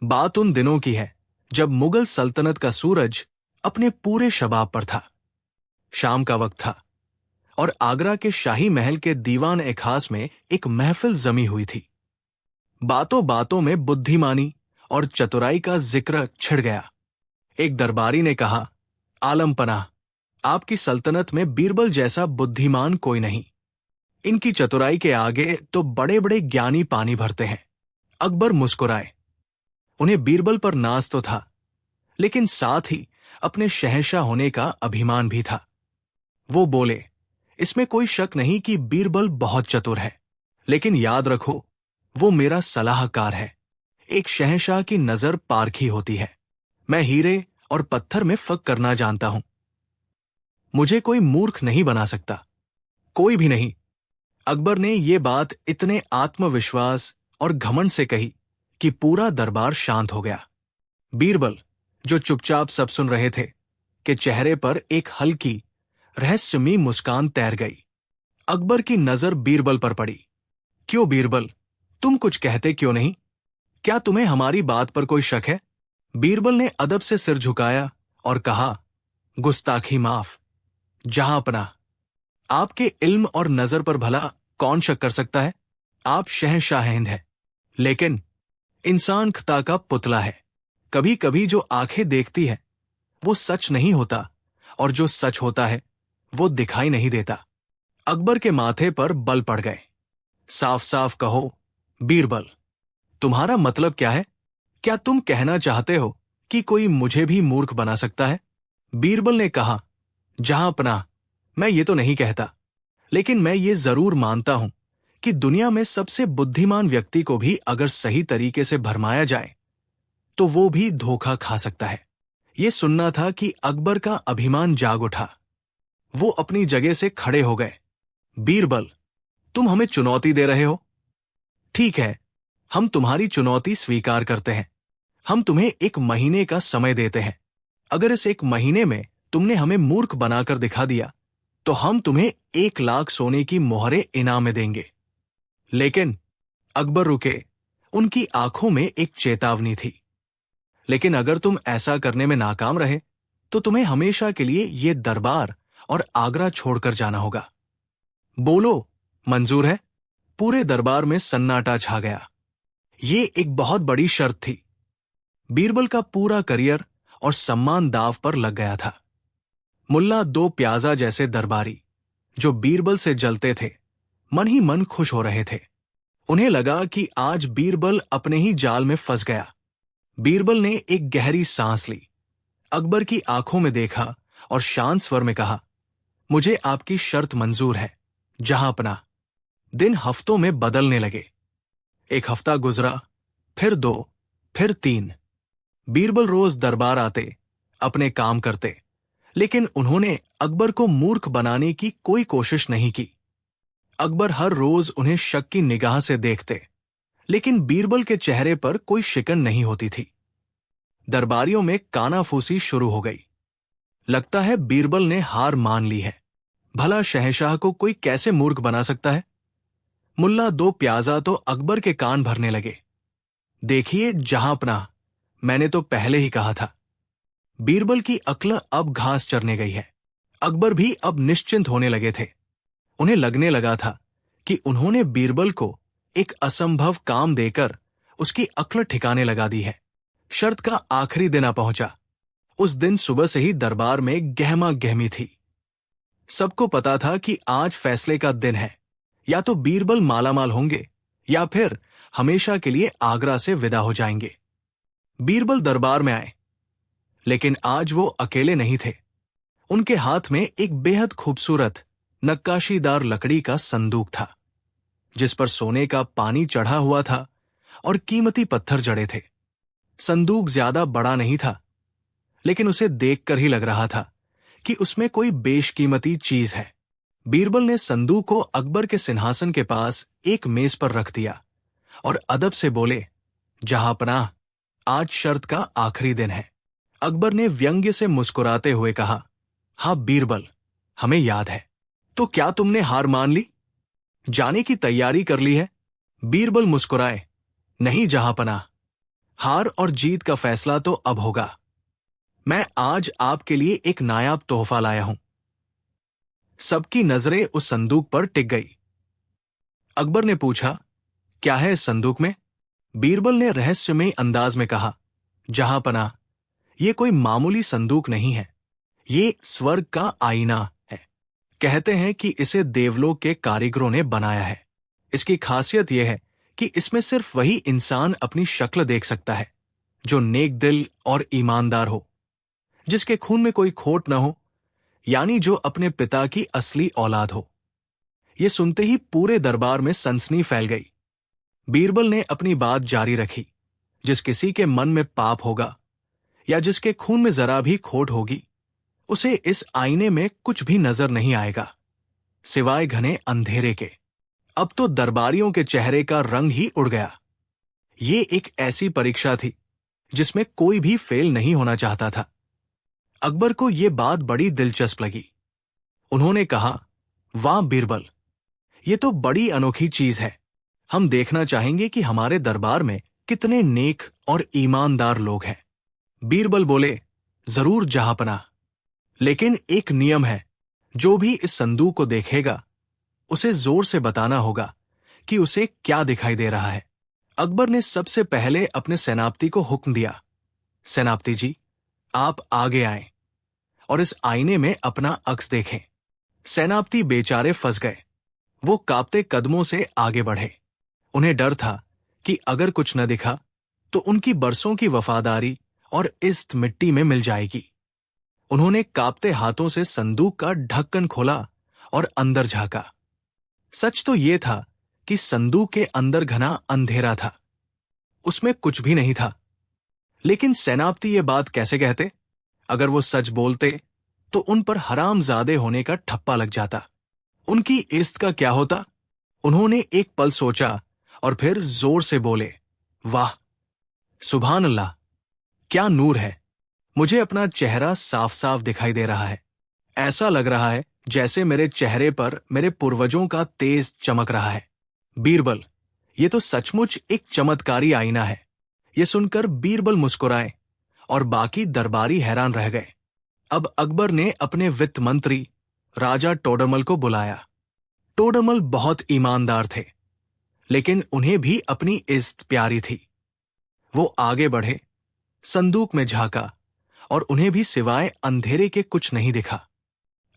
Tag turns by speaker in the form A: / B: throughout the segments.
A: बात उन दिनों की है जब मुगल सल्तनत का सूरज अपने पूरे शबाब पर था। शाम का वक्त था और आगरा के शाही महल के दीवान ए खास में एक महफिल जमी हुई थी। बातों बातों में बुद्धिमानी और चतुराई का जिक्र छिड़ गया। एक दरबारी ने कहा, आलम पनाह, आपकी सल्तनत में बीरबल जैसा बुद्धिमान कोई नहीं। इनकी चतुराई के आगे तो बड़े बड़े ज्ञानी पानी भरते हैं। अकबर मुस्कुराए। उन्हें बीरबल पर नाज तो था, लेकिन साथ ही अपने शहंशाह होने का अभिमान भी था। वो बोले, इसमें कोई शक नहीं कि बीरबल बहुत चतुर है, लेकिन याद रखो, वो मेरा सलाहकार है। एक शहंशाह की नजर पारखी होती है। मैं हीरे और पत्थर में फर्क करना जानता हूं। मुझे कोई मूर्ख नहीं बना सकता, कोई भी नहीं। अकबर ने ये बात इतने आत्मविश्वास और घमंड से कही कि पूरा दरबार शांत हो गया। बीरबल, जो चुपचाप सब सुन रहे थे, के चेहरे पर एक हल्की रहस्यमयी मुस्कान तैर गई। अकबर की नजर बीरबल पर पड़ी। क्यों बीरबल, तुम कुछ कहते क्यों नहीं? क्या तुम्हें हमारी बात पर कोई शक है? बीरबल ने अदब से सिर झुकाया और कहा, गुस्ताखी माफ जहांपनाह, आपके इल्म और नजर पर भला कौन शक कर सकता है? आप शहंशाह हिंद है, लेकिन इंसान खता का पुतला है। कभी कभी जो आंखें देखती है वो सच नहीं होता, और जो सच होता है वो दिखाई नहीं देता। अकबर के माथे पर बल पड़ गए। साफ साफ कहो बीरबल, तुम्हारा मतलब क्या है? क्या तुम कहना चाहते हो कि कोई मुझे भी मूर्ख बना सकता है? बीरबल ने कहा, जहांपनाह, मैं ये तो नहीं कहता, लेकिन मैं ये जरूर मानता हूं कि दुनिया में सबसे बुद्धिमान व्यक्ति को भी अगर सही तरीके से भरमाया जाए तो वो भी धोखा खा सकता है। ये सुनना था कि अकबर का अभिमान जाग उठा। वो अपनी जगह से खड़े हो गए। बीरबल, तुम हमें चुनौती दे रहे हो? ठीक है, हम तुम्हारी चुनौती स्वीकार करते हैं। हम तुम्हें 1 महीने का समय देते हैं। अगर इस 1 महीने में तुमने हमें मूर्ख बनाकर दिखा दिया तो हम तुम्हें 1 लाख सोने की मोहरें इनाम में देंगे। लेकिन अकबर रुके। उनकी आंखों में एक चेतावनी थी। लेकिन अगर तुम ऐसा करने में नाकाम रहे तो तुम्हें हमेशा के लिए ये दरबार और आगरा छोड़कर जाना होगा। बोलो, मंजूर है? पूरे दरबार में सन्नाटा छा गया। ये एक बहुत बड़ी शर्त थी। बीरबल का पूरा करियर और सम्मान दांव पर लग गया था। मुल्ला 2 प्याजा जैसे दरबारी, जो बीरबल से जलते थे, मन ही मन खुश हो रहे थे। उन्हें लगा कि आज बीरबल अपने ही जाल में फंस गया। बीरबल ने एक गहरी सांस ली, अकबर की आंखों में देखा और शांत स्वर में कहा, मुझे आपकी शर्त मंजूर है, जहांपनाह। दिन हफ्तों में बदलने लगे। 1 हफ्ता गुजरा, फिर 2, फिर 3। बीरबल रोज दरबार आते, अपने काम करते, लेकिन उन्होंने अकबर को मूर्ख बनाने की कोई कोशिश नहीं की। अकबर हर रोज उन्हें शक की निगाह से देखते, लेकिन बीरबल के चेहरे पर कोई शिकन नहीं होती थी। दरबारियों में कानाफूसी शुरू हो गई। लगता है बीरबल ने हार मान ली है। भला शहंशाह को कोई कैसे मूर्ख बना सकता है? मुल्ला 2 प्याजा तो अकबर के कान भरने लगे। देखिए जहांपनाह, मैंने तो पहले ही कहा था। बीरबल की अक्ल अब घास चरने गई है। अकबर भी अब निश्चिंत होने लगे थे। उन्हें लगने लगा था कि उन्होंने बीरबल को एक असंभव काम देकर उसकी अक्ल ठिकाने लगा दी है। शर्त का आखिरी दिन आ पहुंचा। उस दिन सुबह से ही दरबार में गहमा गहमी थी। सबको पता था कि आज फैसले का दिन है। या तो बीरबल मालामाल होंगे या फिर हमेशा के लिए आगरा से विदा हो जाएंगे। बीरबल दरबार में आए, लेकिन आज वो अकेले नहीं थे। उनके हाथ में एक बेहद खूबसूरत नक्काशीदार लकड़ी का संदूक था, जिस पर सोने का पानी चढ़ा हुआ था और कीमती पत्थर जड़े थे। संदूक ज्यादा बड़ा नहीं था, लेकिन उसे देखकर ही लग रहा था कि उसमें कोई बेशकीमती चीज है। बीरबल ने संदूक को अकबर के सिंहासन के पास एक मेज पर रख दिया और अदब से बोले, जहांपनाह, आज शर्त का आखिरी दिन है। अकबर ने व्यंग्य से मुस्कुराते हुए कहा, हाँ बीरबल, हमें याद है। तो क्या तुमने हार मान ली? जाने की तैयारी कर ली है? बीरबल मुस्कुराए, नहीं जहांपनाह, हार और जीत का फैसला तो अब होगा। मैं आज आपके लिए एक नायाब तोहफा लाया हूं। सबकी नजरें उस संदूक पर टिक गई। अकबर ने पूछा, क्या है इस संदूक में? बीरबल ने रहस्यमय अंदाज में कहा, जहांपनाह, ये कोई मामूली संदूक नहीं है। ये स्वर्ग का आईना है। कहते हैं कि इसे देवलोक के कारीगरों ने बनाया है। इसकी खासियत यह है कि इसमें सिर्फ वही इंसान अपनी शक्ल देख सकता है जो नेक दिल और ईमानदार हो, जिसके खून में कोई खोट न हो, यानी जो अपने पिता की असली औलाद हो। यह सुनते ही पूरे दरबार में सनसनी फैल गई। बीरबल ने अपनी बात जारी रखी, जिस किसी के मन में पाप होगा या जिसके खून में जरा भी खोट होगी, उसे इस आईने में कुछ भी नजर नहीं आएगा, सिवाय घने अंधेरे के। अब तो दरबारियों के चेहरे का रंग ही उड़ गया। ये एक ऐसी परीक्षा थी जिसमें कोई भी फेल नहीं होना चाहता था। अकबर को यह बात बड़ी दिलचस्प लगी। उन्होंने कहा, वाह बीरबल, ये तो बड़ी अनोखी चीज है। हम देखना चाहेंगे कि हमारे दरबार में कितने नेक और ईमानदार लोग हैं। बीरबल बोले, जरूर जहांपनाह, लेकिन एक नियम है। जो भी इस संदूक को देखेगा उसे जोर से बताना होगा कि उसे क्या दिखाई दे रहा है। अकबर ने सबसे पहले अपने सेनापति को हुक्म दिया, सेनापति जी, आप आगे आएं और इस आईने में अपना अक्स देखें। सेनापति बेचारे फंस गए। वो कांपते कदमों से आगे बढ़े। उन्हें डर था कि अगर कुछ न दिखा तो उनकी बरसों की वफादारी और इज्जत मिट्टी में मिल जाएगी। उन्होंने कांपते हाथों से संदूक का ढक्कन खोला और अंदर झांका। सच तो यह था कि संदूक के अंदर घना अंधेरा था। उसमें कुछ भी नहीं था। लेकिन सेनापति ये बात कैसे कहते? अगर वो सच बोलते तो उन पर हरामजादे होने का ठप्पा लग जाता। उनकी इज्जत का क्या होता? उन्होंने एक पल सोचा और फिर जोर से बोले, वाह, सुभान अल्लाह, क्या नूर है। मुझे अपना चेहरा साफ साफ दिखाई दे रहा है। ऐसा लग रहा है जैसे मेरे चेहरे पर मेरे पूर्वजों का तेज चमक रहा है। बीरबल, ये तो सचमुच एक चमत्कारी आईना है। ये सुनकर बीरबल मुस्कुराए और बाकी दरबारी हैरान रह गए। अब अकबर ने अपने वित्त मंत्री राजा टोडरमल को बुलाया। टोडरमल बहुत ईमानदार थे, लेकिन उन्हें भी अपनी इज्जत प्यारी थी। वो आगे बढ़े, संदूक में झांका और उन्हें भी सिवाय अंधेरे के कुछ नहीं दिखा।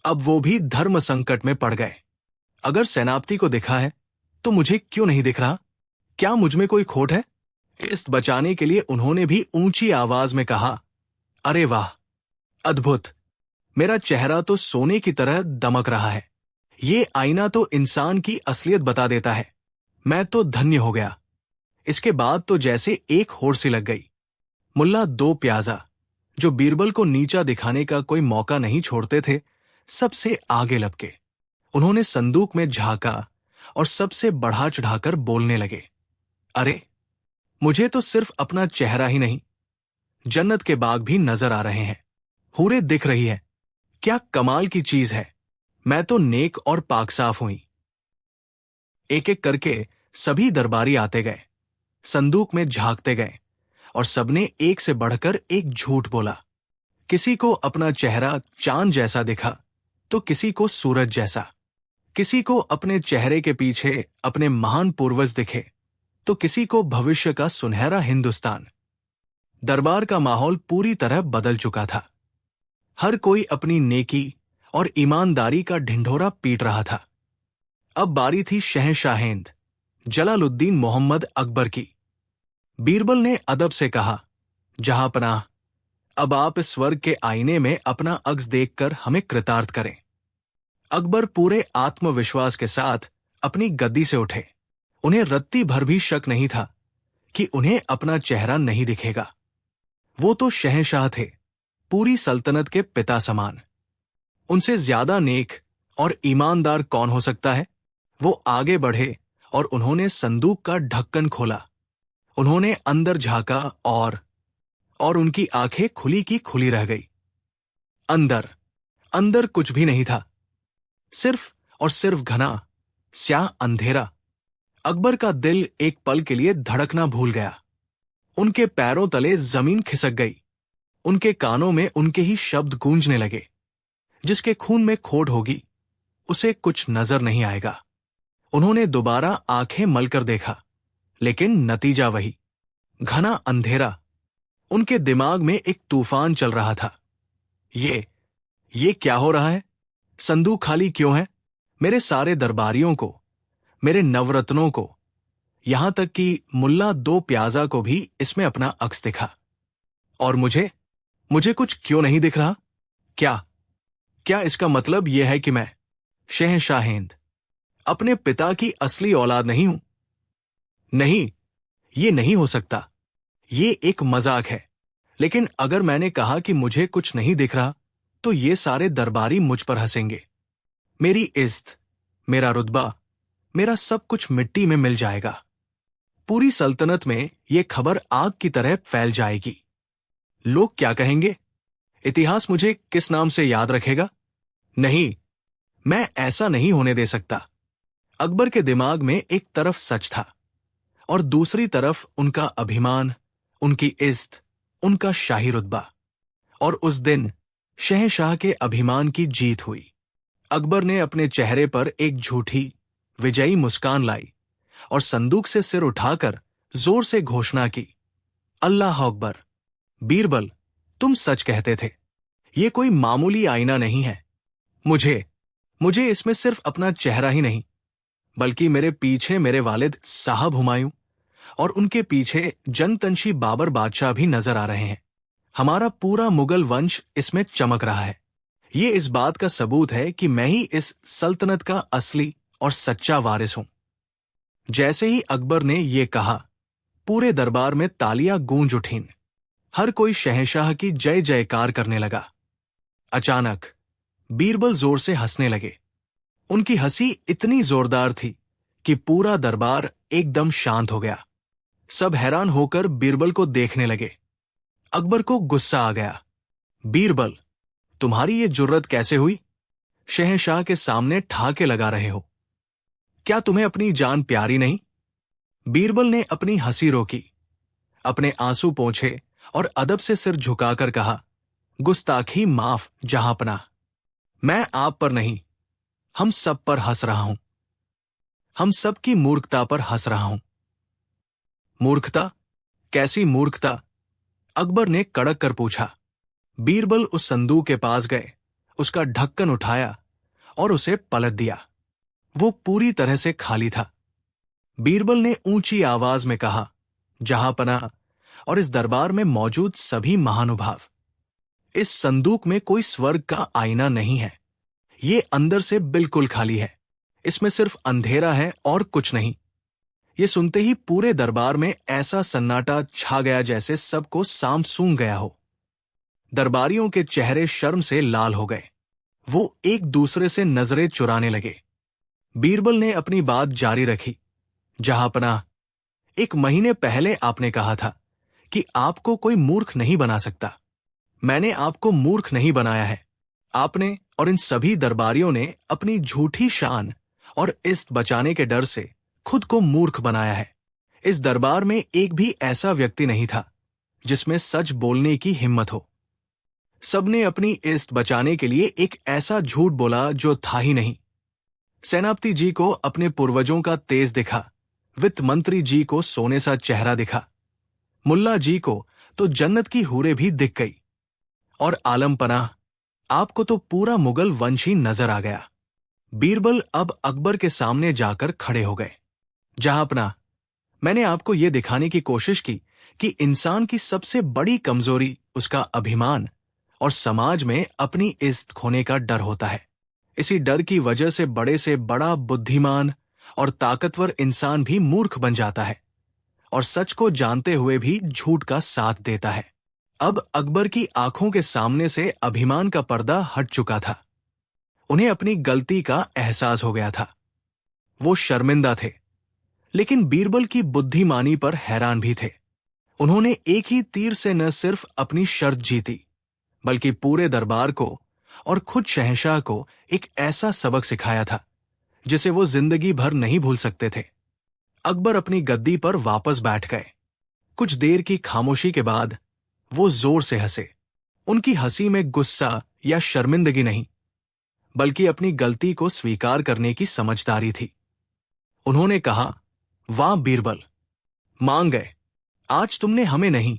A: अब वो भी धर्म संकट में पड़ गए। अगर सेनापति को दिखा है तो मुझे क्यों नहीं दिख रहा? क्या मुझ में कोई खोट है? इस बचाने के लिए उन्होंने भी ऊंची आवाज में कहा, अरे वाह, अद्भुत, मेरा चेहरा तो सोने की तरह दमक रहा है। ये आईना तो इंसान की असलियत बता देता है। मैं तो धन्य हो गया। इसके बाद तो जैसे एक होड़ सी लग गई। मुल्ला दो प्याजा, जो बीरबल को नीचा दिखाने का कोई मौका नहीं छोड़ते थे, सबसे आगे लपके। उन्होंने संदूक में झांका और सबसे बढ़ा चढ़ाकर बोलने लगे, अरे, मुझे तो सिर्फ अपना चेहरा ही नहीं, जन्नत के बाग भी नजर आ रहे हैं। हूरें दिख रही है। क्या कमाल की चीज है। मैं तो नेक और पाकसाफ हुई। एक एक करके सभी दरबारी आते गए, संदूक में झांकते गए और सबने एक से बढ़कर एक झूठ बोला। किसी को अपना चेहरा चांद जैसा दिखा तो किसी को सूरज जैसा। किसी को अपने चेहरे के पीछे अपने महान पूर्वज दिखे तो किसी को भविष्य का सुनहरा हिंदुस्तान। दरबार का माहौल पूरी तरह बदल चुका था। हर कोई अपनी नेकी और ईमानदारी का ढिंढोरा पीट रहा था। अब बारी थी शहंशाहेंद जलालुद्दीन मोहम्मद अकबर की। बीरबल ने अदब से कहा, जहांपनाह, अब आप इस स्वर्ग के आईने में अपना अक्स देखकर हमें कृतार्थ करें। अकबर पूरे आत्मविश्वास के साथ अपनी गद्दी से उठे। उन्हें रत्ती भर भी शक नहीं था कि उन्हें अपना चेहरा नहीं दिखेगा। वो तो शहंशाह थे, पूरी सल्तनत के पिता समान। उनसे ज्यादा नेक और ईमानदार कौन हो सकता है? वो आगे बढ़े और उन्होंने संदूक का ढक्कन खोला। उन्होंने अंदर झांका और उनकी आंखें खुली की खुली रह गई। अंदर कुछ भी नहीं था, सिर्फ और सिर्फ घना स्याह अंधेरा। अकबर का दिल एक पल के लिए धड़कना भूल गया। उनके पैरों तले जमीन खिसक गई। उनके कानों में उनके ही शब्द गूंजने लगे, जिसके खून में खोट होगी उसे कुछ नजर नहीं आएगा। उन्होंने दोबारा आंखें मलकर देखा, लेकिन नतीजा वही, घना अंधेरा। उनके दिमाग में एक तूफान चल रहा था। ये क्या हो रहा है? संदूक खाली क्यों है? मेरे सारे दरबारियों को, मेरे नवरत्नों को, यहां तक कि मुल्ला दो प्याजा को भी इसमें अपना अक्स दिखा। और मुझे कुछ क्यों नहीं दिख रहा? क्या इसका मतलब यह है कि मैं शहंशाह हिंद अपने पिता की असली औलाद नहीं हूं? नहीं, ये नहीं हो सकता। ये एक मजाक है। लेकिन अगर मैंने कहा कि मुझे कुछ नहीं दिख रहा, तो ये सारे दरबारी मुझ पर हंसेंगे। मेरी इज्जत, मेरा रुतबा, मेरा सब कुछ मिट्टी में मिल जाएगा। पूरी सल्तनत में यह खबर आग की तरह फैल जाएगी। लोग क्या कहेंगे? इतिहास मुझे किस नाम से याद रखेगा? नहीं, मैं ऐसा नहीं होने दे सकता। अकबर के दिमाग में एक तरफ सच था और दूसरी तरफ उनका अभिमान, उनकी इज्जत, उनका शाही रुतबा। और उस दिन शहंशाह के अभिमान की जीत हुई। अकबर ने अपने चेहरे पर एक झूठी विजयी मुस्कान लाई और संदूक से सिर उठाकर जोर से घोषणा की, अल्लाह अकबर! बीरबल, तुम सच कहते थे। ये कोई मामूली आईना नहीं है। मुझे इसमें सिर्फ अपना चेहरा ही नहीं, बल्कि मेरे पीछे मेरे वालिद साहब हुमायूं और उनके पीछे जनतंशी बाबर बादशाह भी नजर आ रहे हैं। हमारा पूरा मुगल वंश इसमें चमक रहा है। ये इस बात का सबूत है कि मैं ही इस सल्तनत का असली और सच्चा वारिस हूं। जैसे ही अकबर ने ये कहा, पूरे दरबार में तालियां गूंज उठीं। हर कोई शहंशाह की जय जयकार करने लगा। अचानक बीरबल जोर से हंसने लगे। उनकी हंसी इतनी जोरदार थी कि पूरा दरबार एकदम शांत हो गया। सब हैरान होकर बीरबल को देखने लगे। अकबर को गुस्सा आ गया। बीरबल, तुम्हारी ये जुर्रत कैसे हुई? शहंशाह के सामने ठाके लगा रहे हो। क्या तुम्हें अपनी जान प्यारी नहीं? बीरबल ने अपनी हंसी रोकी, अपने आंसू पोंछे और अदब से सिर झुकाकर कहा, गुस्ताखी माफ जहांपनाह। मैं आप पर नहीं, हम सब पर हंस रहा हूं। हम सब की मूर्खता पर हंस रहा हूं। मूर्खता? कैसी मूर्खता? अकबर ने कड़क कर पूछा। बीरबल उस संदूक के पास गए, उसका ढक्कन उठाया और उसे पलट दिया। वो पूरी तरह से खाली था। बीरबल ने ऊंची आवाज में कहा, जहांपनाह और इस दरबार में मौजूद सभी महानुभाव, इस संदूक में कोई स्वर्ग का आईना नहीं है। ये अंदर से बिल्कुल खाली है। इसमें सिर्फ अंधेरा है और कुछ नहीं। ये सुनते ही पूरे दरबार में ऐसा सन्नाटा छा गया जैसे सबको सांप सूंघ गया हो। दरबारियों के चेहरे शर्म से लाल हो गए। वो एक दूसरे से नजरें चुराने लगे। बीरबल ने अपनी बात जारी रखी, जहांपनाह, 1 महीने पहले आपने कहा था कि आपको कोई मूर्ख नहीं बना सकता। मैंने आपको मूर्ख नहीं बनाया है। आपने और इन सभी दरबारियों ने अपनी झूठी शान और इज्जत बचाने के डर से खुद को मूर्ख बनाया है। इस दरबार में एक भी ऐसा व्यक्ति नहीं था जिसमें सच बोलने की हिम्मत हो। सबने अपनी इज्जत बचाने के लिए एक ऐसा झूठ बोला जो था ही नहीं। सेनापति जी को अपने पूर्वजों का तेज दिखा, वित्त मंत्री जी को सोने सा चेहरा दिखा, मुल्ला जी को तो जन्नत की हूरें भी दिख गई, और आलम पनाह, आपको तो पूरा मुगल वंश ही नजर आ गया। बीरबल अब अकबर के सामने जाकर खड़े हो गए। जहांपनाह, मैंने आपको यह दिखाने की कोशिश की कि इंसान की सबसे बड़ी कमजोरी उसका अभिमान और समाज में अपनी इज्जत खोने का डर होता है। इसी डर की वजह से बड़ा बुद्धिमान और ताकतवर इंसान भी मूर्ख बन जाता है और सच को जानते हुए भी झूठ का साथ देता है। अब अकबर की आंखों के सामने से अभिमान का पर्दा हट चुका था। उन्हें अपनी गलती का एहसास हो गया था। वो शर्मिंदा थे, लेकिन बीरबल की बुद्धिमानी पर हैरान भी थे। उन्होंने एक ही तीर से न सिर्फ अपनी शर्त जीती, बल्कि पूरे दरबार को और खुद शहंशाह को एक ऐसा सबक सिखाया था जिसे वो जिंदगी भर नहीं भूल सकते थे। अकबर अपनी गद्दी पर वापस बैठ गए। कुछ देर की खामोशी के बाद वो जोर से हंसे। उनकी हंसी में गुस्सा या शर्मिंदगी नहीं, बल्कि अपनी गलती को स्वीकार करने की समझदारी थी। उन्होंने कहा, वाह बीरबल, मान गए। आज तुमने हमें नहीं,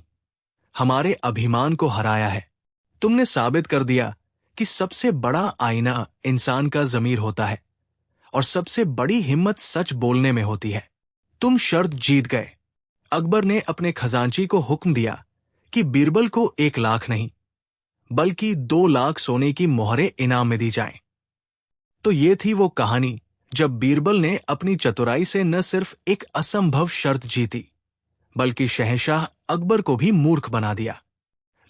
A: हमारे अभिमान को हराया है। तुमने साबित कर दिया कि सबसे बड़ा आईना इंसान का ज़मीर होता है और सबसे बड़ी हिम्मत सच बोलने में होती है। तुम शर्त जीत गए। अकबर ने अपने खजांची को हुक्म दिया कि बीरबल को 1 लाख नहीं, बल्कि 2 लाख सोने की मोहरें इनाम में दी जाएं। तो ये थी वो कहानी जब बीरबल ने अपनी चतुराई से न सिर्फ एक असंभव शर्त जीती, बल्कि शहंशाह अकबर को भी मूर्ख बना दिया।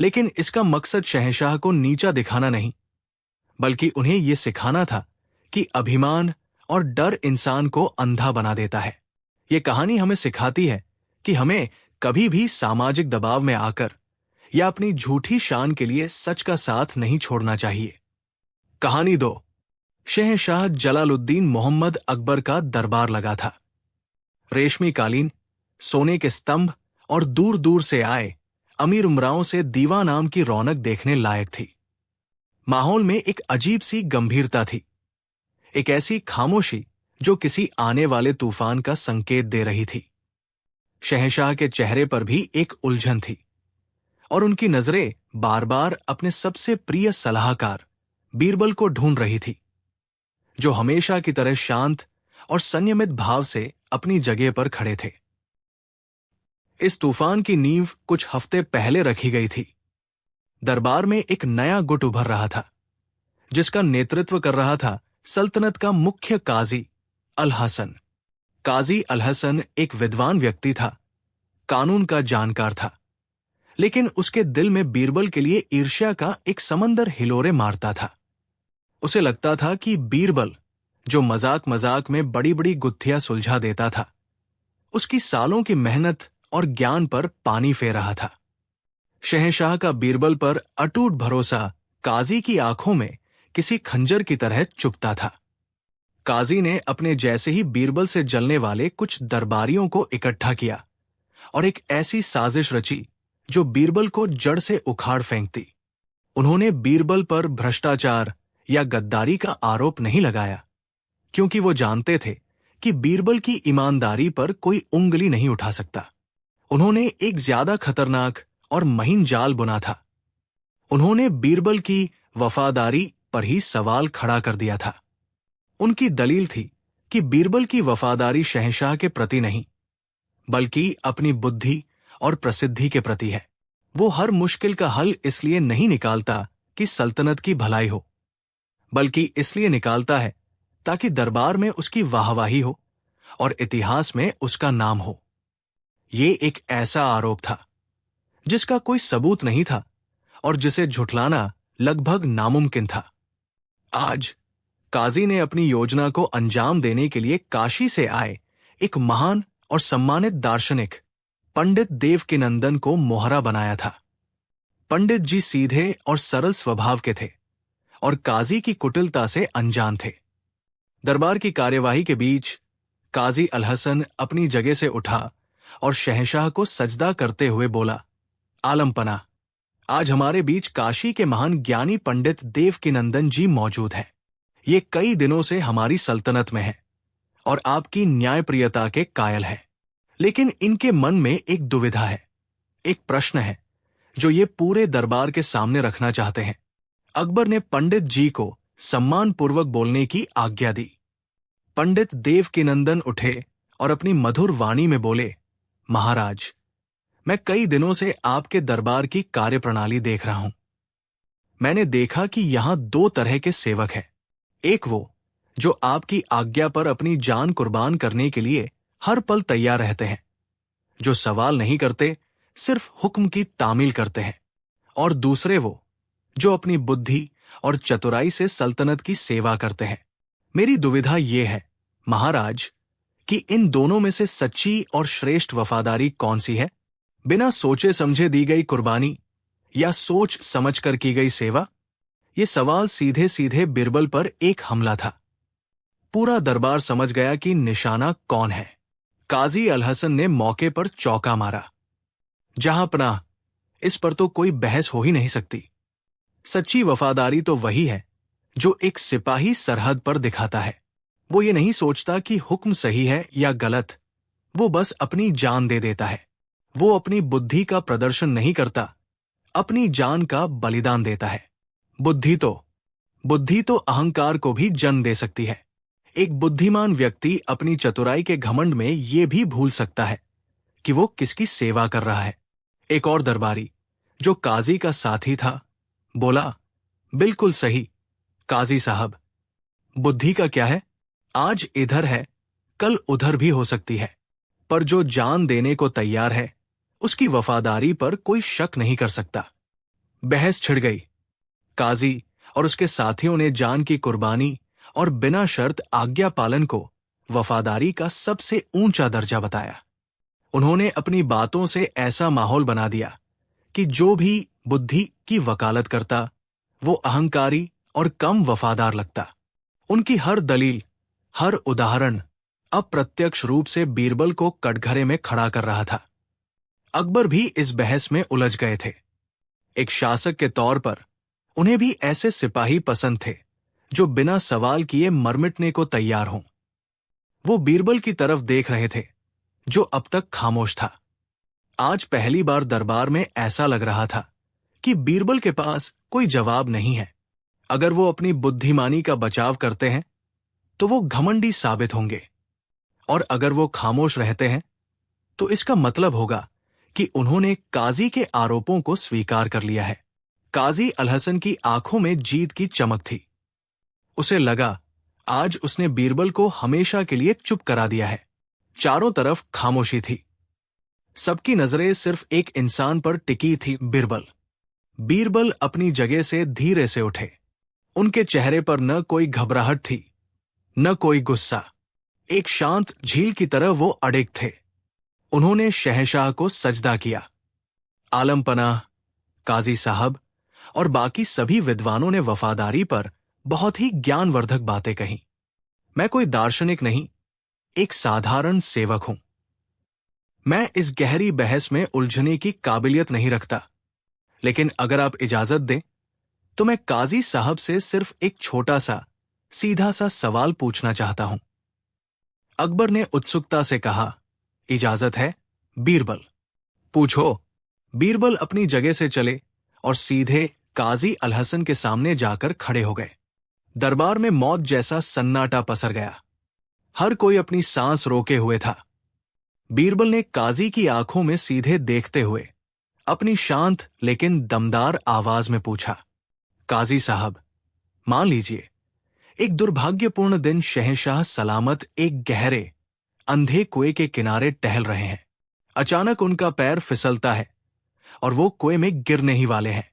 A: लेकिन इसका मकसद शहंशाह को नीचा दिखाना नहीं, बल्कि उन्हें यह सिखाना था कि अभिमान और डर इंसान को अंधा बना देता है। ये कहानी हमें सिखाती है कि हमें कभी भी सामाजिक दबाव में आकर या अपनी झूठी शान के लिए सच का साथ नहीं छोड़ना चाहिए। कहानी 2। शहंशाह जलालुद्दीन मोहम्मद अकबर का दरबार लगा था। रेशमी कालीन, सोने के स्तंभ और दूर दूर से आए अमीर उमराओं से दीवा नाम की रौनक देखने लायक थी। माहौल में एक अजीब सी गंभीरता थी, एक ऐसी खामोशी जो किसी आने वाले तूफान का संकेत दे रही थी। शहंशाह के चेहरे पर भी एक उलझन थी और उनकी नजरें बार बार अपने सबसे प्रिय सलाहकार बीरबल को ढूंढ रही थी, जो हमेशा की तरह शांत और संयमित भाव से अपनी जगह पर खड़े थे। इस तूफान की नींव कुछ हफ्ते पहले रखी गई थी। दरबार में एक नया गुट उभर रहा था, जिसका नेतृत्व कर रहा था सल्तनत का मुख्य काजी अल हसन। काजी अल हसन एक विद्वान व्यक्ति था, कानून का जानकार था, लेकिन उसके दिल में बीरबल के लिए ईर्ष्या का एक समंदर हिलोरे मारता था। उसे लगता था कि बीरबल, जो मजाक मजाक में बड़ी बड़ी गुत्थियां सुलझा देता था, उसकी सालों की मेहनत और ज्ञान पर पानी फेर रहा था। शहंशाह का बीरबल पर अटूट भरोसा काजी की आंखों में किसी खंजर की तरह चुभता था। काजी ने अपने जैसे ही बीरबल से जलने वाले कुछ दरबारियों को इकट्ठा किया और एक ऐसी साजिश रची जो बीरबल को जड़ से उखाड़ फेंकती। उन्होंने बीरबल पर भ्रष्टाचार या गद्दारी का आरोप नहीं लगाया, क्योंकि वो जानते थे कि बीरबल की ईमानदारी पर कोई उंगली नहीं उठा सकता। उन्होंने एक ज्यादा खतरनाक और महीन जाल बुना था। उन्होंने बीरबल की वफादारी पर ही सवाल खड़ा कर दिया था। उनकी दलील थी कि बीरबल की वफादारी शहंशाह के प्रति नहीं, बल्कि अपनी बुद्धि और प्रसिद्धि के प्रति है। वो हर मुश्किल का हल इसलिए नहीं निकालता कि सल्तनत की भलाई हो, बल्कि इसलिए निकालता है ताकि दरबार में उसकी वाहवाही हो और इतिहास में उसका नाम हो। ये एक ऐसा आरोप था जिसका कोई सबूत नहीं था और जिसे झुठलाना लगभग नामुमकिन था। आज काजी ने अपनी योजना को अंजाम देने के लिए काशी से आए एक महान और सम्मानित दार्शनिक पंडित देवकीनंदन को मोहरा बनाया था। पंडित जी सीधे और सरल स्वभाव के थे और काजी की कुटिलता से अनजान थे। दरबार की कार्यवाही के बीच काजी अल हसन अपनी जगह से उठा और शहंशाह को सजदा करते हुए बोला, आलमपना, आज हमारे बीच काशी के महान ज्ञानी पंडित देवकीनंदन जी मौजूद हैं। ये कई दिनों से हमारी सल्तनत में है और आपकी न्यायप्रियता के कायल है, लेकिन इनके मन में एक दुविधा है, एक प्रश्न है जो ये पूरे दरबार के सामने रखना चाहते हैं। अकबर ने पंडित जी को सम्मानपूर्वक बोलने की आज्ञा दी। पंडित देवकीनंदन उठे और अपनी मधुर वाणी में बोले, महाराज, मैं कई दिनों से आपके दरबार की कार्यप्रणाली देख रहा हूं। मैंने देखा कि यहां 2 तरह के सेवक हैं। एक वो जो आपकी आज्ञा पर अपनी जान कुर्बान करने के लिए हर पल तैयार रहते हैं, जो सवाल नहीं करते, सिर्फ हुक्म की तामील करते हैं। और दूसरे वो जो अपनी बुद्धि और चतुराई से सल्तनत की सेवा करते हैं। मेरी दुविधा ये है, महाराज, कि इन दोनों में से सच्ची और श्रेष्ठ वफादारी कौन सी है? बिना सोचे समझे दी गई कुर्बानी या सोच समझकर की गई सेवा? ये सवाल सीधे सीधे बीरबल पर एक हमला था। पूरा दरबार समझ गया कि निशाना कौन है। काजी अल हसन ने मौके पर चौका मारा। जहां पनाह, इस पर तो कोई बहस हो ही नहीं सकती। सच्ची वफादारी तो वही है जो एक सिपाही सरहद पर दिखाता है। वो ये नहीं सोचता कि हुक्म सही है या गलत, वो बस अपनी जान दे देता है। वो अपनी बुद्धि का प्रदर्शन नहीं करता, अपनी जान का बलिदान देता है। बुद्धि तो बुद्धि तो अहंकार को भी जन्म दे सकती है। एक बुद्धिमान व्यक्ति अपनी चतुराई के घमंड में ये भी भूल सकता है कि वो किसकी सेवा कर रहा है। एक और दरबारी, जो काजी का साथी था, बोला, बिल्कुल सही काजी साहब, बुद्धि का क्या है? आज इधर है, कल उधर भी हो सकती है, पर जो जान देने को तैयार है, उसकी वफादारी पर कोई शक नहीं कर सकता। बहस छिड़ गई। काजी और उसके साथियों ने जान की कुर्बानी और बिना शर्त आज्ञा पालन को वफादारी का सबसे ऊंचा दर्जा बताया। उन्होंने अपनी बातों से ऐसा माहौल बना दिया कि जो भी बुद्धि की वकालत करता, वो अहंकारी और कम वफादार लगता। उनकी हर दलील, हर उदाहरण अप्रत्यक्ष रूप से बीरबल को कटघरे में खड़ा कर रहा था। अकबर भी इस बहस में उलझ गए थे। एक शासक के तौर पर उन्हें भी ऐसे सिपाही पसंद थे जो बिना सवाल किए मर मिटने को तैयार हों। वो बीरबल की तरफ देख रहे थे, जो अब तक खामोश था। आज पहली बार दरबार में ऐसा लग रहा था कि बीरबल के पास कोई जवाब नहीं है। अगर वो अपनी बुद्धिमानी का बचाव करते हैं तो वो घमंडी साबित होंगे, और अगर वो खामोश रहते हैं तो इसका मतलब होगा कि उन्होंने काजी के आरोपों को स्वीकार कर लिया है। काजी अलहसन की आंखों में जीत की चमक थी। उसे लगा आज उसने बीरबल को हमेशा के लिए चुप करा दिया है। चारों तरफ खामोशी थी। सबकी नजरें सिर्फ एक इंसान पर टिकी थी, बीरबल। बीरबल अपनी जगह से धीरे से उठे। उनके चेहरे पर न कोई घबराहट थी, न कोई गुस्सा। एक शांत झील की तरह वो अड़िग थे। उन्होंने शहंशाह को सजदा किया। आलम पनाह, काजी साहब और बाकी सभी विद्वानों ने वफादारी पर बहुत ही ज्ञानवर्धक बातें कहीं। मैं कोई दार्शनिक नहीं, एक साधारण सेवक हूं। मैं इस गहरी बहस में उलझने की काबिलियत नहीं रखता, लेकिन अगर आप इजाजत दें तो मैं काजी साहब से सिर्फ एक छोटा सा सीधा सा सवाल पूछना चाहता हूं। अकबर ने उत्सुकता से कहा, इजाजत है बीरबल, पूछो। बीरबल अपनी जगह से चले और सीधे काजी अलहसन के सामने जाकर खड़े हो गए। दरबार में मौत जैसा सन्नाटा पसर गया। हर कोई अपनी सांस रोके हुए था। बीरबल ने काजी की आंखों में सीधे देखते हुए अपनी शांत लेकिन दमदार आवाज में पूछा, काजी साहब, मान लीजिए एक दुर्भाग्यपूर्ण दिन शहंशाह सलामत एक गहरे अंधे कुएं के किनारे टहल रहे हैं। अचानक उनका पैर फिसलता है और वो कुएं में गिरने ही वाले हैं।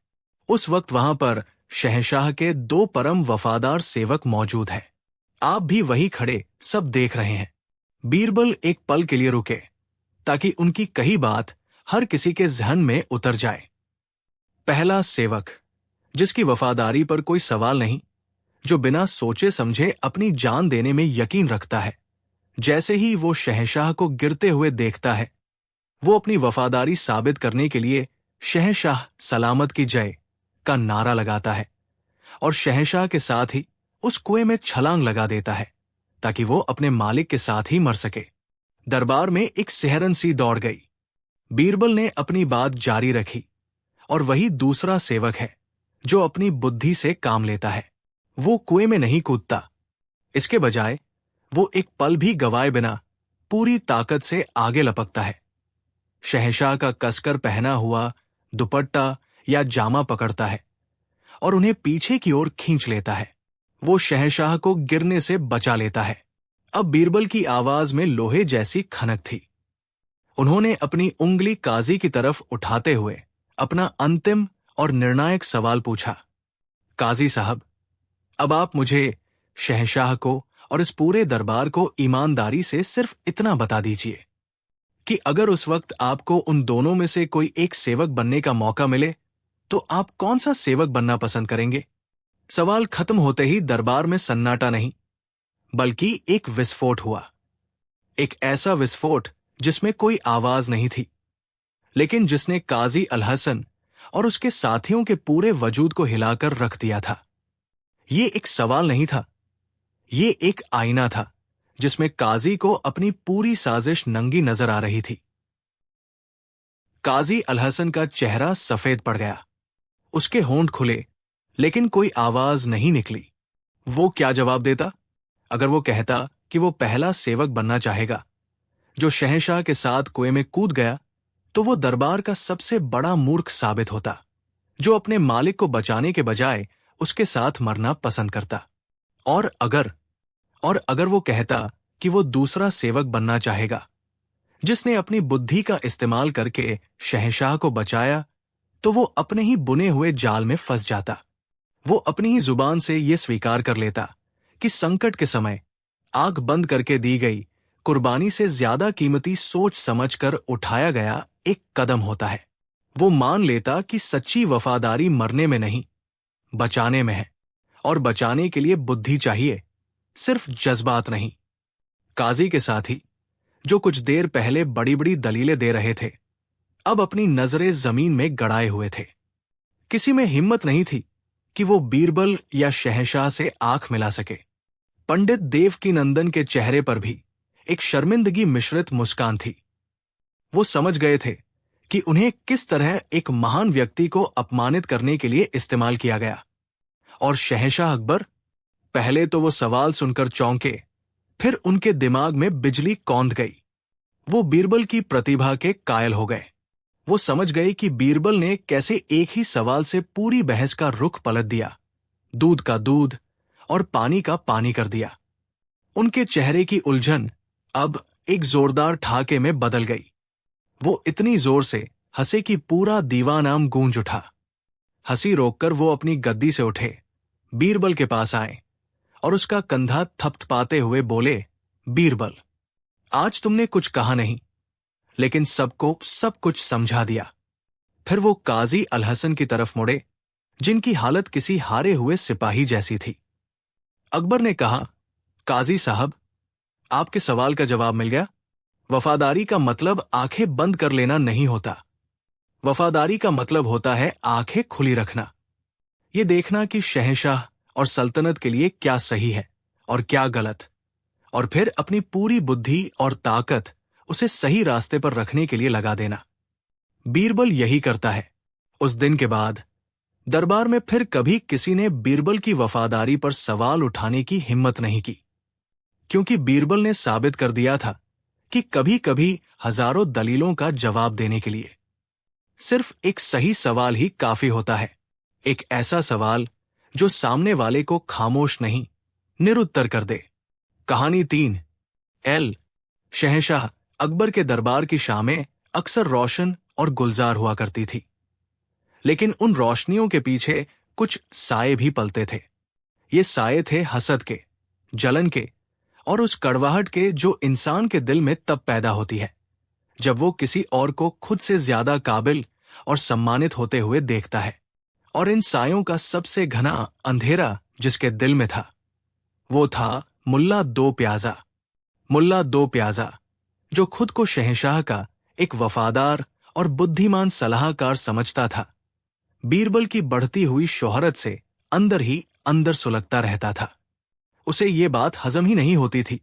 A: उस वक्त वहां पर शहंशाह के दो परम वफादार सेवक मौजूद हैं। आप भी वही खड़े सब देख रहे हैं। बीरबल एक पल के लिए रुके ताकि उनकी कही बात हर किसी के जहन में उतर जाए। पहला सेवक, जिसकी वफादारी पर कोई सवाल नहीं, जो बिना सोचे समझे अपनी जान देने में यकीन रखता है। जैसे ही वो शहंशाह को गिरते हुए देखता है, वो अपनी वफादारी साबित करने के लिए शहंशाह सलामत की जय का नारा लगाता है और शहंशाह के साथ ही उस कुएं में छलांग लगा देता है ताकि वो अपने मालिक के साथ ही मर सके। दरबार में एक सिहरन सी दौड़ गई। बीरबल ने अपनी बात जारी रखी, और वही दूसरा सेवक है जो अपनी बुद्धि से काम लेता है। वो कुएं में नहीं कूदता, इसके बजाय वो एक पल भी गवाए बिना पूरी ताकत से आगे लपकता है। शहंशाह का कसकर पहना हुआ दुपट्टा या जामा पकड़ता है और उन्हें पीछे की ओर खींच लेता है। वो शहंशाह को गिरने से बचा लेता है। अब बीरबल की आवाज में लोहे जैसी खनक थी। उन्होंने अपनी उंगली काजी की तरफ उठाते हुए अपना अंतिम और निर्णायक सवाल पूछा, काजी साहब, अब आप मुझे, शहंशाह को और इस पूरे दरबार को ईमानदारी से सिर्फ इतना बता दीजिए कि अगर उस वक्त आपको उन दोनों में से कोई एक सेवक बनने का मौका मिले तो आप कौन सा सेवक बनना पसंद करेंगे? सवाल खत्म होते ही दरबार में सन्नाटा नहीं, बल्कि एक विस्फोट हुआ। एक ऐसा विस्फोट जिसमें कोई आवाज नहीं थी, लेकिन जिसने काजी अल हसन और उसके साथियों के पूरे वजूद को हिलाकर रख दिया था। ये एक सवाल नहीं था, ये एक आईना था जिसमें काजी को अपनी पूरी साजिश नंगी नजर आ रही थी। काजी अल हसन का चेहरा सफेद पड़ गया, उसके होंठ खुले, लेकिन कोई आवाज नहीं निकली। वो क्या जवाब देता? अगर वो कहता कि वो पहला सेवक बनना चाहेगा जो शहंशाह के साथ कुएं में कूद गया, तो वो दरबार का सबसे बड़ा मूर्ख साबित होता, जो अपने मालिक को बचाने के बजाय उसके साथ मरना पसंद करता। और अगर वो कहता कि वो दूसरा सेवक बनना चाहेगा जिसने अपनी बुद्धि का इस्तेमाल करके शहंशाह को बचाया, तो वो अपने ही बुने हुए जाल में फंस जाता। वो अपनी ही जुबान से ये स्वीकार कर लेता कि संकट के समय आंख बंद करके दी गई कुर्बानी से ज्यादा कीमती सोच समझकर उठाया गया एक कदम होता है। वो मान लेता कि सच्ची वफादारी मरने में नहीं, बचाने में है, और बचाने के लिए बुद्धि चाहिए, सिर्फ जज्बात नहीं। काजी के साथी, जो कुछ देर पहले बड़ी बड़ी दलीलें दे रहे थे, अब अपनी नजरें जमीन में गड़ाए हुए थे। किसी में हिम्मत नहीं थी कि वो बीरबल या शहंशाह से आंख मिला सके। पंडित देवकीनंदन के चेहरे पर भी एक शर्मिंदगी मिश्रित मुस्कान थी। वो समझ गए थे कि उन्हें किस तरह एक महान व्यक्ति को अपमानित करने के लिए इस्तेमाल किया गया। और शहंशाह अकबर, पहले तो वो सवाल सुनकर चौंके, फिर उनके दिमाग में बिजली कौंध गई। वो बीरबल की प्रतिभा के कायल हो गए। वो समझ गए कि बीरबल ने कैसे एक ही सवाल से पूरी बहस का रुख पलट दिया, दूध का दूध और पानी का पानी कर दिया। उनके चेहरे की उलझन अब एक जोरदार ठाके में बदल गई। वो इतनी जोर से हंसे कि पूरा दीवानाम गूंज उठा। हंसी रोककर वो अपनी गद्दी से उठे, बीरबल के पास आए और उसका कंधा थपथपाते हुए बोले, बीरबल, आज तुमने कुछ कहा नहीं, लेकिन सबको सब कुछ समझा दिया। फिर वो काजी अल हसन की तरफ मुड़े, जिनकी हालत किसी हारे हुए सिपाही जैसी थी। अकबर ने कहा, काजी साहब, आपके सवाल का जवाब मिल गया। वफादारी का मतलब आंखें बंद कर लेना नहीं होता। वफादारी का मतलब होता है आंखें खुली रखना, ये देखना कि शहंशाह और सल्तनत के लिए क्या सही है और क्या गलत, और फिर अपनी पूरी बुद्धि और ताकत उसे सही रास्ते पर रखने के लिए लगा देना। बीरबल यही करता है। उस दिन के बाद दरबार में फिर कभी किसी ने बीरबल की वफादारी पर सवाल उठाने की हिम्मत नहीं की, क्योंकि बीरबल ने साबित कर दिया था कि कभी कभी हजारों दलीलों का जवाब देने के लिए सिर्फ एक सही सवाल ही काफी होता है। एक ऐसा सवाल जो सामने वाले को खामोश नहीं, निरुत्तर कर दे। कहानी 3। शहंशाह अकबर के दरबार की शामें अक्सर रोशन और गुलजार हुआ करती थी, लेकिन उन रोशनियों के पीछे कुछ साए भी पलते थे। ये साए थे हसद के, जलन के और उस कड़वाहट के जो इंसान के दिल में तब पैदा होती है जब वो किसी और को खुद से ज्यादा काबिल और सम्मानित होते हुए देखता है। और इन सायों का सबसे घना अंधेरा जिसके दिल में था, वो था मुल्ला दो प्याजा। मुल्ला दो प्याजा, जो खुद को शहंशाह का एक वफादार और बुद्धिमान सलाहकार समझता था, बीरबल की बढ़ती हुई शोहरत से अंदर ही अंदर सुलगता रहता था। उसे ये बात हजम ही नहीं होती थी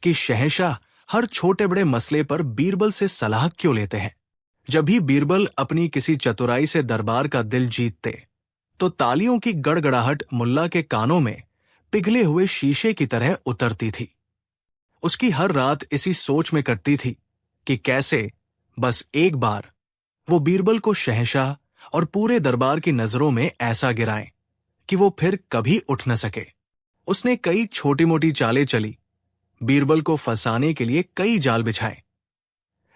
A: कि शहंशाह हर छोटे बड़े मसले पर बीरबल से सलाह क्यों लेते हैं। जब भी बीरबल अपनी किसी चतुराई से दरबार का दिल जीतते, तो तालियों की गड़गड़ाहट मुल्ला के कानों में पिघले हुए शीशे की तरह उतरती थी। उसकी हर रात इसी सोच में कटती थी कि कैसे बस एक बार वो बीरबल को शहंशाह और पूरे दरबार की नजरों में ऐसा गिराएं कि वो फिर कभी उठ न सके। उसने कई छोटी मोटी चालें चली, बीरबल को फंसाने के लिए कई जाल बिछाए,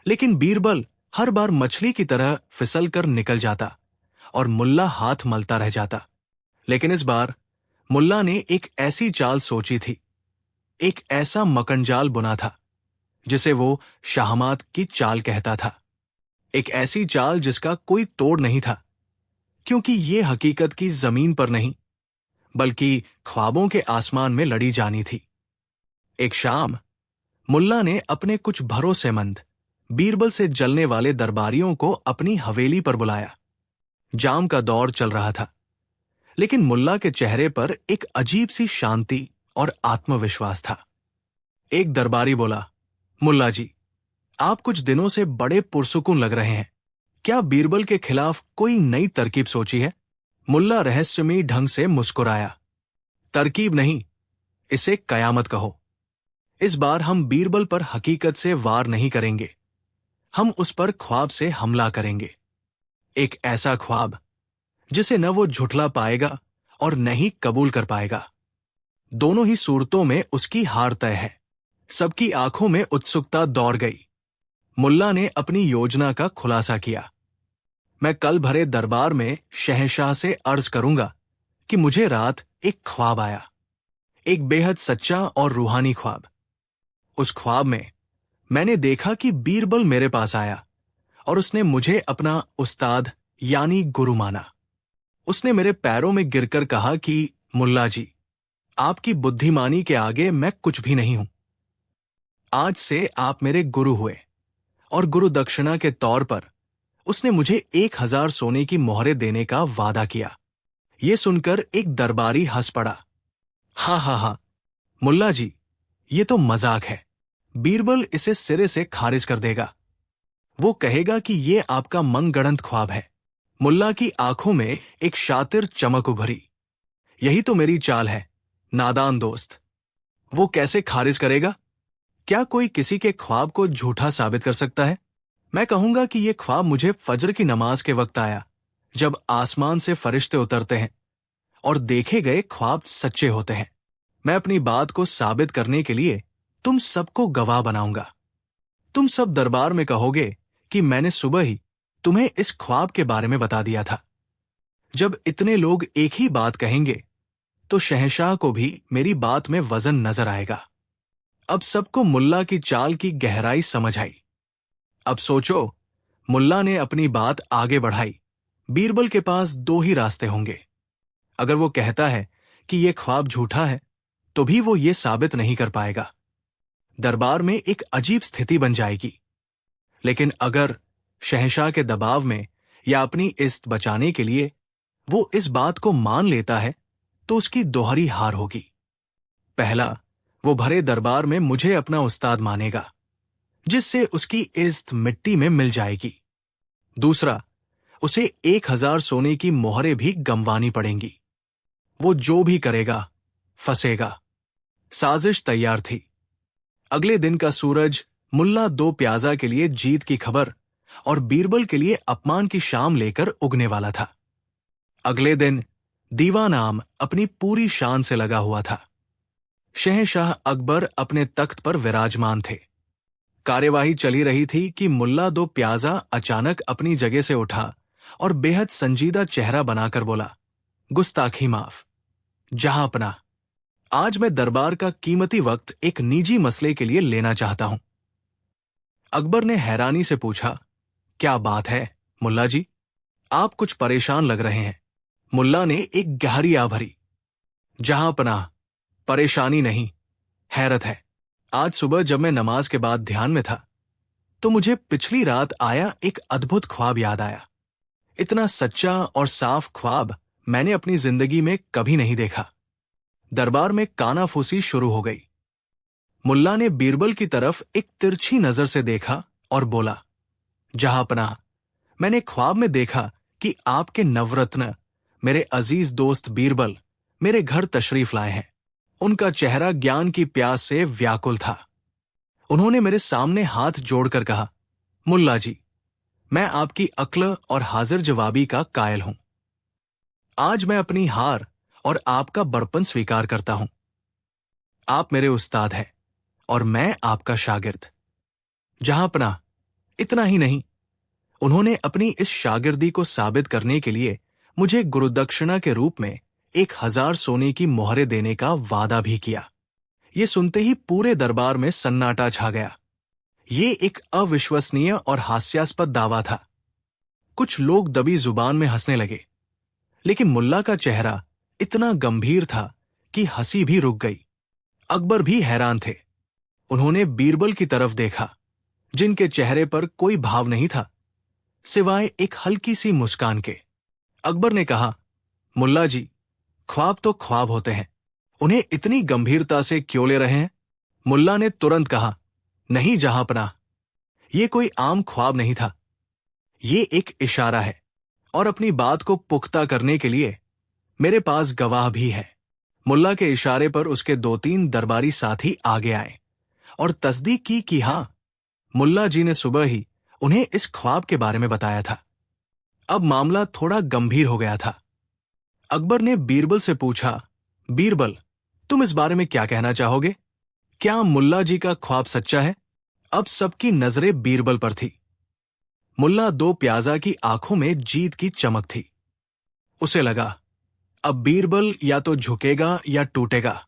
A: लेकिन बीरबल हर बार मछली की तरह फिसल कर निकल जाता और मुल्ला हाथ मलता रह जाता। लेकिन इस बार मुल्ला ने एक ऐसी चाल सोची थी, एक ऐसा मकनजाल बुना था जिसे वो शाहमात की चाल कहता था। एक ऐसी चाल जिसका कोई तोड़ नहीं था, क्योंकि ये हकीकत की जमीन पर नहीं बल्कि ख्वाबों के आसमान में लड़ी जानी थी। एक शाम मुल्ला ने अपने कुछ भरोसेमंद बीरबल से जलने वाले दरबारियों को अपनी हवेली पर बुलाया। जाम का दौर चल रहा था, लेकिन मुल्ला के चेहरे पर एक अजीब सी शांति और आत्मविश्वास था। एक दरबारी बोला, मुल्ला जी, आप कुछ दिनों से बड़े पुरसुकून लग रहे हैं। क्या बीरबल के खिलाफ कोई नई तरकीब सोची है? मुल्ला रहस्यमयी ढंग से मुस्कुराया। तरकीब नहीं, इसे कयामत कहो। इस बार हम बीरबल पर हकीकत से वार नहीं करेंगे, हम उस पर ख्वाब से हमला करेंगे। एक ऐसा ख्वाब जिसे न वो झुठला पाएगा और न ही कबूल कर पाएगा। दोनों ही सूरतों में उसकी हार तय है। सबकी आंखों में उत्सुकता दौड़ गई। मुल्ला ने अपनी योजना का खुलासा किया। मैं कल भरे दरबार में शहंशाह से अर्ज करूंगा कि मुझे रात एक ख्वाब आया, एक बेहद सच्चा और रूहानी ख्वाब। उस ख्वाब में मैंने देखा कि बीरबल मेरे पास आया और उसने मुझे अपना उस्ताद यानी गुरु माना। उसने मेरे पैरों में गिरकर कहा कि मुल्ला जी, आपकी बुद्धिमानी के आगे मैं कुछ भी नहीं हूं। आज से आप मेरे गुरु हुए और गुरु दक्षिणा के तौर पर उसने मुझे 1000 सोने की मोहरें देने का वादा किया। यह सुनकर एक दरबारी हंस पड़ा। हा हा हा, मुल्ला जी, ये तो मजाक है। बीरबल इसे सिरे से खारिज कर देगा। वो कहेगा कि ये आपका मनगढ़ंत ख्वाब है। मुल्ला की आंखों में एक शातिर चमक उभरी। यही तो मेरी चाल है, नादान दोस्त। वो कैसे खारिज करेगा? क्या कोई किसी के ख्वाब को झूठा साबित कर सकता है? मैं कहूंगा कि यह ख्वाब मुझे फज्र की नमाज के वक्त आया, जब आसमान से फरिश्ते उतरते हैं और देखे गए ख्वाब सच्चे होते हैं। मैं अपनी बात को साबित करने के लिए तुम सबको गवाह बनाऊंगा। तुम सब दरबार में कहोगे कि मैंने सुबह ही तुम्हें इस ख्वाब के बारे में बता दिया था। जब इतने लोग एक ही बात कहेंगे तो शहंशाह को भी मेरी बात में वजन नजर आएगा। अब सबको मुल्ला की चाल की गहराई समझ आई। अब सोचो, मुल्ला ने अपनी बात आगे बढ़ाई। बीरबल के पास 2 ही रास्ते होंगे। अगर वो कहता है कि यह ख्वाब झूठा है, तो भी वो ये साबित नहीं कर पाएगा। दरबार में एक अजीब स्थिति बन जाएगी। लेकिन अगर शहंशाह के दबाव में या अपनी इज्जत बचाने के लिए वो इस बात को मान लेता है, तो उसकी दोहरी हार होगी। पहला, वो भरे दरबार में मुझे अपना उस्ताद मानेगा, जिससे उसकी इज्जत मिट्टी में मिल जाएगी। दूसरा, उसे 1000 सोने की मोहरें भी गंवानी पड़ेंगी। वो जो भी करेगा, फंसेगा। साजिश तैयार थी। अगले दिन का सूरज मुल्ला 2 प्याजा के लिए जीत की खबर और बीरबल के लिए अपमान की शाम लेकर उगने वाला था। अगले दिन दीवान आम अपनी पूरी शान से लगा हुआ था। शहंशाह अकबर अपने तख्त पर विराजमान थे। कार्यवाही चली रही थी कि मुल्ला 2 प्याजा अचानक अपनी जगह से उठा और बेहद संजीदा चेहरा बनाकर बोला, गुस्ताखी माफ। जहांपना, आज मैं दरबार का कीमती वक्त एक निजी मसले के लिए लेना चाहता हूं। अकबर ने हैरानी से पूछा, क्या बात है मुल्ला जी? आप कुछ परेशान लग रहे हैं। मुल्ला ने एक गहरी आह भरी। जहांपना, परेशानी नहीं, हैरत है। आज सुबह जब मैं नमाज के बाद ध्यान में था, तो मुझे पिछली रात आया एक अद्भुत ख्वाब याद आया। इतना सच्चा और साफ ख्वाब मैंने अपनी जिंदगी में कभी नहीं देखा। दरबार में कानाफूसी शुरू हो गई। मुल्ला ने बीरबल की तरफ एक तिरछी नजर से देखा और बोला, जहांपना, मैंने ख्वाब में देखा कि आपके नवरत्न मेरे अजीज दोस्त बीरबल मेरे घर तशरीफ लाए हैं। उनका चेहरा ज्ञान की प्यास से व्याकुल था। उन्होंने मेरे सामने हाथ जोड़कर कहा, मुल्ला जी, मैं आपकी अक्ल और हाजिर जवाबी का कायल हूं। आज मैं अपनी हार और आपका बड़पन स्वीकार करता हूं। आप मेरे उस्ताद हैं और मैं आपका शागिर्द। जहांपना, इतना ही नहीं, उन्होंने अपनी इस शागिर्दी को साबित करने के लिए मुझे गुरुदक्षिणा के रूप में 1000 सोने की मोहरें देने का वादा भी किया। ये सुनते ही पूरे दरबार में सन्नाटा छा गया। ये एक अविश्वसनीय और हास्यास्पद दावा था। कुछ लोग दबी जुबान में हंसने लगे, लेकिन मुल्ला का चेहरा इतना गंभीर था कि हंसी भी रुक गई। अकबर भी हैरान थे। उन्होंने बीरबल की तरफ देखा, जिनके चेहरे पर कोई भाव नहीं था सिवाय एक हल्की सी मुस्कान के। अकबर ने कहा, मुल्ला जी, ख्वाब तो ख्वाब होते हैं, उन्हें इतनी गंभीरता से क्यों ले रहे हैं? मुल्ला ने तुरंत कहा, नहीं जहांपनाह, ये कोई आम ख्वाब नहीं था, ये एक इशारा है, और अपनी बात को पुख्ता करने के लिए मेरे पास गवाह भी है। मुल्ला के इशारे पर उसके 2-3 दरबारी साथी आगे आए और तस्दीक की कि हां, मुल्ला जी ने सुबह ही उन्हें इस ख्वाब के बारे में बताया था। अब मामला थोड़ा गंभीर हो गया था। अकबर ने बीरबल से पूछा, बीरबल, तुम इस बारे में क्या कहना चाहोगे? क्या मुल्ला जी का ख्वाब सच्चा है? अब सबकी नजरें बीरबल पर थी। मुल्ला दो प्याजा की आंखों में जीत की चमक थी। उसे लगा, अब बीरबल या तो झुकेगा या टूटेगा।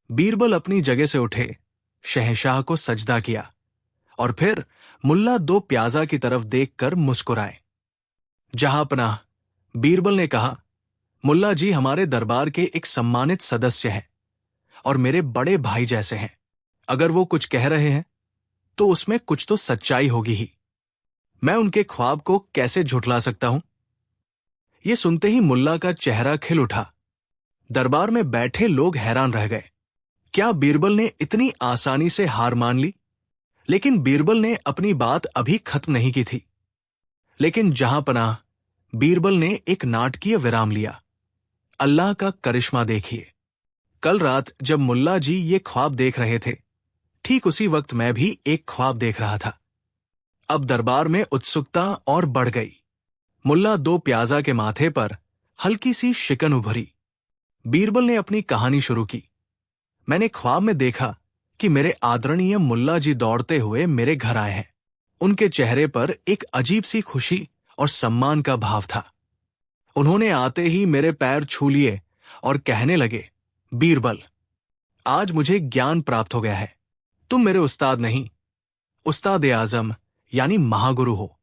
A: बीरबल अपनी जगह से उठे, शहंशाह को सजदा किया और फिर मुल्ला दो प्याजा की तरफ देखकर मुस्कुराए। जहांपनाह, बीरबल ने कहा, मुल्ला जी हमारे दरबार के एक सम्मानित सदस्य हैं और मेरे बड़े भाई जैसे हैं। अगर वो कुछ कह रहे हैं तो उसमें कुछ तो सच्चाई होगी ही। मैं उनके ख्वाब को कैसे झुठला सकता हूं? ये सुनते ही मुल्ला का चेहरा खिल उठा। दरबार में बैठे लोग हैरान रह गए। क्या बीरबल ने इतनी आसानी से हार मान ली? लेकिन बीरबल ने अपनी बात अभी खत्म नहीं की थी। लेकिन जहांपनाह, बीरबल ने एक नाटकीय विराम लिया। अल्लाह का करिश्मा देखिए। कल रात जब मुल्ला जी ये ख्वाब देख रहे थे, ठीक उसी वक्त मैं भी एक ख्वाब देख रहा था। अब दरबार में उत्सुकता और बढ़ गई। मुल्ला दो प्याजा के माथे पर हल्की सी शिकन उभरी। बीरबल ने अपनी कहानी शुरू की। मैंने ख्वाब में देखा कि मेरे आदरणीय मुल्ला जी दौड़ते हुए मेरे घर आए हैं। उनके चेहरे पर एक अजीब सी खुशी और सम्मान का भाव था। उन्होंने आते ही मेरे पैर छू लिए और कहने लगे, बीरबल, आज मुझे ज्ञान प्राप्त हो गया है। तुम मेरे उस्ताद नहीं, उस्ताद ए आजम यानी महागुरु हो।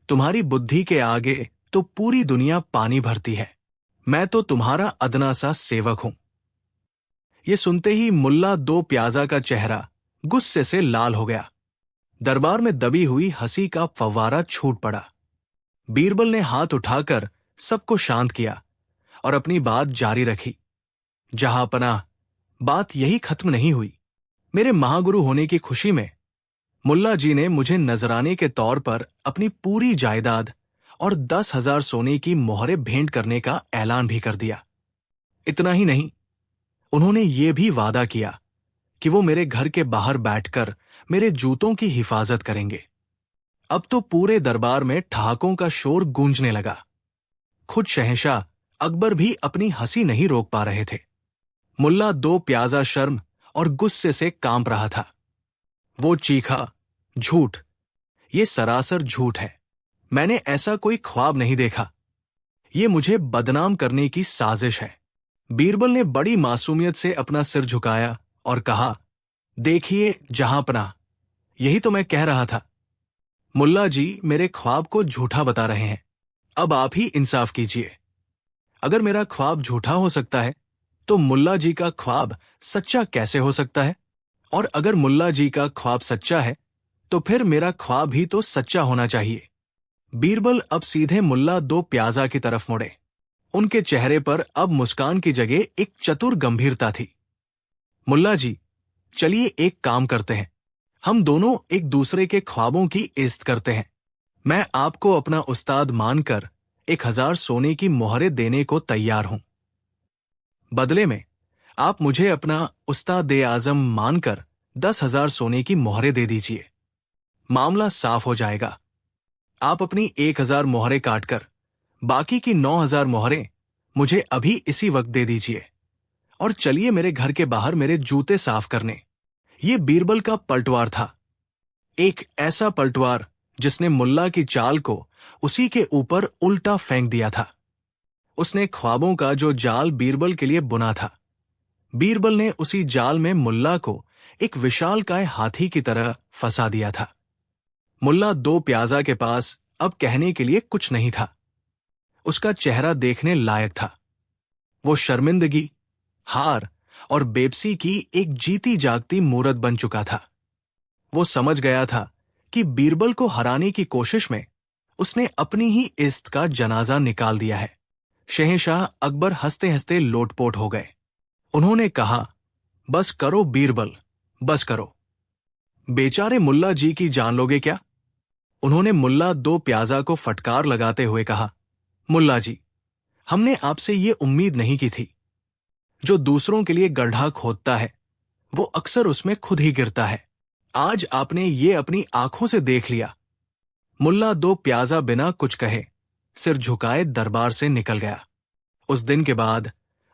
A: तुम्हारी बुद्धि के आगे तो पूरी दुनिया पानी भरती है। मैं तो तुम्हारा अदना सा सेवक हूं। ये सुनते ही मुल्ला दो प्याजा का चेहरा गुस्से से लाल हो गया। दरबार में दबी हुई हंसी का फव्वारा छूट पड़ा। बीरबल ने हाथ उठाकर सबको शांत किया और अपनी बात जारी रखी। जहांपनाह, बात यही खत्म नहीं हुई। मेरे महागुरु होने की खुशी में मुल्ला जी ने मुझे नजराने के तौर पर अपनी पूरी जायदाद और 10,000 सोने की मोहरें भेंट करने का ऐलान भी कर दिया। इतना ही नहीं, उन्होंने ये भी वादा किया कि वो मेरे घर के बाहर बैठकर मेरे जूतों की हिफाजत करेंगे। अब तो पूरे दरबार में ठहाकों का शोर गूंजने लगा। खुद शहंशाह अकबर भी अपनी हंसी नहीं रोक पा रहे थे। मुल्ला दो प्याजा शर्म और गुस्से से कांप रहा था। वो चीखा, झूठ, ये सरासर झूठ है। मैंने ऐसा कोई ख्वाब नहीं देखा। ये मुझे बदनाम करने की साजिश है। बीरबल ने बड़ी मासूमियत से अपना सिर झुकाया और कहा, देखिए जहांपनाह, यही तो मैं कह रहा था। मुल्ला जी मेरे ख्वाब को झूठा बता रहे हैं। अब आप ही इंसाफ कीजिए। अगर मेरा ख्वाब झूठा हो सकता है तो मुल्ला जी का ख्वाब सच्चा कैसे हो सकता है? और अगर मुल्ला जी का ख्वाब सच्चा है तो फिर मेरा ख्वाब भी तो सच्चा होना चाहिए। बीरबल अब सीधे मुल्ला दो प्याजा की तरफ मुड़े। उनके चेहरे पर अब मुस्कान की जगह एक चतुर गंभीरता थी। मुल्ला जी, चलिए एक काम करते हैं। हम दोनों एक दूसरे के ख्वाबों की इज्जत करते हैं। मैं आपको अपना उस्ताद मानकर 1,000 सोने की मोहरें देने को तैयार हूं। बदले में आप मुझे अपना उस्ताद ए आजम मानकर 10,000 सोने की मोहरें दे दीजिए। मामला साफ हो जाएगा। आप अपनी 1,000 मोहरें काटकर बाकी की 9,000 मोहरें मुझे अभी इसी वक्त दे दीजिए और चलिए मेरे घर के बाहर मेरे जूते साफ करने। ये बीरबल का पलटवार था, एक ऐसा पलटवार जिसने मुल्ला की चाल को उसी के ऊपर उल्टा फेंक दिया था। उसने ख्वाबों का जो जाल बीरबल के लिए बुना था, बीरबल ने उसी जाल में मुल्ला को एक विशालकाय हाथी की तरह फंसा दिया था। मुल्ला दो प्याजा के पास अब कहने के लिए कुछ नहीं था। उसका चेहरा देखने लायक था। वो शर्मिंदगी, हार और बेबसी की एक जीती जागती मूरत बन चुका था। वो समझ गया था कि बीरबल को हराने की कोशिश में उसने अपनी ही इज्जत का जनाजा निकाल दिया है। शहंशाह अकबर हंसते हंसते लोटपोट हो गए। उन्होंने कहा, बस करो बीरबल, बस करो। बेचारे मुल्ला जी की जान लोगे क्या? उन्होंने मुल्ला दो प्याजा को फटकार लगाते हुए कहा, मुल्ला जी, हमने आपसे ये उम्मीद नहीं की थी। जो दूसरों के लिए गड्ढा खोदता है वो अक्सर उसमें खुद ही गिरता है। आज आपने ये अपनी आंखों से देख लिया। मुल्ला दो प्याजा बिना कुछ कहे सिर झुकाए दरबार से निकल गया। उस दिन के बाद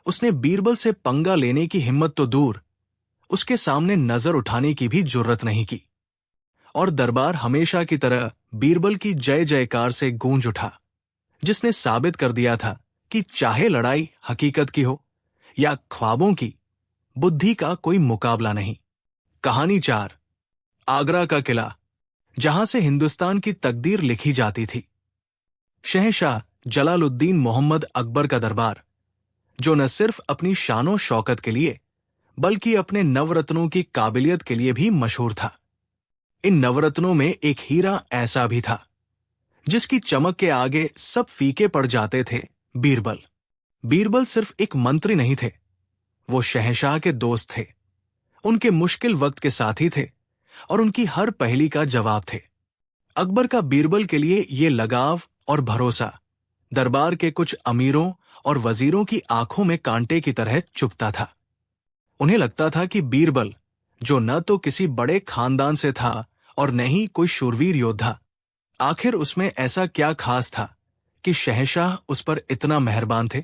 A: उसने बीरबल से पंगा लेने की हिम्मत तो दूर, उसके सामने नजर उठाने की भी जुर्रत नहीं की। और दरबार हमेशा की तरह बीरबल की जय जयकार से गूंज उठा, जिसने साबित कर दिया था कि चाहे लड़ाई हकीकत की हो या ख्वाबों की, बुद्धि का कोई मुकाबला नहीं। कहानी 4, आगरा का किला, जहां से हिंदुस्तान की तकदीर लिखी जाती थी। शहंशाह जलालुद्दीन मोहम्मद अकबर का दरबार, जो न सिर्फ अपनी शानो शौकत के लिए बल्कि अपने नवरत्नों की काबिलियत के लिए भी मशहूर था। इन नवरत्नों में एक हीरा ऐसा भी था जिसकी चमक के आगे सब फीके पड़ जाते थे, बीरबल। बीरबल सिर्फ एक मंत्री नहीं थे, वो शहंशाह के दोस्त थे, उनके मुश्किल वक्त के साथी थे और उनकी हर पहेली का जवाब थे। अकबर का बीरबल के लिए ये लगाव और भरोसा दरबार के कुछ अमीरों और वजीरों की आंखों में कांटे की तरह चुभता था। उन्हें लगता था कि बीरबल, जो न तो किसी बड़े खानदान से था और न ही कोई शूरवीर योद्धा, आखिर उसमें ऐसा क्या खास था कि शहंशाह उस पर इतना मेहरबान थे।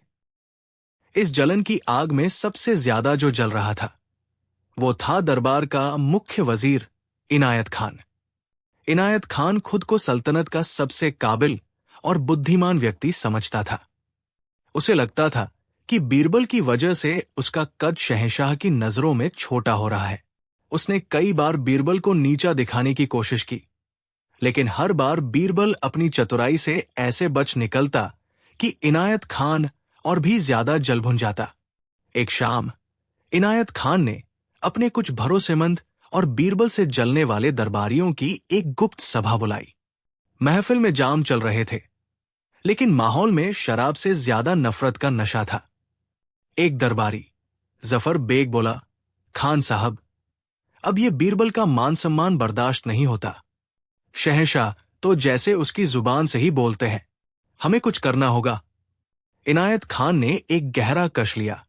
A: इस जलन की आग में सबसे ज्यादा जो जल रहा था वो था दरबार का मुख्य वजीर इनायत खान। इनायत खान खुद को सल्तनत का सबसे काबिल और बुद्धिमान व्यक्ति समझता था। उसे लगता था कि बीरबल की वजह से उसका कद शहंशाह की नजरों में छोटा हो रहा है। उसने कई बार बीरबल को नीचा दिखाने की कोशिश की, लेकिन हर बार बीरबल अपनी चतुराई से ऐसे बच निकलता कि इनायत खान और भी ज्यादा जल भुन जाता। एक शाम इनायत खान ने अपने कुछ भरोसेमंद और बीरबल से जलने वाले दरबारियों की एक गुप्त सभा बुलाई। महफिल में जाम चल रहे थे, लेकिन माहौल में शराब से ज्यादा नफरत का नशा था। एक दरबारी जफर बेग बोला, खान साहब, अब ये बीरबल का मान सम्मान बर्दाश्त नहीं होता। शहंशाह तो जैसे उसकी जुबान से ही बोलते हैं, हमें कुछ करना होगा। इनायत खान ने एक गहरा कश लिया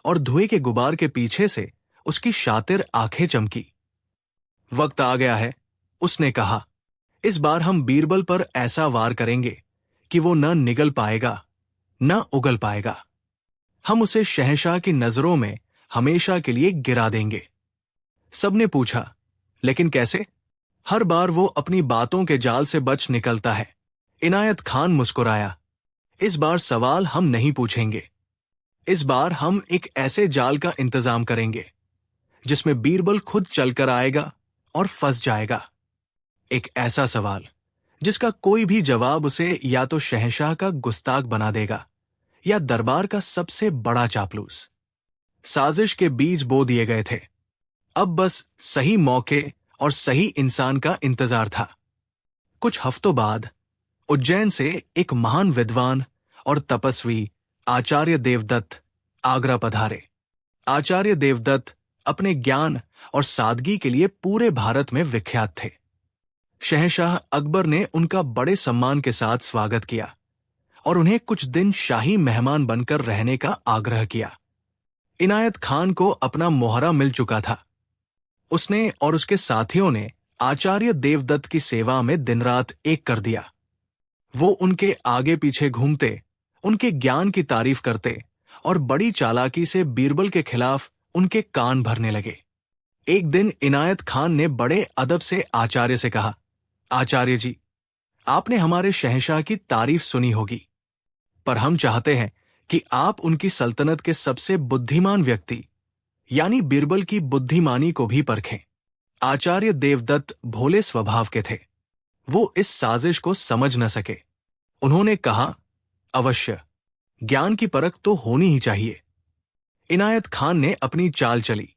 A: और धुएं के गुबार के पीछे से उसकी शातिर आंखें चमकी। वक्त आ गया है, उसने कहा। इस बार हम बीरबल पर ऐसा वार करेंगे कि वो न निगल पाएगा न उगल पाएगा। हम उसे शहंशाह की नजरों में हमेशा के लिए गिरा देंगे। सबने पूछा, लेकिन कैसे? हर बार वो अपनी बातों के जाल से बच निकलता है। इनायत खान मुस्कुराया, इस बार सवाल हम नहीं पूछेंगे। इस बार हम एक ऐसे जाल का इंतजाम करेंगे जिसमें बीरबल खुद चलकर आएगा और फंस जाएगा। एक ऐसा सवाल जिसका कोई भी जवाब उसे या तो शहंशाह का गुस्ताख बना देगा या दरबार का सबसे बड़ा चापलूस। साजिश के बीज बो दिए गए थे, अब बस सही मौके और सही इंसान का इंतजार था। कुछ हफ्तों बाद उज्जैन से एक महान विद्वान और तपस्वी आचार्य देवदत्त आगरा पधारे। आचार्य देवदत्त अपने ज्ञान और सादगी के लिए पूरे भारत में विख्यात थे। शहंशाह अकबर ने उनका बड़े सम्मान के साथ स्वागत किया और उन्हें कुछ दिन शाही मेहमान बनकर रहने का आग्रह किया। इनायत खान को अपना मोहरा मिल चुका था। उसने और उसके साथियों ने आचार्य देवदत्त की सेवा में दिन रात एक कर दिया। वो उनके आगे पीछे घूमते, उनके ज्ञान की तारीफ करते और बड़ी चालाकी से बीरबल के खिलाफ उनके कान भरने लगे। एक दिन इनायत खान ने बड़े अदब से आचार्य से कहा, आचार्य जी, आपने हमारे शहंशाह की तारीफ सुनी होगी, पर हम चाहते हैं कि आप उनकी सल्तनत के सबसे बुद्धिमान व्यक्ति यानी बीरबल की बुद्धिमानी को भी परखें। आचार्य देवदत्त भोले स्वभाव के थे, वो इस साजिश को समझ न सके। उन्होंने कहा, अवश्य, ज्ञान की परख तो होनी ही चाहिए। इनायत खान ने अपनी चाल चली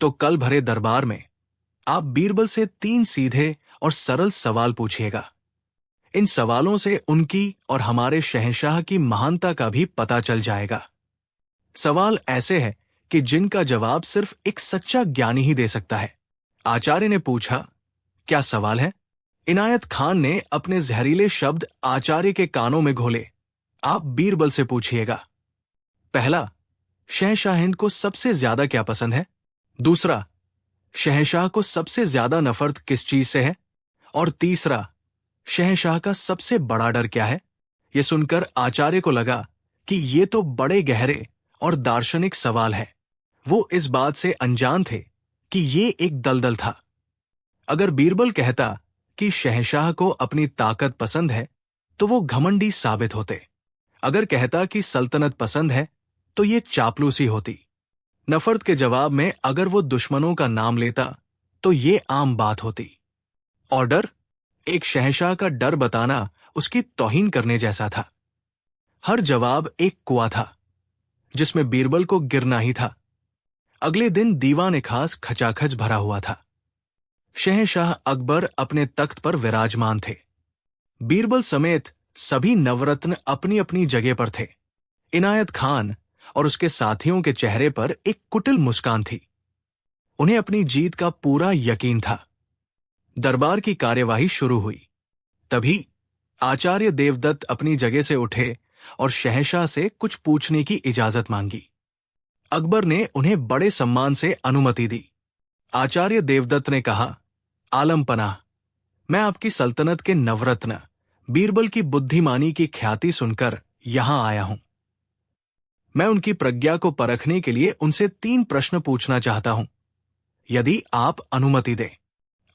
A: तो कल भरे दरबार में आप बीरबल से 3 सीधे और सरल सवाल पूछिएगा। इन सवालों से उनकी और हमारे शहंशाह की महानता का भी पता चल जाएगा। सवाल ऐसे हैं कि जिनका जवाब सिर्फ एक सच्चा ज्ञानी ही दे सकता है। आचार्य ने पूछा, क्या सवाल है? इनायत खान ने अपने जहरीले शब्द आचार्य के कानों में घोले। आप बीरबल से पूछिएगा। पहला, शहंशाह हिंद को सबसे ज्यादा क्या पसंद है? दूसरा, शहंशाह को सबसे ज्यादा नफरत किस चीज से है? और तीसरा, शहंशाह का सबसे बड़ा डर क्या है? यह सुनकर आचार्य को लगा कि ये तो बड़े गहरे और दार्शनिक सवाल है। वो इस बात से अनजान थे कि ये एक दलदल था। अगर बीरबल कहता कि शहंशाह को अपनी ताकत पसंद है तो वो घमंडी साबित होते। अगर कहता कि सल्तनत पसंद है तो ये चापलूसी होती। नफरत के जवाब में अगर वो दुश्मनों का नाम लेता तो ये आम बात होती। और डर, एक शहंशाह का डर बताना उसकी तौहीन करने जैसा था। हर जवाब एक कुआं था जिसमें बीरबल को गिरना ही था। अगले दिन दीवान खास खचाखच भरा हुआ था। शहंशाह अकबर अपने तख्त पर विराजमान थे। बीरबल समेत सभी नवरत्न अपनी अपनी जगह पर थे। इनायत खान और उसके साथियों के चेहरे पर एक कुटिल मुस्कान थी। उन्हें अपनी जीत का पूरा यकीन था। दरबार की कार्यवाही शुरू हुई। तभी आचार्य देवदत्त अपनी जगह से उठे और शहंशाह से कुछ पूछने की इजाजत मांगी। अकबर ने उन्हें बड़े सम्मान से अनुमति दी। आचार्य देवदत्त ने कहा, आलम पनाह, मैं आपकी सल्तनत के नवरत्न बीरबल की बुद्धिमानी की ख्याति सुनकर यहां आया हूं। मैं उनकी प्रज्ञा को परखने के लिए उनसे 3 प्रश्न पूछना चाहता हूं, यदि आप अनुमति दें।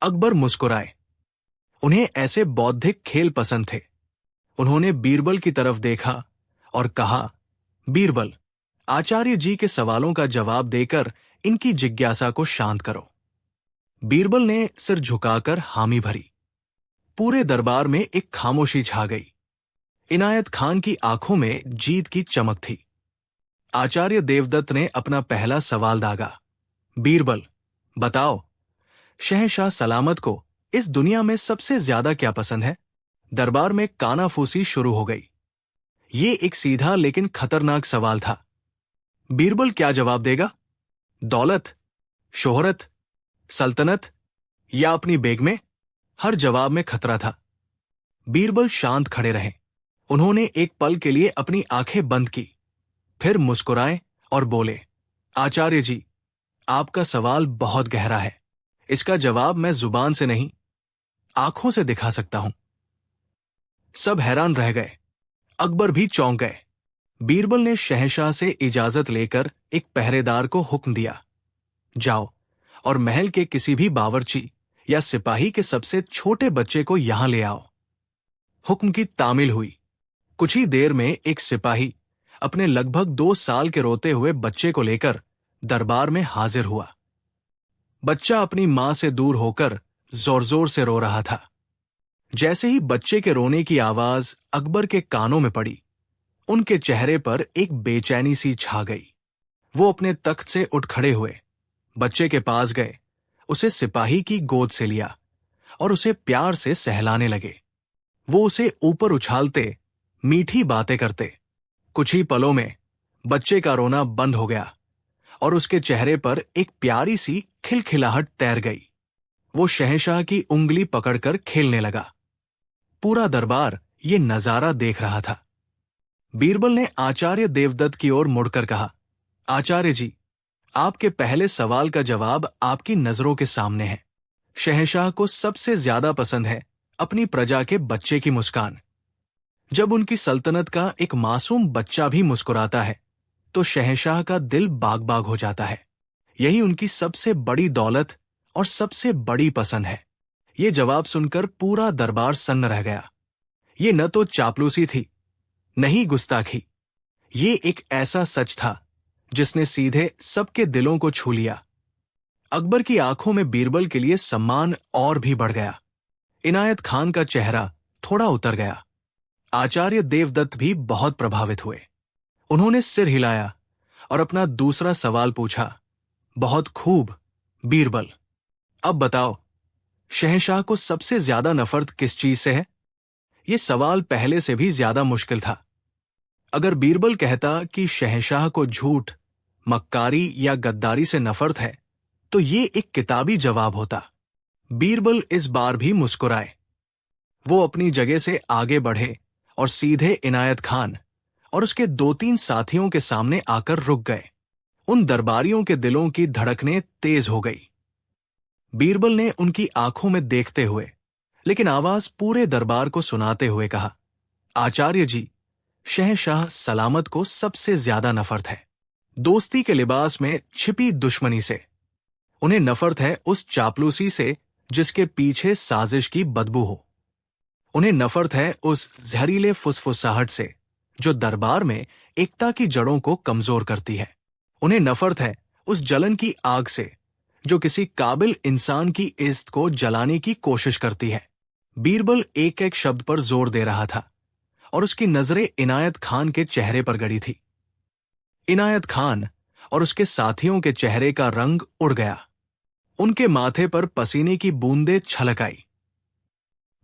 A: अकबर मुस्कुराए। उन्हें ऐसे बौद्धिक खेल पसंद थे। उन्होंने बीरबल की तरफ देखा और कहा, बीरबल, आचार्य जी के सवालों का जवाब देकर इनकी जिज्ञासा को शांत करो। बीरबल ने सिर झुकाकर हामी भरी। पूरे दरबार में एक खामोशी छा गई। इनायत खान की आंखों में जीत की चमक थी। आचार्य देवदत्त ने अपना पहला सवाल दागा, बीरबल, बताओ, शहंशाह सलामत को इस दुनिया में सबसे ज्यादा क्या पसंद है? दरबार में कानाफूसी शुरू हो गई। ये एक सीधा लेकिन खतरनाक सवाल था। बीरबल क्या जवाब देगा? दौलत, शोहरत, सल्तनत या अपनी बेगमें? हर जवाब में खतरा था। बीरबल शांत खड़े रहे। उन्होंने एक पल के लिए अपनी आंखें बंद की, फिर मुस्कुराए और बोले, आचार्य जी, आपका सवाल बहुत गहरा है। इसका जवाब मैं जुबान से नहीं, आंखों से दिखा सकता हूं। सब हैरान रह गए। अकबर भी चौंक गए। बीरबल ने शहंशाह से इजाजत लेकर एक पहरेदार को हुक्म दिया, जाओ और महल के किसी भी बावर्ची या सिपाही के सबसे छोटे बच्चे को यहां ले आओ। हुक्म की तामील हुई। कुछ ही देर में एक सिपाही अपने लगभग 2 साल के रोते हुए बच्चे को लेकर दरबार में हाजिर हुआ। बच्चा अपनी मां से दूर होकर जोर जोर से रो रहा था। जैसे ही बच्चे के रोने की आवाज अकबर के कानों में पड़ी, उनके चेहरे पर एक बेचैनी सी छा गई। वो अपने तख्त से उठ खड़े हुए, बच्चे के पास गए, उसे सिपाही की गोद से लिया और उसे प्यार से सहलाने लगे। वो उसे ऊपर उछालते, मीठी बातें करते। कुछ ही पलों में बच्चे का रोना बंद हो गया और उसके चेहरे पर एक प्यारी सी खिलखिलाहट तैर गई। वो शहंशाह की उंगली पकड़कर खेलने लगा। पूरा दरबार ये नजारा देख रहा था। बीरबल ने आचार्य देवदत्त की ओर मुड़कर कहा, आचार्य जी, आपके पहले सवाल का जवाब आपकी नजरों के सामने है। शहंशाह को सबसे ज्यादा पसंद है अपनी प्रजा के बच्चे की मुस्कान। जब उनकी सल्तनत का एक मासूम बच्चा भी मुस्कुराता है तो शहंशाह का दिल बाग बाग हो जाता है। यही उनकी सबसे बड़ी दौलत और सबसे बड़ी पसंद है। ये जवाब सुनकर पूरा दरबार सन्न रह गया। ये न तो चापलूसी थी, न ही गुस्ताखी। ये एक ऐसा सच था जिसने सीधे सबके दिलों को छू लिया। अकबर की आंखों में बीरबल के लिए सम्मान और भी बढ़ गया। इनायत खान का चेहरा थोड़ा उतर गया। आचार्य देवदत्त भी बहुत प्रभावित हुए। उन्होंने सिर हिलाया और अपना दूसरा सवाल पूछा, बहुत खूब बीरबल, अब बताओ, शहंशाह को सबसे ज्यादा नफरत किस चीज से है? यह सवाल पहले से भी ज्यादा मुश्किल था। अगर बीरबल कहता कि शहंशाह को झूठ, मक्कारी या गद्दारी से नफरत है, तो ये एक किताबी जवाब होता। बीरबल इस बार भी मुस्कुराए। वो अपनी जगह से आगे बढ़े और सीधे इनायत खान और उसके 2-3 साथियों के सामने आकर रुक गए। उन दरबारियों के दिलों की धड़कनें तेज हो गई। बीरबल ने उनकी आंखों में देखते हुए, लेकिन आवाज पूरे दरबार को सुनाते हुए कहा, आचार्य जी, शहंशाह सलामत को सबसे ज्यादा नफरत है। दोस्ती के लिबास में छिपी दुश्मनी से। उन्हें नफरत है उस चापलूसी से जिसके पीछे साजिश की बदबू हो। उन्हें नफरत है उस जहरीले फुसफुसाहट से जो दरबार में एकता की जड़ों को कमजोर करती है। उन्हें नफरत है उस जलन की आग से जो किसी काबिल इंसान की इज्जत को जलाने की कोशिश करती है। बीरबल एक एक शब्द पर जोर दे रहा था और उसकी नजरें इनायत खान के चेहरे पर गड़ी थी। इनायत खान और उसके साथियों के चेहरे का रंग उड़ गया। उनके माथे पर पसीने की बूंदें छलक आई।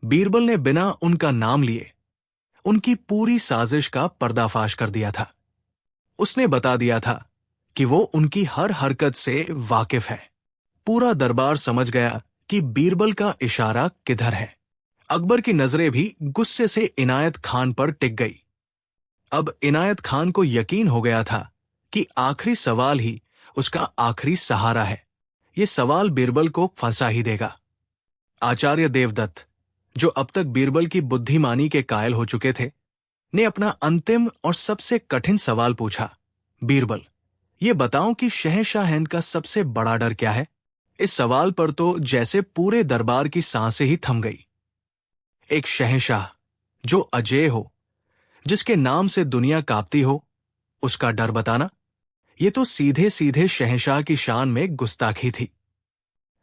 A: बीरबल ने बिना उनका नाम लिए उनकी पूरी साजिश का पर्दाफाश कर दिया था। उसने बता दिया था कि वो उनकी हर हरकत से वाकिफ है। पूरा दरबार समझ गया कि बीरबल का इशारा किधर है। अकबर की नजरें भी गुस्से से इनायत खान पर टिक गई। अब इनायत खान को यकीन हो गया था कि आखिरी सवाल ही उसका आखिरी सहारा है। ये सवाल बीरबल को फंसा ही देगा। आचार्य देवदत्त, जो अब तक बीरबल की बुद्धिमानी के कायल हो चुके थे, ने अपना अंतिम और सबसे कठिन सवाल पूछा। बीरबल, ये बताओ कि शहंशाह हिंद का सबसे बड़ा डर क्या है? इस सवाल पर तो जैसे पूरे दरबार की सांसें ही थम गई। एक शहंशाह जो अजेय हो, जिसके नाम से दुनिया कांपती हो, उसका डर बताना, ये तो सीधे सीधे शहंशाह की शान में गुस्ताखी थी।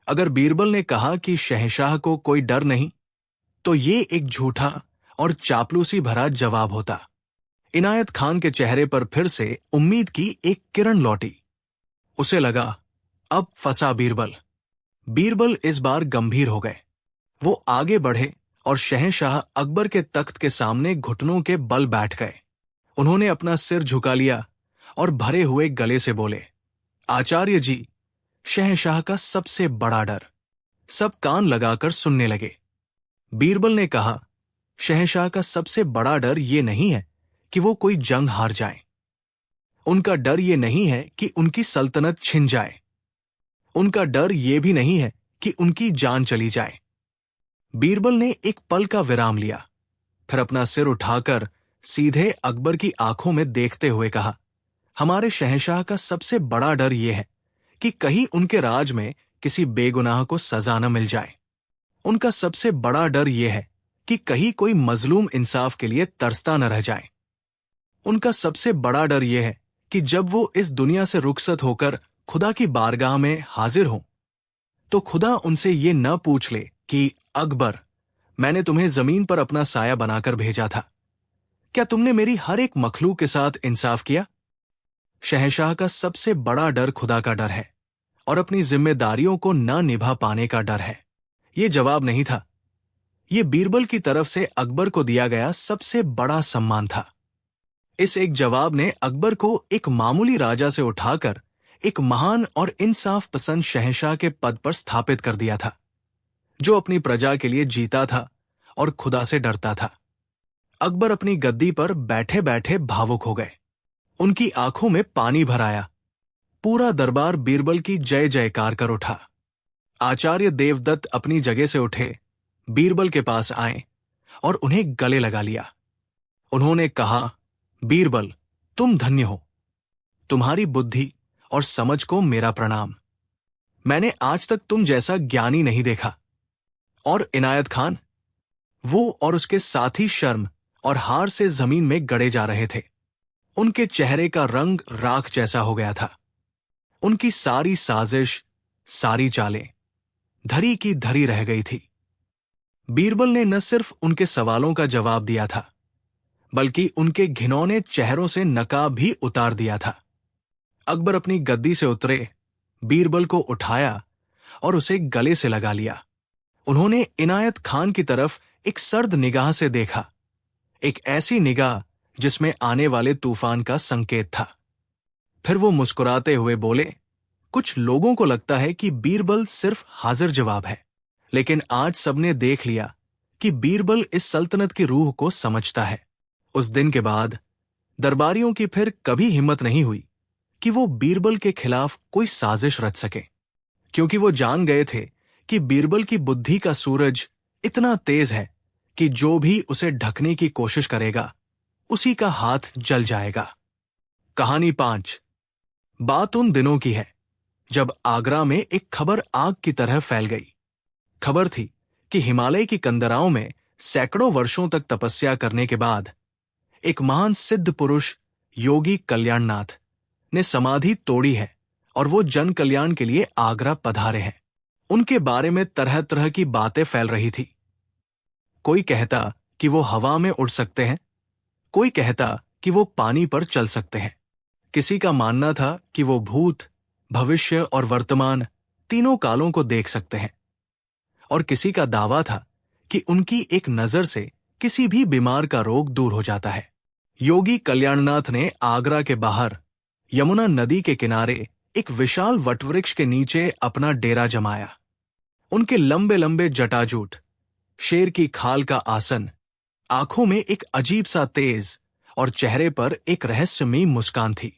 A: अगर बीरबल ने कहा कि शहंशाह को कोई डर नहीं, तो ये एक झूठा और चापलूसी भरा जवाब होता। इनायत खान के चेहरे पर फिर से उम्मीद की एक किरण लौटी। उसे लगा, अब फंसा बीरबल। बीरबल इस बार गंभीर हो गए। वो आगे बढ़े और शहंशाह अकबर के तख्त के सामने घुटनों के बल बैठ गए। उन्होंने अपना सिर झुका लिया और भरे हुए गले से बोले, आचार्य जी, शहंशाह का सबसे बड़ा डर। सब कान लगाकर सुनने लगे। बीरबल ने कहा, शहंशाह का सबसे बड़ा डर ये नहीं है कि वो कोई जंग हार जाए। उनका डर ये नहीं है कि उनकी सल्तनत छिन जाए। उनका डर ये भी नहीं है कि उनकी जान चली जाए। बीरबल ने एक पल का विराम लिया, फिर अपना सिर उठाकर सीधे अकबर की आंखों में देखते हुए कहा, हमारे शहंशाह का सबसे बड़ा डर यह है कि कहीं उनके राज में किसी बेगुनाह को सजा न मिल जाए। उनका सबसे बड़ा डर यह है कि कहीं कोई मजलूम इंसाफ के लिए तरसता न रह जाए। उनका सबसे बड़ा डर यह है कि जब वो इस दुनिया से रुखसत होकर खुदा की बारगाह में हाजिर हों, तो खुदा उनसे ये न पूछ ले कि अकबर, मैंने तुम्हें जमीन पर अपना साया बनाकर भेजा था, क्या तुमने मेरी हर एक मखलूक के साथ इंसाफ किया? शहंशाह का सबसे बड़ा डर खुदा का डर है और अपनी जिम्मेदारियों को न निभा पाने का डर है। ये जवाब नहीं था, ये बीरबल की तरफ से अकबर को दिया गया सबसे बड़ा सम्मान था। इस एक जवाब ने अकबर को एक मामूली राजा से उठाकर एक महान और इंसाफ पसंद शहंशाह के पद पर स्थापित कर दिया था, जो अपनी प्रजा के लिए जीता था और खुदा से डरता था। अकबर अपनी गद्दी पर बैठे बैठे भावुक हो गए। उनकी आंखों में पानी भर आया। पूरा दरबार बीरबल की जय जयकार कर उठा। आचार्य देवदत्त अपनी जगह से उठे, बीरबल के पास आए और उन्हें गले लगा लिया। उन्होंने कहा, बीरबल, तुम धन्य हो। तुम्हारी बुद्धि और समझ को मेरा प्रणाम। मैंने आज तक तुम जैसा ज्ञानी नहीं देखा। और इनायत खान, वो और उसके साथी शर्म और हार से जमीन में गड़े जा रहे थे। उनके चेहरे का रंग राख जैसा हो गया था। उनकी सारी साजिश, सारी चालें धरी की धरी रह गई थी। बीरबल ने न सिर्फ उनके सवालों का जवाब दिया था, बल्कि उनके घिनौने चेहरों से नकाब भी उतार दिया था। अकबर अपनी गद्दी से उतरे, बीरबल को उठाया और उसे गले से लगा लिया। उन्होंने इनायत खान की तरफ एक सर्द निगाह से देखा, एक ऐसी निगाह जिसमें आने वाले तूफान का संकेत था। फिर वो मुस्कुराते हुए बोले, कुछ लोगों को लगता है कि बीरबल सिर्फ हाजिर जवाब है, लेकिन आज सबने देख लिया कि बीरबल इस सल्तनत की रूह को समझता है। उस दिन के बाद दरबारियों की फिर कभी हिम्मत नहीं हुई कि वो बीरबल के खिलाफ कोई साजिश रच सके, क्योंकि वो जान गए थे कि बीरबल की बुद्धि का सूरज इतना तेज है कि जो भी उसे ढकने की कोशिश करेगा उसी का हाथ जल जाएगा। कहानी 5। बात उन दिनों की है जब आगरा में एक खबर आग की तरह फैल गई। खबर थी कि हिमालय की कंदराओं में सैकड़ों वर्षों तक तपस्या करने के बाद एक महान सिद्ध पुरुष योगी कल्याणनाथ ने समाधि तोड़ी है और वो जन कल्याण के लिए आगरा पधारे हैं। उनके बारे में तरह तरह की बातें फैल रही थी। कोई कहता कि वो हवा में उड़ सकते हैं, कोई कहता कि वो पानी पर चल सकते हैं। किसी का मानना था कि वो भूत, भविष्य और वर्तमान तीनों कालों को देख सकते हैं, और किसी का दावा था कि उनकी एक नजर से किसी भी बीमार का रोग दूर हो जाता है। योगी कल्याणनाथ ने आगरा के बाहर यमुना नदी के किनारे एक विशाल वटवृक्ष के नीचे अपना डेरा जमाया। उनके लंबे लंबे जटाजूट, शेर की खाल का आसन, आंखों में एक अजीब सा तेज और चेहरे पर एक रहस्यमयी मुस्कान थी।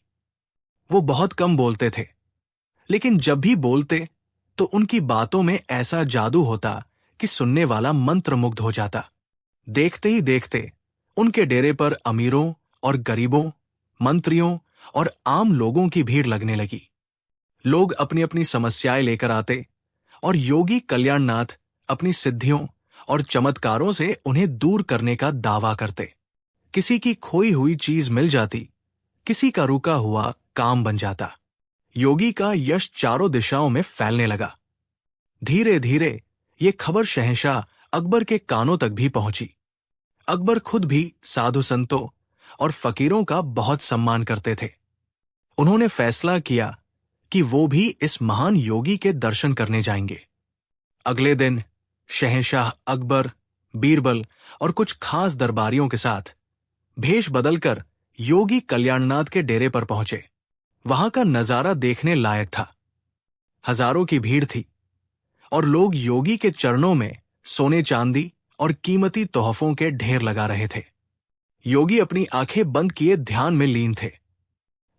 A: वो बहुत कम बोलते थे, लेकिन जब भी बोलते तो उनकी बातों में ऐसा जादू होता कि सुनने वाला मंत्रमुग्ध हो जाता। देखते ही देखते उनके डेरे पर अमीरों और गरीबों, मंत्रियों और आम लोगों की भीड़ लगने लगी। लोग अपनी अपनी समस्याएं लेकर आते और योगी कल्याणनाथ अपनी सिद्धियों और चमत्कारों से उन्हें दूर करने का दावा करते। किसी की खोई हुई चीज मिल जाती, किसी का रुका हुआ काम बन जाता। योगी का यश चारों दिशाओं में फैलने लगा। धीरे धीरे ये खबर शहंशाह अकबर के कानों तक भी पहुंची। अकबर खुद भी साधु संतों और फकीरों का बहुत सम्मान करते थे। उन्होंने फैसला किया कि वो भी इस महान योगी के दर्शन करने जाएंगे। अगले दिन शहंशाह अकबर, बीरबल और कुछ खास दरबारियों के साथ भेष बदलकर योगी कल्याणनाथ के डेरे पर पहुंचे। वहां का नजारा देखने लायक था। हजारों की भीड़ थी और लोग योगी के चरणों में सोने चांदी और कीमती तोहफों के ढेर लगा रहे थे। योगी अपनी आंखें बंद किए ध्यान में लीन थे।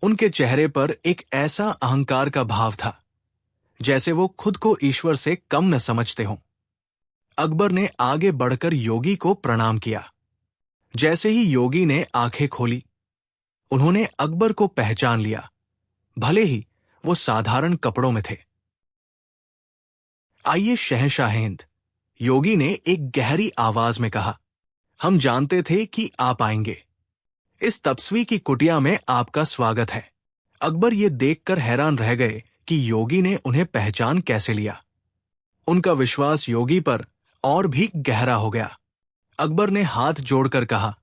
A: उनके चेहरे पर एक ऐसा अहंकार का भाव था जैसे वो खुद को ईश्वर से कम न समझते हों। अकबर ने आगे बढ़कर योगी को प्रणाम किया। जैसे ही योगी ने आंखें खोली, उन्होंने अकबर को पहचान लिया, भले ही वो साधारण कपड़ों में थे। आइए शहंशाहेंद, योगी ने एक गहरी आवाज में कहा, हम जानते थे कि आप आएंगे। इस तपस्वी की कुटिया में आपका स्वागत है। अकबर ये देखकर हैरान रह गए कि योगी ने उन्हें पहचान कैसे लिया। उनका विश्वास योगी पर और भी गहरा हो गया। अकबर ने हाथ जोड़कर कहा,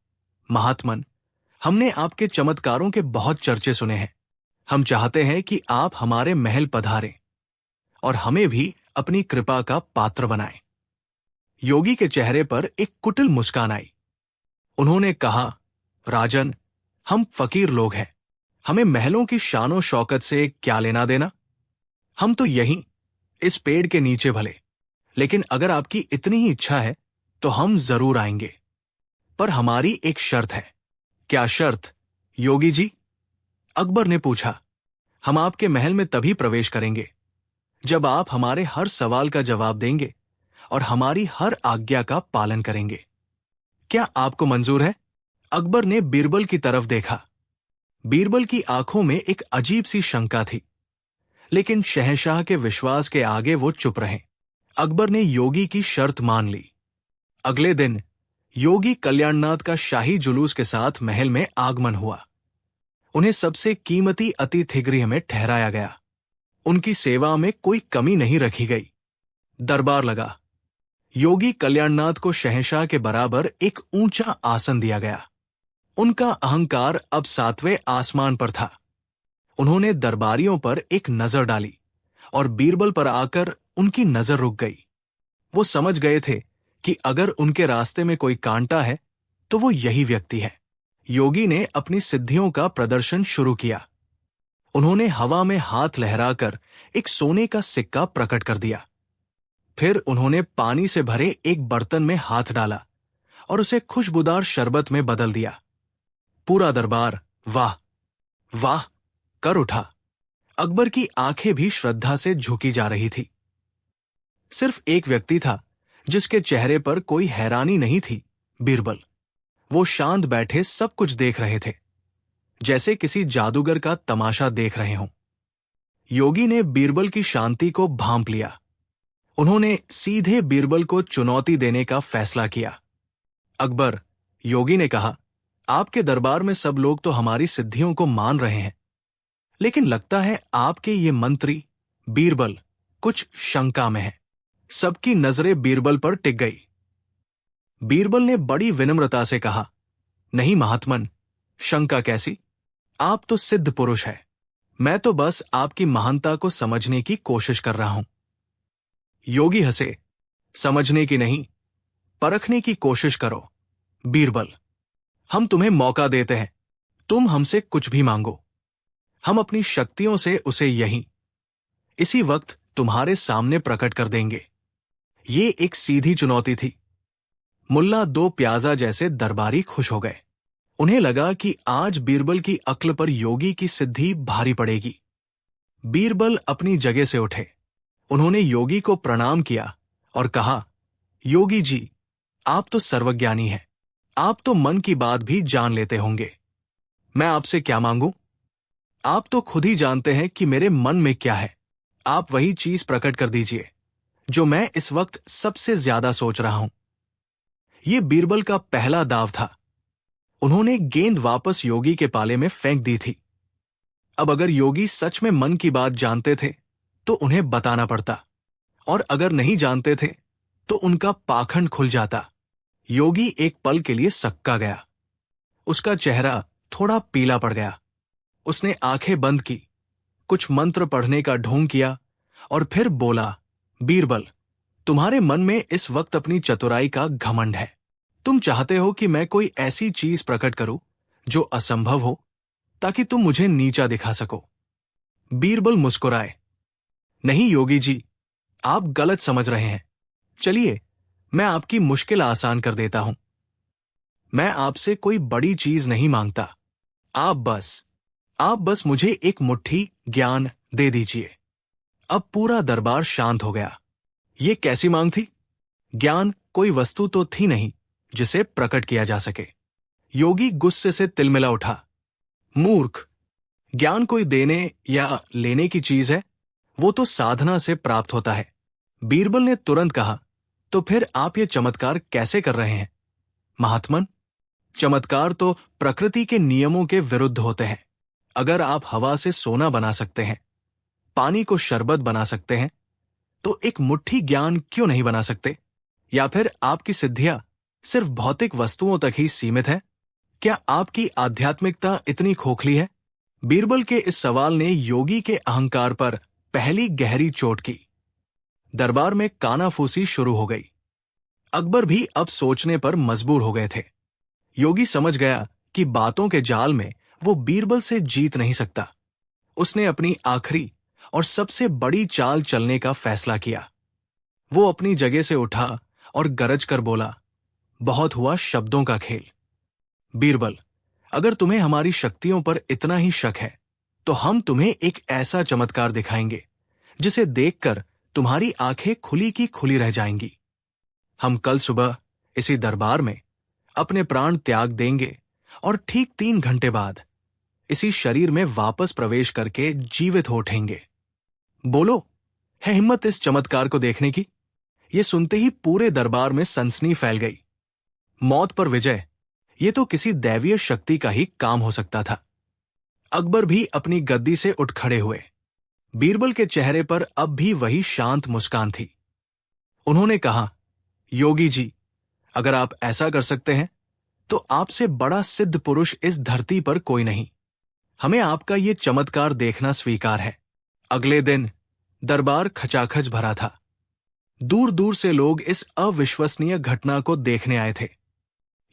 A: महात्मन, हमने आपके चमत्कारों के बहुत चर्चे सुने हैं। हम चाहते हैं कि आप हमारे महल पधारें और हमें भी अपनी कृपा का पात्र बनाएं। योगी के चेहरे पर एक कुटिल मुस्कान आई। उन्होंने कहा, राजन, हम फकीर लोग हैं, हमें महलों की शानो शौकत से क्या लेना देना। हम तो यहीं इस पेड़ के नीचे भले, लेकिन अगर आपकी इतनी ही इच्छा है तो हम जरूर आएंगे। पर हमारी एक शर्त है। क्या शर्त, योगी जी? अकबर ने पूछा। हम आपके महल में तभी प्रवेश करेंगे जब आप हमारे हर सवाल का जवाब देंगे और हमारी हर आज्ञा का पालन करेंगे। क्या आपको मंजूर है? अकबर ने बीरबल की तरफ देखा। बीरबल की आंखों में एक अजीब सी शंका थी, लेकिन शहंशाह के विश्वास के आगे वो चुप रहे। अकबर ने योगी की शर्त मान ली। अगले दिन योगी कल्याणनाथ का शाही जुलूस के साथ महल में आगमन हुआ। उन्हें सबसे कीमती अतिथिगृह में ठहराया गया। उनकी सेवा में कोई कमी नहीं रखी गई। दरबार लगा। योगी कल्याणनाथ को शहंशाह के बराबर एक ऊंचा आसन दिया गया। उनका अहंकार अब 7वें आसमान पर था। उन्होंने दरबारियों पर एक नजर डाली और बीरबल पर आकर उनकी नजर रुक गई। वो समझ गए थे कि अगर उनके रास्ते में कोई कांटा है तो वो यही व्यक्ति है। योगी ने अपनी सिद्धियों का प्रदर्शन शुरू किया। उन्होंने हवा में हाथ लहराकर एक सोने का सिक्का प्रकट कर दिया। फिर उन्होंने पानी से भरे एक बर्तन में हाथ डाला और उसे खुशबूदार शरबत में बदल दिया। पूरा दरबार वाह वाह कर उठा। अकबर की आंखें भी श्रद्धा से झुकी जा रही थी। सिर्फ एक व्यक्ति था जिसके चेहरे पर कोई हैरानी नहीं थी, बीरबल। वो शांत बैठे सब कुछ देख रहे थे, जैसे किसी जादूगर का तमाशा देख रहे हों। योगी ने बीरबल की शांति को भांप लिया। उन्होंने सीधे बीरबल को चुनौती देने का फैसला किया। अकबर, योगी ने कहा, आपके दरबार में सब लोग तो हमारी सिद्धियों को मान रहे हैं, लेकिन लगता है आपके ये मंत्री बीरबल कुछ शंका में है। सबकी नजरें बीरबल पर टिक गई। बीरबल ने बड़ी विनम्रता से कहा, नहीं महात्मन, शंका कैसी? आप तो सिद्ध पुरुष है। मैं तो बस आपकी महानता को समझने की कोशिश कर रहा हूं। योगी हंसे, समझने की नहीं, परखने की कोशिश करो बीरबल। हम तुम्हें मौका देते हैं, तुम हमसे कुछ भी मांगो, हम अपनी शक्तियों से उसे इसी वक्त तुम्हारे सामने प्रकट कर देंगे। ये एक सीधी चुनौती थी। मुल्ला दो प्याजा जैसे दरबारी खुश हो गए। उन्हें लगा कि आज बीरबल की अक्ल पर योगी की सिद्धि भारी पड़ेगी। बीरबल अपनी जगह से उठे। उन्होंने योगी को प्रणाम किया और कहा, योगी जी, आप तो सर्वज्ञानी हैं, आप तो मन की बात भी जान लेते होंगे। मैं आपसे क्या मांगूं? आप तो खुद ही जानते हैं कि मेरे मन में क्या है। आप वही चीज प्रकट कर दीजिए जो मैं इस वक्त सबसे ज्यादा सोच रहा हूं। यह बीरबल का पहला दाव था। उन्होंने गेंद वापस योगी के पाले में फेंक दी थी। अब अगर योगी सच में मन की बात जानते थे तो उन्हें बताना पड़ता, और अगर नहीं जानते थे तो उनका पाखंड खुल जाता। योगी एक पल के लिए सक्का गया। उसका चेहरा थोड़ा पीला पड़ गया। उसने आंखें बंद की, कुछ मंत्र पढ़ने का ढोंग किया और फिर बोला, बीरबल, तुम्हारे मन में इस वक्त अपनी चतुराई का घमंड है। तुम चाहते हो कि मैं कोई ऐसी चीज प्रकट करूं जो असंभव हो, ताकि तुम मुझे नीचा दिखा सको। बीरबल मुस्कुराए, नहीं योगी जी, आप गलत समझ रहे हैं। चलिए, मैं आपकी मुश्किल आसान कर देता हूं। मैं आपसे कोई बड़ी चीज नहीं मांगता। आप बस मुझे एक मुट्ठी ज्ञान दे दीजिए। अब पूरा दरबार शांत हो गया। ये कैसी मांग थी? ज्ञान कोई वस्तु तो थी नहीं जिसे प्रकट किया जा सके। योगी गुस्से से तिलमिला उठा, मूर्ख, ज्ञान कोई देने या लेने की चीज है, वो तो साधना से प्राप्त होता है। बीरबल ने तुरंत कहा, तो फिर आप ये चमत्कार कैसे कर रहे हैं महात्मन? चमत्कार तो प्रकृति के नियमों के विरुद्ध होते हैं। अगर आप हवा से सोना बना सकते हैं, पानी को शरबत बना सकते हैं, तो एक मुट्ठी ज्ञान क्यों नहीं बना सकते? या फिर आपकी सिद्धियां सिर्फ भौतिक वस्तुओं तक ही सीमित है? क्या आपकी आध्यात्मिकता इतनी खोखली है? बीरबल के इस सवाल ने योगी के अहंकार पर पहली गहरी चोट की। दरबार में कानाफूसी शुरू हो गई। अकबर भी अब सोचने पर मजबूर हो गए थे। योगी समझ गया कि बातों के जाल में वो बीरबल से जीत नहीं सकता। उसने अपनी आखिरी और सबसे बड़ी चाल चलने का फैसला किया। वो अपनी जगह से उठा और गरज कर बोला, बहुत हुआ शब्दों का खेल। बीरबल, अगर तुम्हें हमारी शक्तियों पर इतना ही शक है तो हम तुम्हें एक ऐसा चमत्कार दिखाएंगे जिसे देखकर तुम्हारी आंखें खुली की खुली रह जाएंगी। हम कल सुबह इसी दरबार में अपने प्राण त्याग देंगे और ठीक 3 घंटे बाद इसी शरीर में वापस प्रवेश करके जीवित हो उठेंगे। बोलो, है हिम्मत इस चमत्कार को देखने की? यह सुनते ही पूरे दरबार में सनसनी फैल गई। मौत पर विजय, ये तो किसी दैवीय शक्ति का ही काम हो सकता था। अकबर भी अपनी गद्दी से उठ खड़े हुए। बीरबल के चेहरे पर अब भी वही शांत मुस्कान थी। उन्होंने कहा, योगी जी, अगर आप ऐसा कर सकते हैं तो आपसे बड़ा सिद्ध पुरुष इस धरती पर कोई नहीं। हमें आपका ये चमत्कार देखना स्वीकार है। अगले दिन दरबार खचाखच भरा था। दूर दूर से लोग इस अविश्वसनीय घटना को देखने आए थे।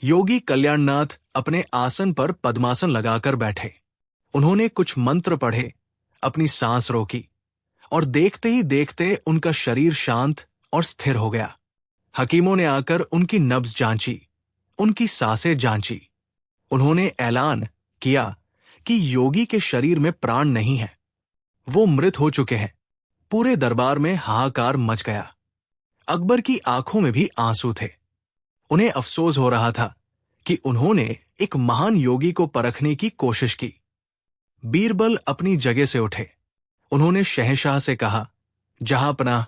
A: योगी कल्याणनाथ अपने आसन पर पद्मासन लगाकर बैठे। उन्होंने कुछ मंत्र पढ़े, अपनी सांस रोकी, और देखते ही देखते उनका शरीर शांत और स्थिर हो गया। हकीमों ने आकर उनकी नब्ज जांची, उनकी सांसें जांची। उन्होंने ऐलान किया कि योगी के शरीर में प्राण नहीं है, वो मृत हो चुके हैं। पूरे दरबार में हाहाकार मच गया। अकबर की आंखों में भी आंसू थे। उन्हें अफसोस हो रहा था कि उन्होंने एक महान योगी को परखने की कोशिश की। बीरबल अपनी जगह से उठे। उन्होंने शहंशाह से कहा, जहांपनाह,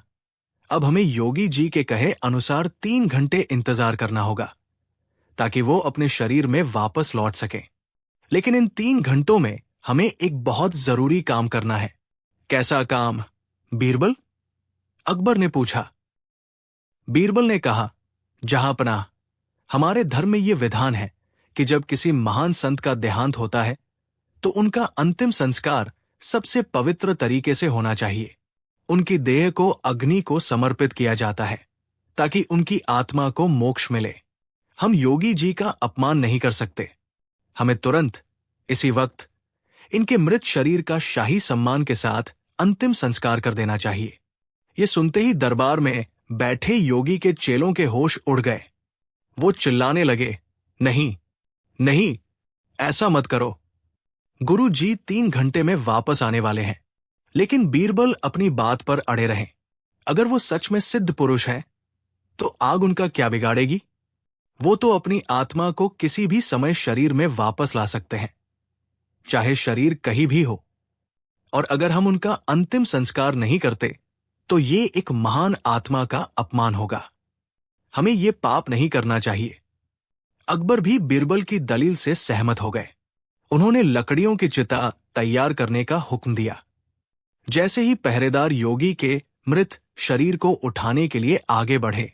A: अब हमें योगी जी के कहे अनुसार 3 घंटे इंतजार करना होगा ताकि वो अपने शरीर में वापस लौट सकें। लेकिन इन 3 घंटों में हमें एक बहुत जरूरी काम करना है। कैसा काम, बीरबल? अकबर ने पूछा। बीरबल ने कहा, जहांपनाह, हमारे धर्म में यह विधान है कि जब किसी महान संत का देहांत होता है तो उनका अंतिम संस्कार सबसे पवित्र तरीके से होना चाहिए। उनकी देह को अग्नि को समर्पित किया जाता है ताकि उनकी आत्मा को मोक्ष मिले। हम योगी जी का अपमान नहीं कर सकते। हमें तुरंत, इसी वक्त, इनके मृत शरीर का शाही सम्मान के साथ अंतिम संस्कार कर देना चाहिए। ये सुनते ही दरबार में बैठे योगी के चेलों के होश उड़ गए। वो चिल्लाने लगे, नहीं नहीं, ऐसा मत करो। गुरु जी 3 घंटे में वापस आने वाले हैं। लेकिन बीरबल अपनी बात पर अड़े रहे। अगर वो सच में सिद्ध पुरुष है तो आग उनका क्या बिगाड़ेगी? वो तो अपनी आत्मा को किसी भी समय शरीर में वापस ला सकते हैं, चाहे शरीर कहीं भी हो। और अगर हम उनका अंतिम संस्कार नहीं करते तो ये एक महान आत्मा का अपमान होगा। हमें ये पाप नहीं करना चाहिए। अकबर भी बीरबल की दलील से सहमत हो गए। उन्होंने लकड़ियों की चिता तैयार करने का हुक्म दिया। जैसे ही पहरेदार योगी के मृत शरीर को उठाने के लिए आगे बढ़े,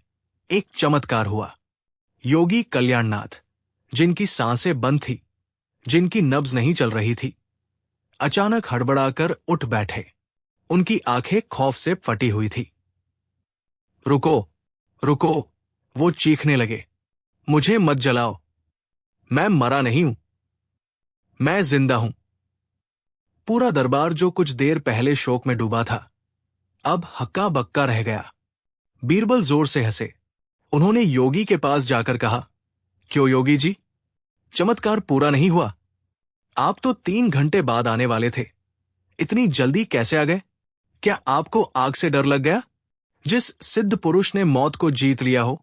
A: एक चमत्कार हुआ। योगी कल्याणनाथ, जिनकी सांसें बंद थी, जिनकी नब्ज नहीं चल रही थी, अचानक हड़बड़ाकर उठ बैठे। उनकी आंखें खौफ से फटी हुई थी। रुको, रुको, वो चीखने लगे, मुझे मत जलाओ, मैं मरा नहीं हूं, मैं जिंदा हूं। पूरा दरबार जो कुछ देर पहले शोक में डूबा था, अब हक्का बक्का रह गया। बीरबल जोर से हंसे। उन्होंने योगी के पास जाकर कहा, क्यों योगी जी, चमत्कार पूरा नहीं हुआ? आप तो 3 घंटे बाद आने वाले थे, इतनी जल्दी कैसे आ गए? क्या आपको आग से डर लग गया? जिस सिद्ध पुरुष ने मौत को जीत लिया हो,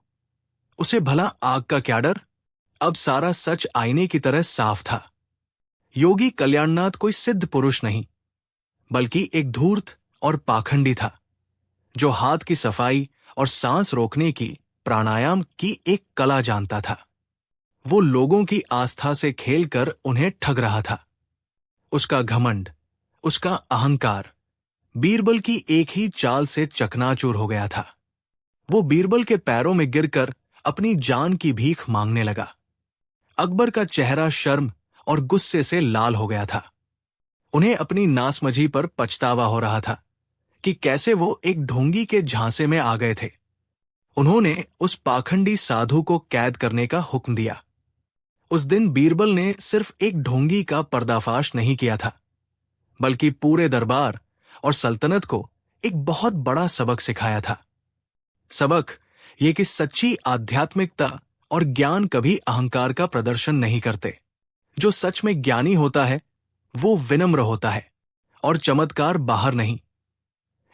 A: उसे भला आग का क्या डर? अब सारा सच आईने की तरह साफ था। योगी कल्याणनाथ कोई सिद्ध पुरुष नहीं, बल्कि एक धूर्त और पाखंडी था, जो हाथ की सफाई और सांस रोकने की, प्राणायाम की एक कला जानता था। वो लोगों की आस्था से खेलकर उन्हें ठग रहा था। उसका घमंड, उसका अहंकार बीरबल की एक ही चाल से चकनाचूर हो गया था। वो बीरबल के पैरों में गिरकर अपनी जान की भीख मांगने लगा। अकबर का चेहरा शर्म और गुस्से से लाल हो गया था। उन्हें अपनी नासमझी पर पछतावा हो रहा था कि कैसे वो एक ढोंगी के झांसे में आ गए थे। उन्होंने उस पाखंडी साधु को कैद करने का हुक्म दिया। उस दिन बीरबल ने सिर्फ एक ढोंगी का पर्दाफाश नहीं किया था, बल्कि पूरे दरबार और सल्तनत को एक बहुत बड़ा सबक सिखाया था। सबक ये कि सच्ची आध्यात्मिकता और ज्ञान कभी अहंकार का प्रदर्शन नहीं करते। जो सच में ज्ञानी होता है वो विनम्र होता है, और चमत्कार बाहर नहीं,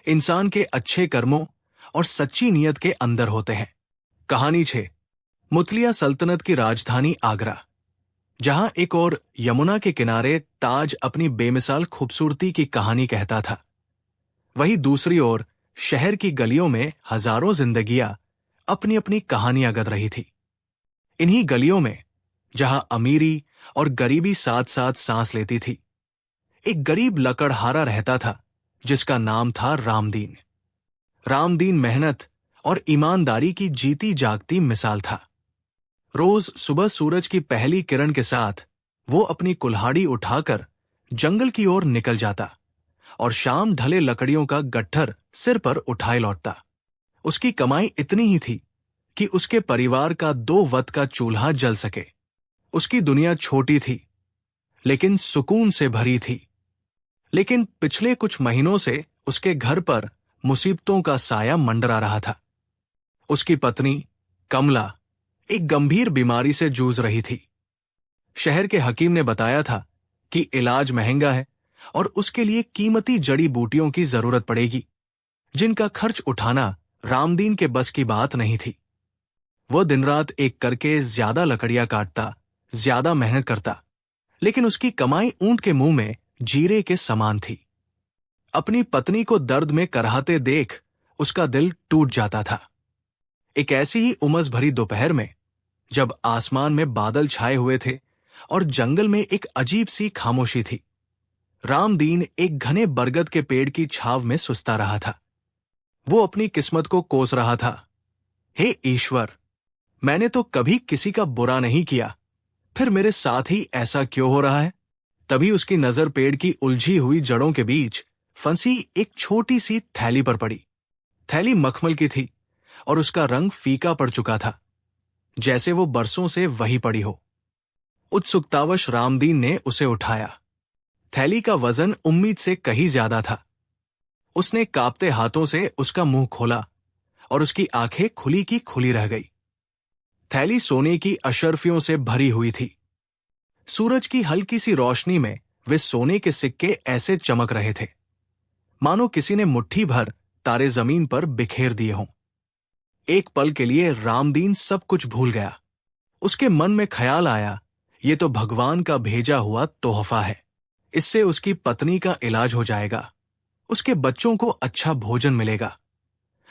A: इंसान के अच्छे कर्मों और सच्ची नीयत के अंदर होते हैं। कहानी 6। मुतलिया सल्तनत की राजधानी आगरा, जहां एक और यमुना के किनारे ताज अपनी बेमिसाल खूबसूरती की कहानी कहता था, वहीं दूसरी ओर शहर की गलियों में हजारों जिंदगियां अपनी अपनी कहानियां गढ़ रही थी। इन्हीं गलियों में, जहां अमीरी और गरीबी साथ साथ सांस लेती थी, एक गरीब लकड़हारा रहता था जिसका नाम था रामदीन। रामदीन मेहनत और ईमानदारी की जीती जागती मिसाल था। रोज सुबह सूरज की पहली किरण के साथ वो अपनी कुल्हाड़ी उठाकर जंगल की ओर निकल जाता और शाम ढले लकड़ियों का गट्ठर सिर पर उठाए लौटता। उसकी कमाई इतनी ही थी कि उसके परिवार का 2 वक्त का चूल्हा जल सके। उसकी दुनिया छोटी थी, लेकिन सुकून से भरी थी। लेकिन पिछले कुछ महीनों से उसके घर पर मुसीबतों का साया मंडरा रहा था। उसकी पत्नी कमला एक गंभीर बीमारी से जूझ रही थी। शहर के हकीम ने बताया था कि इलाज महंगा है और उसके लिए कीमती जड़ी बूटियों की जरूरत पड़ेगी, जिनका खर्च उठाना रामदीन के बस की बात नहीं थी। वो दिन रात एक करके ज्यादा लकड़ियां काटता, ज्यादा मेहनत करता, लेकिन उसकी कमाई ऊंट के मुंह में जीरे के समान थी। अपनी पत्नी को दर्द में कराहते देख उसका दिल टूट जाता था। एक ऐसी ही उमस भरी दोपहर में, जब आसमान में बादल छाए हुए थे और जंगल में एक अजीब सी खामोशी थी, रामदीन एक घने बरगद के पेड़ की छाव में सुस्ता रहा था। वो अपनी किस्मत को कोस रहा था। हे ईश्वर, मैंने तो कभी किसी का बुरा नहीं किया, फिर मेरे साथ ही ऐसा क्यों हो रहा है? तभी उसकी नजर पेड़ की उलझी हुई जड़ों के बीच फंसी एक छोटी सी थैली पर पड़ी। थैली मखमल की थी और उसका रंग फीका पड़ चुका था, जैसे वो बरसों से वही पड़ी हो। उत्सुकतावश रामदीन ने उसे उठाया। थैली का वजन उम्मीद से कहीं ज्यादा था। उसने कांपते हाथों से उसका मुंह खोला और उसकी आंखें खुली की खुली रह गई। थैली सोने की अशर्फियों से भरी हुई थी। सूरज की हल्की सी रोशनी में वे सोने के सिक्के ऐसे चमक रहे थे, मानो किसी ने मुट्ठी भर तारे जमीन पर बिखेर दिए हों। एक पल के लिए रामदीन सब कुछ भूल गया। उसके मन में ख्याल आया, ये तो भगवान का भेजा हुआ तोहफा है। इससे उसकी पत्नी का इलाज हो जाएगा, उसके बच्चों को अच्छा भोजन मिलेगा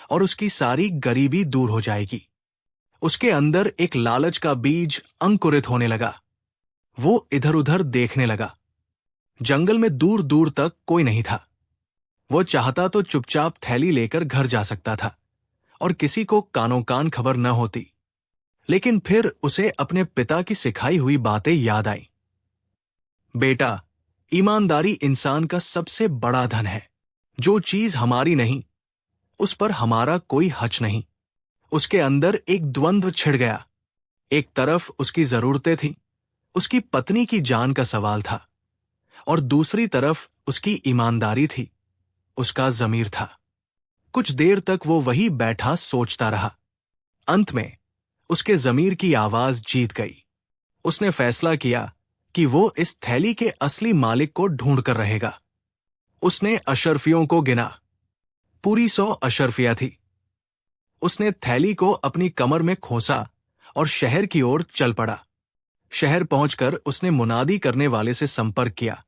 A: और उसकी सारी गरीबी दूर हो जाएगी। उसके अंदर एक लालच का बीज अंकुरित होने लगा। वो इधर उधर देखने लगा। जंगल में दूर दूर तक कोई नहीं था। वो चाहता तो चुपचाप थैली लेकर घर जा सकता था और किसी को कानों कान खबर न होती, लेकिन फिर उसे अपने पिता की सिखाई हुई बातें याद आई। बेटा, ईमानदारी इंसान का सबसे बड़ा धन है। जो चीज हमारी नहीं, उस पर हमारा कोई हक नहीं। उसके अंदर एक द्वंद्व छिड़ गया। एक तरफ उसकी जरूरतें थी, उसकी पत्नी की जान का सवाल था, और दूसरी तरफ उसकी ईमानदारी थी, उसका ज़मीर था। कुछ देर तक वो वही बैठा सोचता रहा। अंत में उसके ज़मीर की आवाज जीत गई। उसने फैसला किया कि वो इस थैली के असली मालिक को ढूंढ कर रहेगा। उसने अशर्फियों को गिना। पूरी 100 अशर्फियां थी। उसने थैली को अपनी कमर में खोसा और शहर की ओर चल पड़ा। शहर पहुंचकर उसने मुनादी करने वाले से संपर्क किया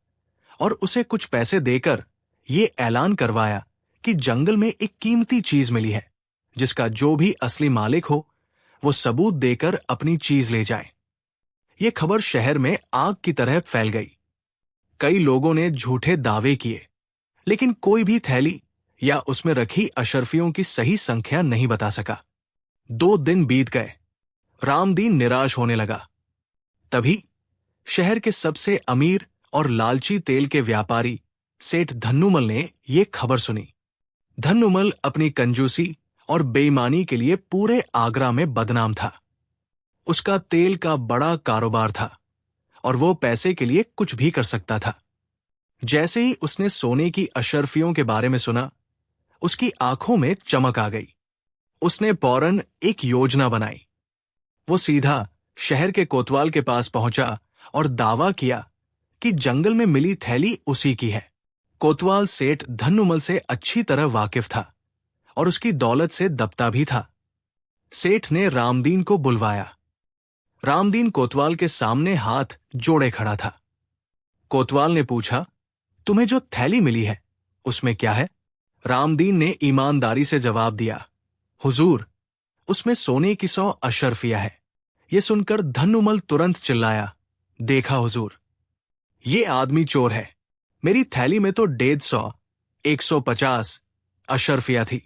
A: और उसे कुछ पैसे देकर ये ऐलान करवाया कि जंगल में एक कीमती चीज मिली है, जिसका जो भी असली मालिक हो वो सबूत देकर अपनी चीज ले जाए। ये खबर शहर में आग की तरह फैल गई। कई लोगों ने झूठे दावे किए, लेकिन कोई भी थैली या उसमें रखी अशर्फियों की सही संख्या नहीं बता सका। 2 दिन बीत गए। रामदीन निराश होने लगा। तभी शहर के सबसे अमीर और लालची तेल के व्यापारी सेठ धन्नुमल ने ये खबर सुनी। धन्नुमल अपनी कंजूसी और बेईमानी के लिए पूरे आगरा में बदनाम था। उसका तेल का बड़ा कारोबार था और वो पैसे के लिए कुछ भी कर सकता था। जैसे ही उसने सोने की अशर्फियों के बारे में सुना, उसकी आंखों में चमक आ गई। उसने फौरन एक योजना बनाई। वो सीधा शहर के कोतवाल के पास पहुंचा और दावा किया कि जंगल में मिली थैली उसी की है। कोतवाल सेठ धन्नुमल से अच्छी तरह वाकिफ था और उसकी दौलत से दबता भी था। सेठ ने रामदीन को बुलवाया। रामदीन कोतवाल के सामने हाथ जोड़े खड़ा था। कोतवाल ने पूछा, तुम्हें जो थैली मिली है उसमें क्या है? रामदीन ने ईमानदारी से जवाब दिया, हुजूर, उसमें सोने की 100 अशर्फिया है। ये सुनकर धन्नुमल तुरंत चिल्लाया, देखा हुजूर, ये आदमी चोर है। मेरी थैली में तो 150, 150 अशर्फिया थी।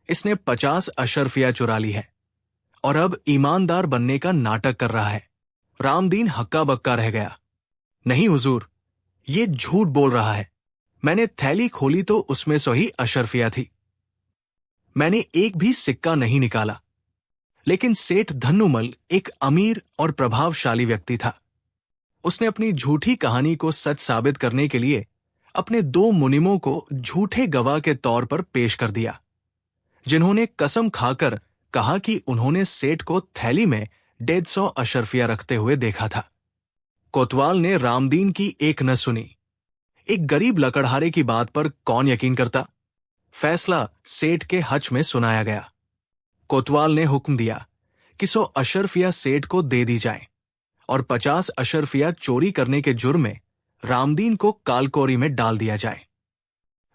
A: इसने 50 अशर्फिया चुरा ली है और अब ईमानदार बनने का नाटक कर रहा है। रामदीन हक्का बक्का रह गया। नहीं हुजूर, ये झूठ बोल रहा है। मैंने थैली खोली तो उसमें 100 ही अशर्फिया थी। मैंने एक भी सिक्का नहीं निकाला। लेकिन सेठ धन्नुमल एक अमीर और प्रभावशाली व्यक्ति था। उसने अपनी झूठी कहानी को सच साबित करने के लिए अपने 2 मुनिमों को झूठे गवाह के तौर पर पेश कर दिया, जिन्होंने कसम खाकर कहा कि उन्होंने सेठ को थैली में 150 अशर्फिया रखते हुए देखा था। कोतवाल ने रामदीन की एक न सुनी। एक गरीब लकड़हारे की बात पर कौन यकीन करता? फैसला सेठ के हज में सुनाया गया। कोतवाल ने हुक्म दिया कि 100 अशर्फिया सेठ को दे दी जाए और 50 अशर्फिया चोरी करने के जुर्म में रामदीन को कालकोरी में डाल दिया जाए।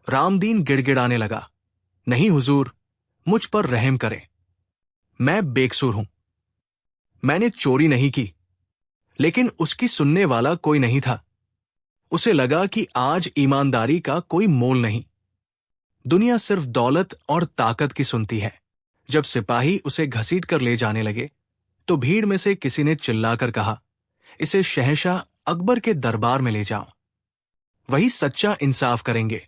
A: रामदीन गिड़गिड़ाने लगा, नहीं हुजूर, मुझ पर रहम करें, मैं बेकसूर हूं, मैंने चोरी नहीं की। लेकिन उसकी सुनने वाला कोई नहीं था। उसे लगा कि आज ईमानदारी का कोई मोल नहीं। दुनिया सिर्फ दौलत और ताकत की सुनती है। जब सिपाही उसे घसीट कर ले जाने लगे तो भीड़ में से किसी ने चिल्लाकर कहा, इसे शहंशाह अकबर के दरबार में ले जाओ, वही सच्चा इंसाफ करेंगे।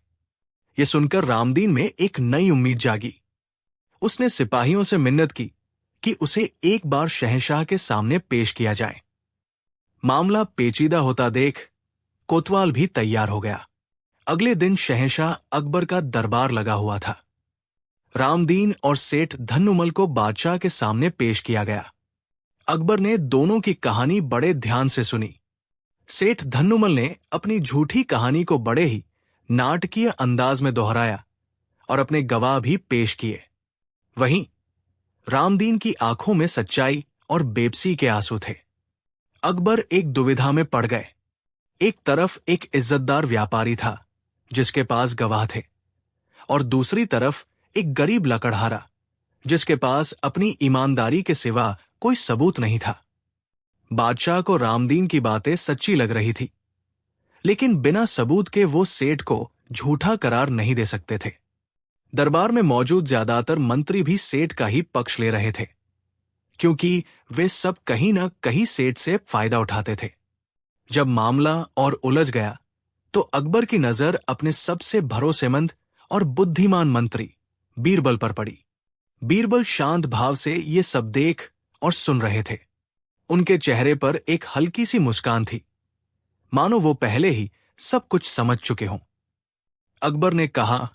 A: यह सुनकर रामदीन में एक नई उम्मीद जागी। उसने सिपाहियों से मिन्नत की कि उसे एक बार शहंशाह के सामने पेश किया जाए। मामला पेचीदा होता देख कोतवाल भी तैयार हो गया। अगले दिन शहंशाह अकबर का दरबार लगा हुआ था। रामदीन और सेठ धन्नुमल को बादशाह के सामने पेश किया गया। अकबर ने दोनों की कहानी बड़े ध्यान से सुनी। सेठ धन्नुमल ने अपनी झूठी कहानी को बड़े ही नाटकीय अंदाज में दोहराया और अपने गवाह भी पेश किए। वहीं रामदीन की आंखों में सच्चाई और बेबसी के आंसू थे। अकबर एक दुविधा में पड़ गए। एक तरफ एक इज्जतदार व्यापारी था जिसके पास गवाह थे, और दूसरी तरफ एक गरीब लकड़हारा जिसके पास अपनी ईमानदारी के सिवा कोई सबूत नहीं था। बादशाह को रामदीन की बातें सच्ची लग रही थी, लेकिन बिना सबूत के वो सेठ को झूठा करार नहीं दे सकते थे। दरबार में मौजूद ज्यादातर मंत्री भी सेठ का ही पक्ष ले रहे थे, क्योंकि वे सब कहीं न कहीं सेठ से फायदा उठाते थे। जब मामला और उलझ गया तो अकबर की नजर अपने सबसे भरोसेमंद और बुद्धिमान मंत्री बीरबल पर पड़ी। बीरबल शांत भाव से ये सब देख और सुन रहे थे। उनके चेहरे पर एक हल्की सी मुस्कान थी, मानो वो पहले ही सब कुछ समझ चुके हों। अकबर ने कहा,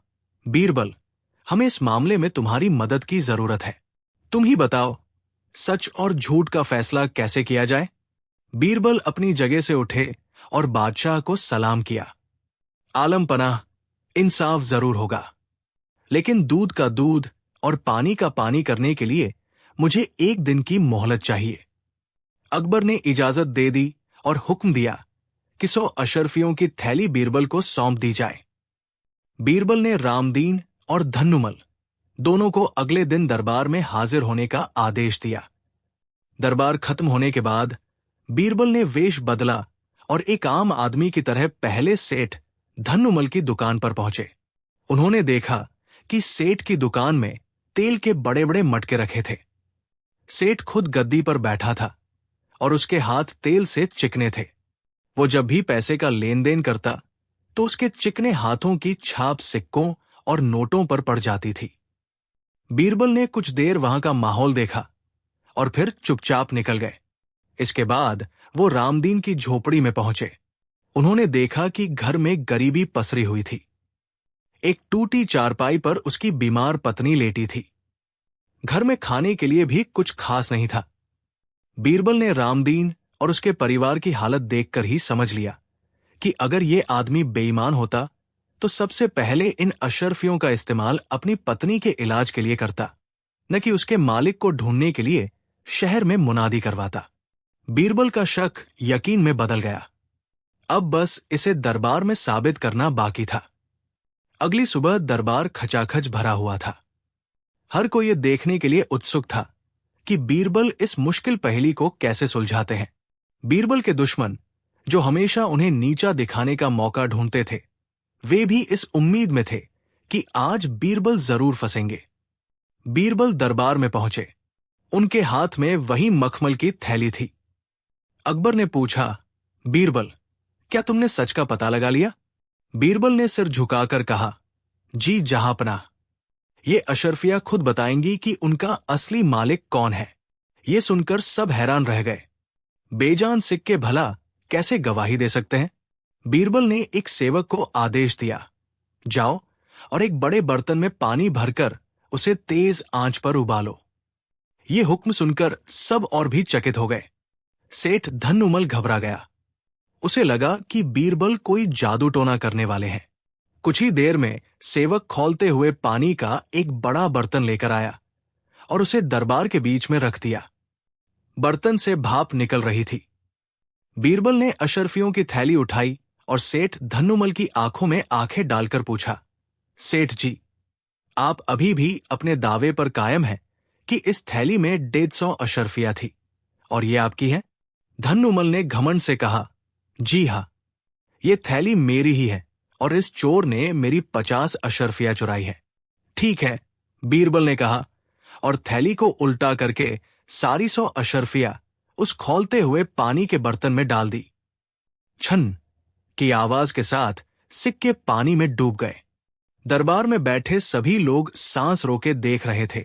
A: बीरबल, हमें इस मामले में तुम्हारी मदद की जरूरत है। तुम ही बताओ, सच और झूठ का फैसला कैसे किया जाए? बीरबल अपनी जगह से उठे और बादशाह को सलाम किया। आलम पनाह, इंसाफ जरूर होगा, लेकिन दूध का दूध और पानी का पानी करने के लिए मुझे 1 दिन की मोहलत चाहिए। अकबर ने इजाजत दे दी और हुक्म दिया कि 100 अशर्फियों की थैली बीरबल को सौंप दी जाए। बीरबल ने रामदीन और धन्नुमल दोनों को अगले दिन दरबार में हाजिर होने का आदेश दिया। दरबार खत्म होने के बाद बीरबल ने वेश बदला और एक आम आदमी की तरह पहले सेठ धन्नुमल की दुकान पर पहुंचे। उन्होंने देखा कि सेठ की दुकान में तेल के बड़े बड़े मटके रखे थे। सेठ खुद गद्दी पर बैठा था और उसके हाथ तेल से चिकने थे। वो जब भी पैसे का लेन देन करता तो उसके चिकने हाथों की छाप सिक्कों और नोटों पर पड़ जाती थी। बीरबल ने कुछ देर वहां का माहौल देखा और फिर चुपचाप निकल गए। इसके बाद वो रामदीन की झोपड़ी में पहुंचे। उन्होंने देखा कि घर में गरीबी पसरी हुई थी। एक टूटी चारपाई पर उसकी बीमार पत्नी लेटी थी। घर में खाने के लिए भी कुछ खास नहीं था। बीरबल ने रामदीन और उसके परिवार की हालत देखकर ही समझ लिया कि अगर ये आदमी बेईमान होता तो सबसे पहले इन अशर्फियों का इस्तेमाल अपनी पत्नी के इलाज के लिए करता, न कि उसके मालिक को ढूंढने के लिए शहर में मुनादी करवाता। बीरबल का शक यकीन में बदल गया। अब बस इसे दरबार में साबित करना बाकी था। अगली सुबह दरबार खचाखच भरा हुआ था। हर कोई ये देखने के लिए उत्सुक था कि बीरबल इस मुश्किल पहेली को कैसे सुलझाते हैं। बीरबल के दुश्मन, जो हमेशा उन्हें नीचा दिखाने का मौका ढूंढते थे, वे भी इस उम्मीद में थे कि आज बीरबल जरूर फंसेंगे। बीरबल दरबार में पहुंचे। उनके हाथ में वही मखमल की थैली थी। अकबर ने पूछा, बीरबल, क्या तुमने सच का पता लगा लिया? बीरबल ने सिर झुकाकर कहा, जी जहांपनाह, ये अशरफिया खुद बताएंगी कि उनका असली मालिक कौन है। ये सुनकर सब हैरान रह गए। बेजान सिक्के भला कैसे गवाही दे सकते हैं? बीरबल ने एक सेवक को आदेश दिया, जाओ और एक बड़े बर्तन में पानी भरकर उसे तेज आंच पर उबालो। ये हुक्म सुनकर सब और भी चकित हो गए। सेठ धन्नुमल घबरा गया। उसे लगा कि बीरबल कोई जादू टोना करने वाले हैं। कुछ ही देर में सेवक खौलते हुए पानी का एक बड़ा बर्तन लेकर आया और उसे दरबार के बीच में रख दिया। बर्तन से भाप निकल रही थी। बीरबल ने अशरफियों की थैली उठाई और सेठ धन्नुमल की आंखों में आंखें डालकर पूछा, सेठ जी, आप अभी भी अपने दावे पर कायम हैं कि इस थैली में 150 अशरफिया थी और ये आपकी है? धन्नुमल ने घमंड से कहा, जी हां, ये थैली मेरी ही है और इस चोर ने मेरी 50 अशरफिया चुराई है। ठीक है, बीरबल ने कहा और थैली को उल्टा करके सारी 100 अशरफिया उस खौलते हुए पानी के बर्तन में डाल दी। छन की आवाज के साथ सिक्के पानी में डूब गए। दरबार में बैठे सभी लोग सांस रोके देख रहे थे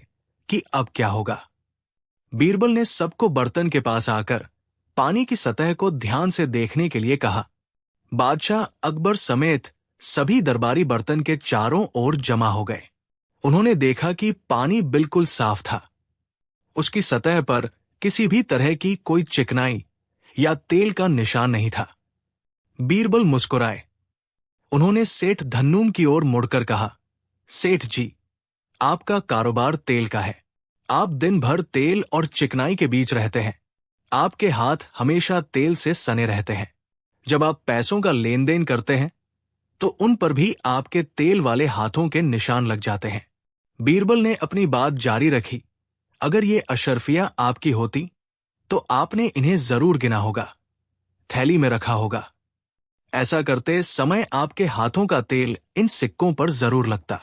A: कि अब क्या होगा। बीरबल ने सबको बर्तन के पास आकर पानी की सतह को ध्यान से देखने के लिए कहा। बादशाह अकबर समेत सभी दरबारी बर्तन के चारों ओर जमा हो गए। उन्होंने देखा कि पानी बिल्कुल साफ था। उसकी सतह पर किसी भी तरह की कोई चिकनाई या तेल का निशान नहीं था। बीरबल मुस्कुराए। उन्होंने सेठ धन्नुम की ओर मुड़कर कहा, सेठ जी, आपका कारोबार तेल का है। आप दिन भर तेल और चिकनाई के बीच रहते हैं। आपके हाथ हमेशा तेल से सने रहते हैं। जब आप पैसों का लेन देन करते हैं तो उन पर भी आपके तेल वाले हाथों के निशान लग जाते हैं। बीरबल ने अपनी बात जारी रखी, अगर ये अशरफिया आपकी होती तो आपने इन्हें जरूर गिना होगा, थैली में रखा होगा। ऐसा करते समय आपके हाथों का तेल इन सिक्कों पर जरूर लगता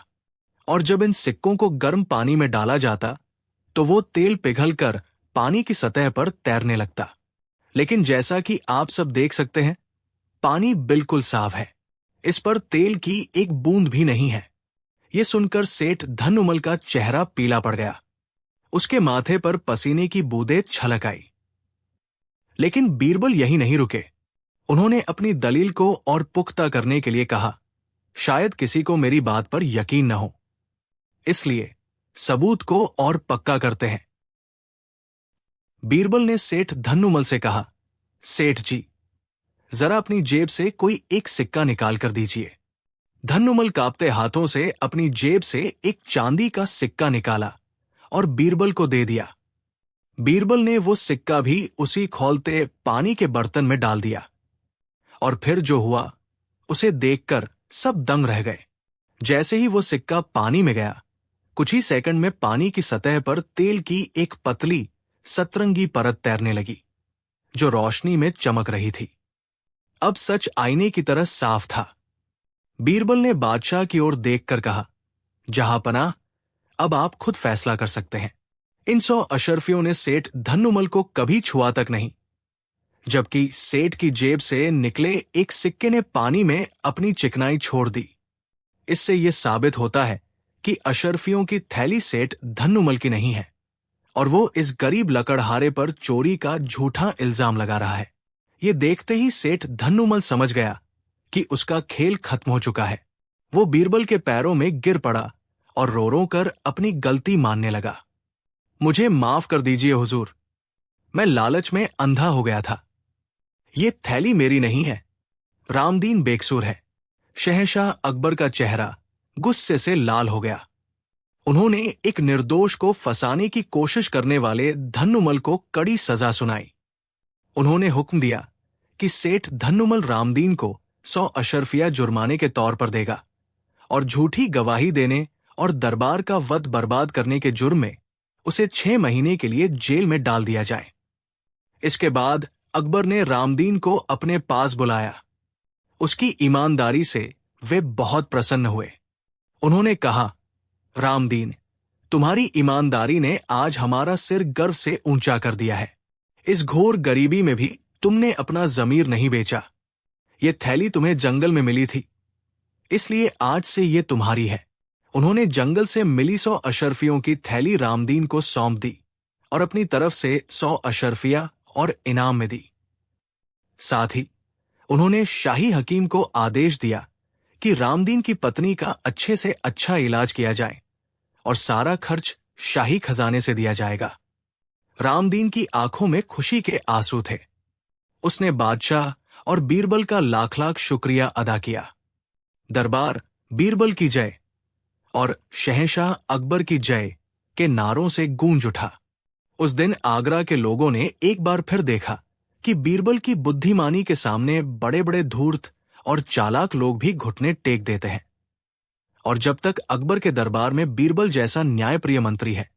A: और जब इन सिक्कों को गर्म पानी में डाला जाता तो वो तेल पिघलकर पानी की सतह पर तैरने लगता। लेकिन जैसा कि आप सब देख सकते हैं, पानी बिल्कुल साफ है। इस पर तेल की एक बूंद भी नहीं है। यह सुनकर सेठ धन्नुमल का चेहरा पीला पड़ गया। उसके माथे पर पसीने की बूंदें छलक आई। लेकिन बीरबल यही नहीं रुके। उन्होंने अपनी दलील को और पुख्ता करने के लिए कहा, शायद किसी को मेरी बात पर यकीन न हो, इसलिए सबूत को और पक्का करते हैं। बीरबल ने सेठ धन्नुमल से कहा, सेठ जी, जरा अपनी जेब से कोई एक सिक्का निकाल कर दीजिए। धन्नुमल कांपते हाथों से अपनी जेब से एक चांदी का सिक्का निकाला और बीरबल को दे दिया। बीरबल ने वो सिक्का भी उसी खौलते पानी के बर्तन में डाल दिया और फिर जो हुआ उसे देखकर सब दंग रह गए। जैसे ही वो सिक्का पानी में गया, कुछ ही सेकंड में पानी की सतह पर तेल की एक पतली सतरंगी परत तैरने लगी जो रोशनी में चमक रही थी। अब सच आईने की तरह साफ था। बीरबल ने बादशाह की ओर देखकर कहा, जहांपनाह, अब आप खुद फैसला कर सकते हैं। इन 100 अशरफियों ने सेठ धन्नुमल को कभी छुआ तक नहीं, जबकि सेठ की जेब से निकले एक सिक्के ने पानी में अपनी चिकनाई छोड़ दी। इससे यह साबित होता है कि अशरफियों की थैली सेठ धन्नुमल की नहीं है और वो इस गरीब लकड़हारे पर चोरी का झूठा इल्जाम लगा रहा है। ये देखते ही सेठ धन्नुमल समझ गया कि उसका खेल खत्म हो चुका है। वो बीरबल के पैरों में गिर पड़ा और रो रो कर अपनी गलती मानने लगा। मुझे माफ कर दीजिए हुजूर, मैं लालच में अंधा हो गया था। ये थैली मेरी नहीं है, रामदीन बेकसूर है। शहंशाह अकबर का चेहरा गुस्से से लाल हो गया। उन्होंने एक निर्दोष को फंसाने की कोशिश करने वाले धन्नुमल को कड़ी सजा सुनाई। उन्होंने हुक्म दिया कि सेठ धन्नुमल रामदीन को 100 अशरफिया जुर्माने के तौर पर देगा और झूठी गवाही देने और दरबार का वक्त बर्बाद करने के जुर्म में उसे 6 महीने के लिए जेल में डाल दिया जाए। इसके बाद अकबर ने रामदीन को अपने पास बुलाया। उसकी ईमानदारी से वे बहुत प्रसन्न हुए। उन्होंने कहा, रामदीन, तुम्हारी ईमानदारी ने आज हमारा सिर गर्व से ऊंचा कर दिया है। इस घोर गरीबी में भी तुमने अपना जमीर नहीं बेचा। ये थैली तुम्हें जंगल में मिली थी, इसलिए आज से ये तुम्हारी है। उन्होंने जंगल से मिली 100 अशर्फियों की थैली रामदीन को सौंप दी और अपनी तरफ से 100 अशर्फिया और इनाम में दी। साथ ही उन्होंने शाही हकीम को आदेश दिया कि रामदीन की पत्नी का अच्छे से अच्छा इलाज किया जाए और सारा खर्च शाही खजाने से दिया जाएगा। रामदीन की आंखों में खुशी के आंसू थे। उसने बादशाह और बीरबल का लाख लाख शुक्रिया अदा किया। दरबार बीरबल की जय और शहंशाह अकबर की जय के नारों से गूंज उठा। उस दिन आगरा के लोगों ने एक बार फिर देखा कि बीरबल की बुद्धिमानी के सामने बड़े बड़े धूर्त और चालाक लोग भी घुटने टेक देते हैं। और जब तक अकबर के दरबार में बीरबल जैसा न्यायप्रिय मंत्री है,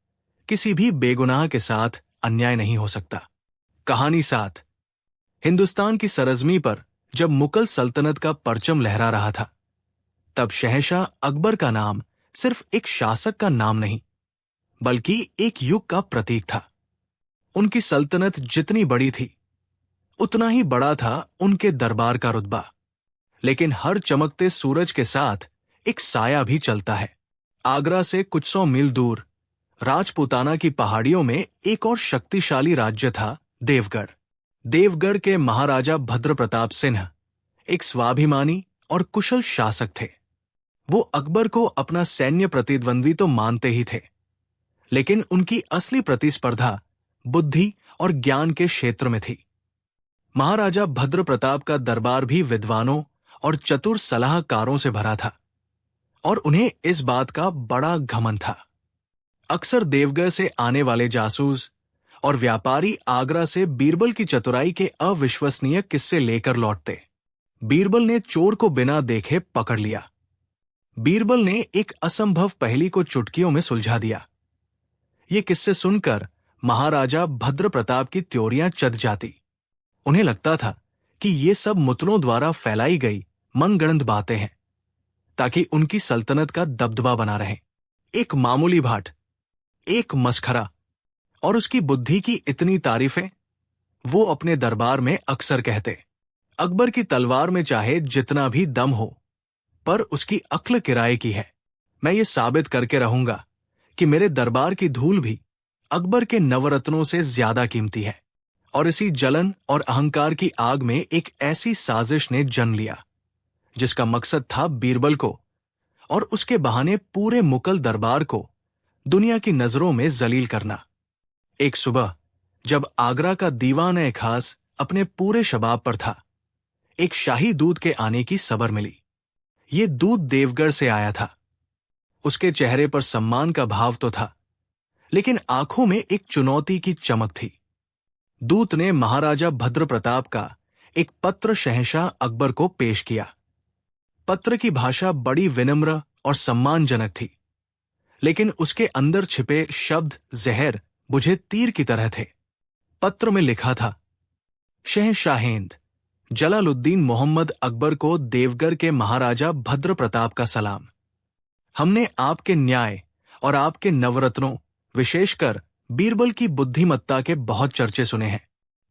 A: किसी भी बेगुनाह के साथ अन्याय नहीं हो सकता। कहानी 7। हिंदुस्तान की सरजमी पर जब मुगल सल्तनत का परचम लहरा रहा था, तब शहंशाह अकबर का नाम सिर्फ एक शासक का नाम नहीं, बल्कि एक युग का प्रतीक था। उनकी सल्तनत जितनी बड़ी थी, उतना ही बड़ा था उनके दरबार का रुतबा। लेकिन हर चमकते सूरज के साथ एक साया भी चलता है। आगरा से कुछ 100 मील दूर राजपूताना की पहाड़ियों में एक और शक्तिशाली राज्य था, देवगढ़। देवगढ़ के महाराजा भद्र प्रताप सिंह एक स्वाभिमानी और कुशल शासक थे। वो अकबर को अपना सैन्य प्रतिद्वंद्वी तो मानते ही थे, लेकिन उनकी असली प्रतिस्पर्धा बुद्धि और ज्ञान के क्षेत्र में थी। महाराजा भद्र प्रताप का दरबार भी विद्वानों और चतुर सलाहकारों से भरा था और उन्हें इस बात का बड़ा घमंड था। अक्सर देवगढ़ से आने वाले जासूस और व्यापारी आगरा से बीरबल की चतुराई के अविश्वसनीय किस्से लेकर लौटते। बीरबल ने चोर को बिना देखे पकड़ लिया। बीरबल ने एक असंभव पहेली को चुटकियों में सुलझा दिया। ये किस्से सुनकर महाराजा भद्र प्रताप की त्योरियां चट जाती। उन्हें लगता था कि ये सब मुतलों द्वारा फैलाई गई मनगढ़ंत बातें हैं, ताकि उनकी सल्तनत का दबदबा बना रहे। एक मामूली भाट, एक मस्खरा और उसकी बुद्धि की इतनी तारीफें वो अपने दरबार में अक्सर कहते। अकबर की तलवार में चाहे जितना भी दम हो, पर उसकी अक्ल किराए की है। मैं ये साबित करके रहूंगा कि मेरे दरबार की धूल भी अकबर के नवरत्नों से ज्यादा कीमती है। और इसी जलन और अहंकार की आग में एक ऐसी साजिश ने जन्म लिया जिसका मकसद था बीरबल को और उसके बहाने पूरे मुगल दरबार को दुनिया की नजरों में जलील करना। एक सुबह जब आगरा का दीवान खास अपने पूरे शबाब पर था, एक शाही दूत के आने की खबर मिली। ये दूत देवगढ़ से आया था। उसके चेहरे पर सम्मान का भाव तो था, लेकिन आंखों में एक चुनौती की चमक थी। दूत ने महाराजा भद्र प्रताप का एक पत्र शहंशाह अकबर को पेश किया। पत्र की भाषा बड़ी विनम्र और सम्मानजनक थी, लेकिन उसके अंदर छिपे शब्द जहर बुझे तीर की तरह थे। पत्र में लिखा था, शहंशाहेंद जलालुद्दीन मोहम्मद अकबर को देवगढ़ के महाराजा भद्र प्रताप का सलाम। हमने आपके न्याय और आपके नवरत्नों, विशेषकर बीरबल की बुद्धिमत्ता के बहुत चर्चे सुने हैं।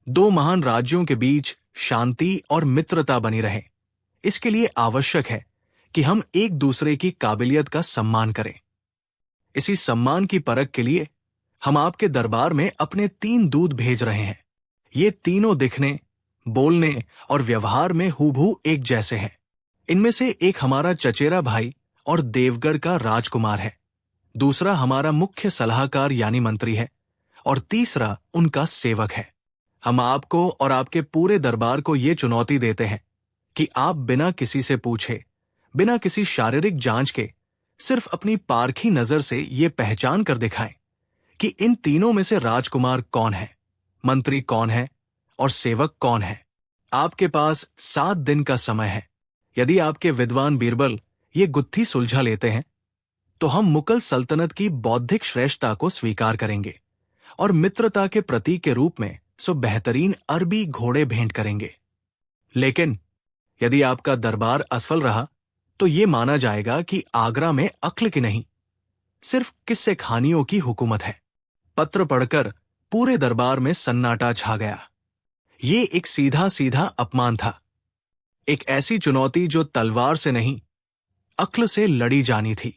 A: 2 महान राज्यों के बीच शांति और मित्रता बनी रहे, इसके लिए आवश्यक है कि हम एक दूसरे की काबिलियत का सम्मान करें। इसी सम्मान की परख के लिए हम आपके दरबार में अपने 3 दूत भेज रहे हैं। ये तीनों दिखने, बोलने और व्यवहार में हूबहू एक जैसे हैं। इनमें से एक हमारा चचेरा भाई और देवगढ़ का राजकुमार है, दूसरा हमारा मुख्य सलाहकार यानी मंत्री है, और तीसरा उनका सेवक है। हम आपको और आपके पूरे दरबार को ये चुनौती देते हैं कि आप बिना किसी से पूछे, बिना किसी शारीरिक जांच के, सिर्फ अपनी पारखी नजर से ये पहचान कर दिखाएं कि इन तीनों में से राजकुमार कौन है, मंत्री कौन है और सेवक कौन है। आपके पास 7 दिन का समय है। यदि आपके विद्वान बीरबल ये गुत्थी सुलझा लेते हैं, तो हम मुगल सल्तनत की बौद्धिक श्रेष्ठता को स्वीकार करेंगे और मित्रता के प्रतीक के रूप में बेहतरीन अरबी घोड़े भेंट करेंगे। लेकिन यदि आपका दरबार असफल रहा, तो ये माना जाएगा कि आगरा में अक्ल की नहीं, सिर्फ किस्से खानियों की हुकूमत है। पत्र पढ़कर पूरे दरबार में सन्नाटा छा गया। ये एक सीधा सीधा अपमान था, एक ऐसी चुनौती जो तलवार से नहीं, अक्ल से लड़ी जानी थी।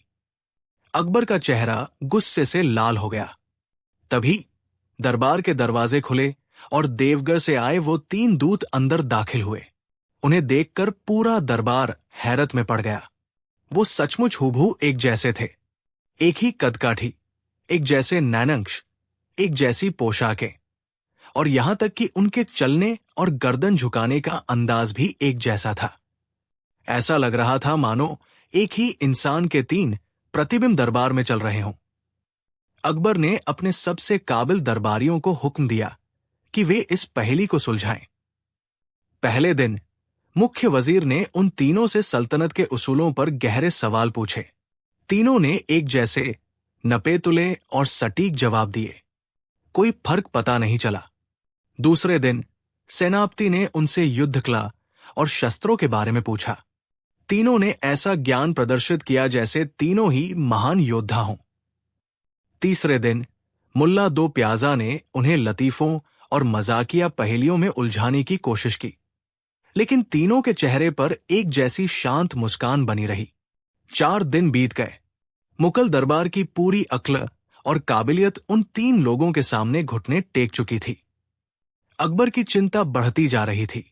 A: अकबर का चेहरा गुस्से से लाल हो गया। तभी दरबार के दरवाजे खुले और देवगढ़ से आए वो 3 दूत अंदर दाखिल हुए। उन्हें देखकर पूरा दरबार हैरत में पड़ गया। वो सचमुच हूबहू एक जैसे थे। एक ही कदकाठी, एक जैसे नैनंक्ष, एक जैसी पोशाकें, और यहां तक कि उनके चलने और गर्दन झुकाने का अंदाज भी एक जैसा था। ऐसा लग रहा था मानो एक ही इंसान के 3 प्रतिबिंब दरबार में चल रहे हों। अकबर ने अपने सबसे काबिल दरबारियों को हुक्म दिया कि वे इस पहेली को सुलझाएं। पहले दिन मुख्य वजीर ने उन तीनों से सल्तनत के उसूलों पर गहरे सवाल पूछे। तीनों ने एक जैसे नपेतुले और सटीक जवाब दिए। कोई फर्क पता नहीं चला। दूसरे दिन सेनापति ने उनसे युद्ध कला और शस्त्रों के बारे में पूछा। तीनों ने ऐसा ज्ञान प्रदर्शित किया जैसे तीनों ही महान योद्धा हों। तीसरे दिन मुल्ला 2 प्याजा ने उन्हें लतीफों और मजाकिया पहेलियों में उलझाने की कोशिश की, लेकिन तीनों के चेहरे पर एक जैसी शांत मुस्कान बनी रही। 4 दिन बीत गए। मुगल दरबार की पूरी अक्ल और काबिलियत उन 3 लोगों के सामने घुटने टेक चुकी थी। अकबर की चिंता बढ़ती जा रही थी।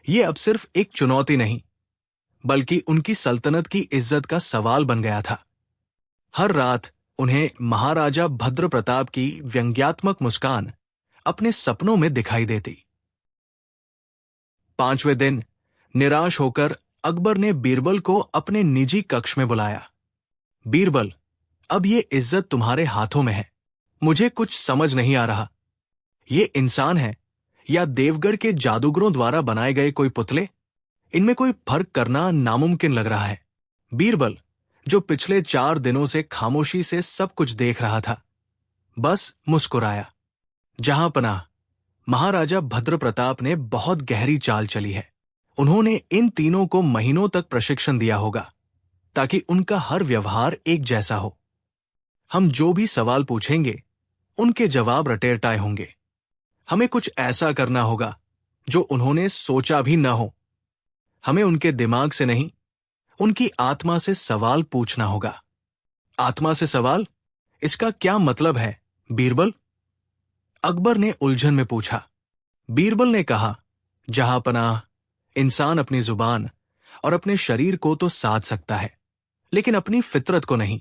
A: ये अब सिर्फ एक चुनौती नहीं, बल्कि उनकी सल्तनत की इज्जत का सवाल बन गया था। हर रात उन्हें महाराजा भद्र प्रताप की व्यंग्यात्मक मुस्कान अपने सपनों में दिखाई देती। 5वें दिन निराश होकर अकबर ने बीरबल को अपने निजी कक्ष में बुलाया। बीरबल, अब ये इज्जत तुम्हारे हाथों में है। मुझे कुछ समझ नहीं आ रहा। ये इंसान है या देवगढ़ के जादूगरों द्वारा बनाए गए कोई पुतले? इनमें कोई फर्क करना नामुमकिन लग रहा है। बीरबल, जो पिछले 4 दिनों से खामोशी से सब कुछ देख रहा था, बस मुस्कुराया। जहां पनाह, महाराजा भद्र प्रताप ने बहुत गहरी चाल चली है। उन्होंने इन तीनों को महीनों तक प्रशिक्षण दिया होगा ताकि उनका हर व्यवहार एक जैसा हो। हम जो भी सवाल पूछेंगे उनके जवाब रटेरटाए होंगे। हमें कुछ ऐसा करना होगा जो उन्होंने सोचा भी न हो। हमें उनके दिमाग से नहीं, उनकी आत्मा से सवाल पूछना होगा। आत्मा से सवाल? इसका क्या मतलब है बीरबल? अकबर ने उलझन में पूछा। बीरबल ने कहा, जहां पनाह, इंसान अपनी जुबान और अपने शरीर को तो साध सकता है, लेकिन अपनी फितरत को नहीं।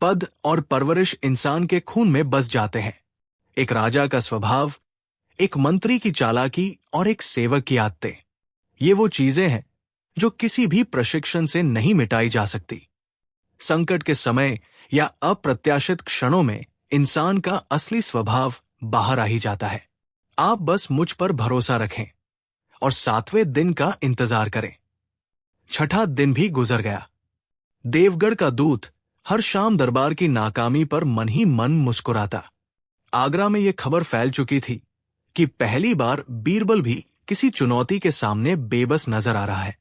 A: पद और परवरिश इंसान के खून में बस जाते हैं। एक राजा का स्वभाव, एक मंत्री की चालाकी और एक सेवक की आदतें, ये वो चीजें हैं जो किसी भी प्रशिक्षण से नहीं मिटाई जा सकती। संकट के समय या अप्रत्याशित क्षणों में इंसान का असली स्वभाव बाहर आ ही जाता है। आप बस मुझ पर भरोसा रखें और 7वें दिन का इंतजार करें। 6ठा दिन भी गुजर गया। देवगढ़ का दूत हर शाम दरबार की नाकामी पर मन ही मन मुस्कुराता। आगरा में यह खबर फैल चुकी थी कि पहली बार बीरबल भी किसी चुनौती के सामने बेबस नजर आ रहा है।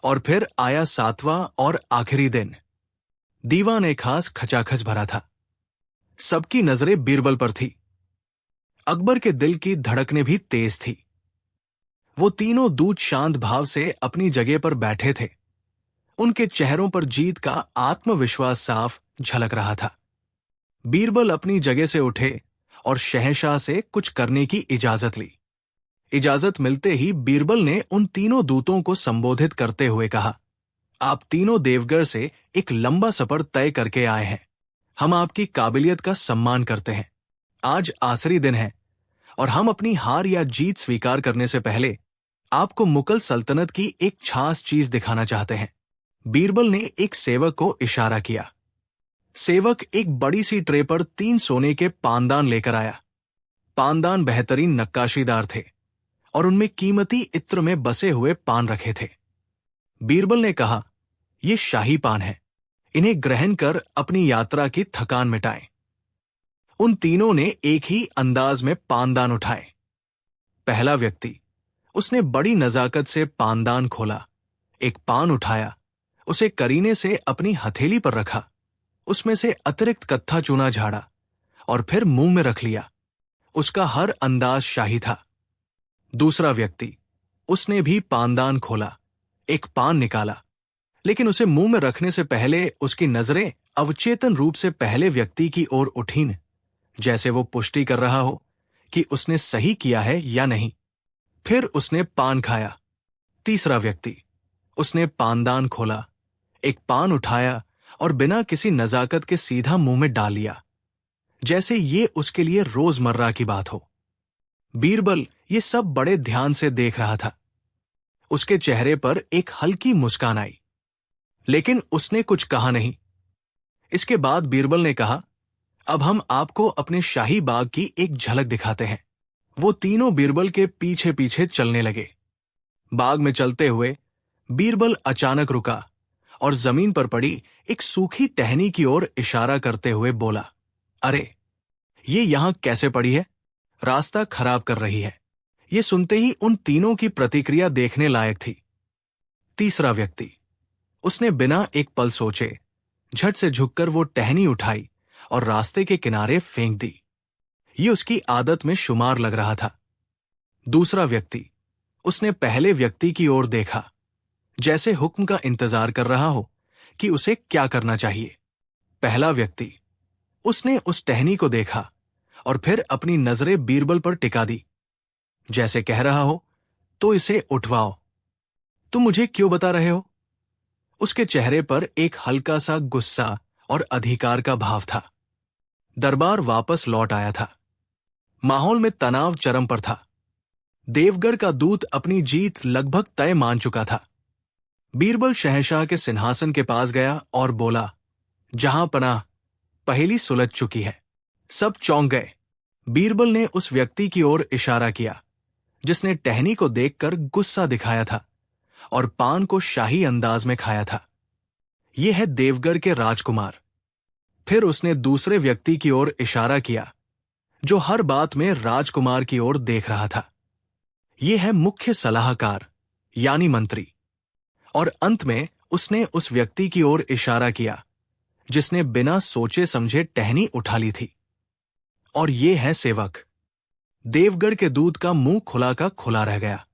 A: और फिर आया 7वां और आखिरी दिन। दीवान-ए-खास खचाखच भरा था। सबकी नजरें बीरबल पर थी। अकबर के दिल की धड़कनें भी तेज थी। वो तीनों दूत शांत भाव से अपनी जगह पर बैठे थे। उनके चेहरों पर जीत का आत्मविश्वास साफ झलक रहा था। बीरबल अपनी जगह से उठे और शहंशाह से कुछ करने की इजाजत ली। इजाजत मिलते ही बीरबल ने उन तीनों दूतों को संबोधित करते हुए कहा, आप तीनों देवगढ़ से एक लंबा सफर तय करके आए हैं। हम आपकी काबिलियत का सम्मान करते हैं। आज आखिरी दिन है और हम अपनी हार या जीत स्वीकार करने से पहले आपको मुगल सल्तनत की एक खास चीज दिखाना चाहते हैं। बीरबल ने एक सेवक को इशारा किया। सेवक एक बड़ी सी ट्रे पर 3 सोने के पानदान लेकर आया। पानदान बेहतरीन नक्काशीदार थे और उनमें कीमती इत्र में बसे हुए पान रखे थे। बीरबल ने कहा, ये शाही पान है, इन्हें ग्रहण कर अपनी यात्रा की थकान मिटाएं। उन तीनों ने एक ही अंदाज में पानदान उठाए। पहला व्यक्ति, उसने बड़ी नजाकत से पानदान खोला, एक पान उठाया, उसे करीने से अपनी हथेली पर रखा, उसमें से अतिरिक्त कत्था चूना झाड़ा और फिर मुंह में रख लिया। उसका हर अंदाज शाही था। दूसरा व्यक्ति, उसने भी पानदान खोला, एक पान निकाला, लेकिन उसे मुंह में रखने से पहले उसकी नजरें अवचेतन रूप से पहले व्यक्ति की ओर उठीं, जैसे वो पुष्टि कर रहा हो कि उसने सही किया है या नहीं। फिर उसने पान खाया। तीसरा व्यक्ति, उसने पानदान खोला, एक पान उठाया और बिना किसी नजाकत के सीधा मुंह में डाल लिया, जैसे ये उसके लिए रोजमर्रा की बात हो। बीरबल ये सब बड़े ध्यान से देख रहा था। उसके चेहरे पर एक हल्की मुस्कान आई, लेकिन उसने कुछ कहा नहीं। इसके बाद बीरबल ने कहा, अब हम आपको अपने शाही बाग की एक झलक दिखाते हैं। वो तीनों बीरबल के पीछे पीछे चलने लगे। बाग में चलते हुए बीरबल अचानक रुका और जमीन पर पड़ी एक सूखी टहनी की ओर इशारा करते हुए बोला, अरे ये यहां कैसे पड़ी है? रास्ता खराब कर रही है। ये सुनते ही उन तीनों की प्रतिक्रिया देखने लायक थी। तीसरा व्यक्ति, उसने बिना एक पल सोचे झट से झुककर वो टहनी उठाई और रास्ते के किनारे फेंक दी। ये उसकी आदत में शुमार लग रहा था। दूसरा व्यक्ति, उसने पहले व्यक्ति की ओर देखा, जैसे हुक्म का इंतजार कर रहा हो कि उसे क्या करना चाहिए। पहला व्यक्ति, उसने उस टहनी को देखा और फिर अपनी नजरें बीरबल पर टिका दी, जैसे कह रहा हो, तो इसे उठवाओ। तुम मुझे क्यों बता रहे हो? उसके चेहरे पर एक हल्का सा गुस्सा और अधिकार का भाव था। दरबार वापस लौट आया था। माहौल में तनाव चरम पर था। देवगढ़ का दूत अपनी जीत लगभग तय मान चुका था। बीरबल शहंशाह के सिंहासन के पास गया और बोला, जहां पनाह, पहेली सुलझ चुकी है। सब चौंक गए। बीरबल ने उस व्यक्ति की ओर इशारा किया जिसने टहनी को देखकर गुस्सा दिखाया था और पान को शाही अंदाज में खाया था। यह है देवगढ़ के राजकुमार। फिर उसने दूसरे व्यक्ति की ओर इशारा किया जो हर बात में राजकुमार की ओर देख रहा था। यह है मुख्य सलाहकार यानी मंत्री। और अंत में उसने उस व्यक्ति की ओर इशारा किया जिसने बिना सोचे समझे टहनी उठा ली थी। और ये है सेवक। देवगढ़ के दूत का मुंह खुला का खुला रह गया।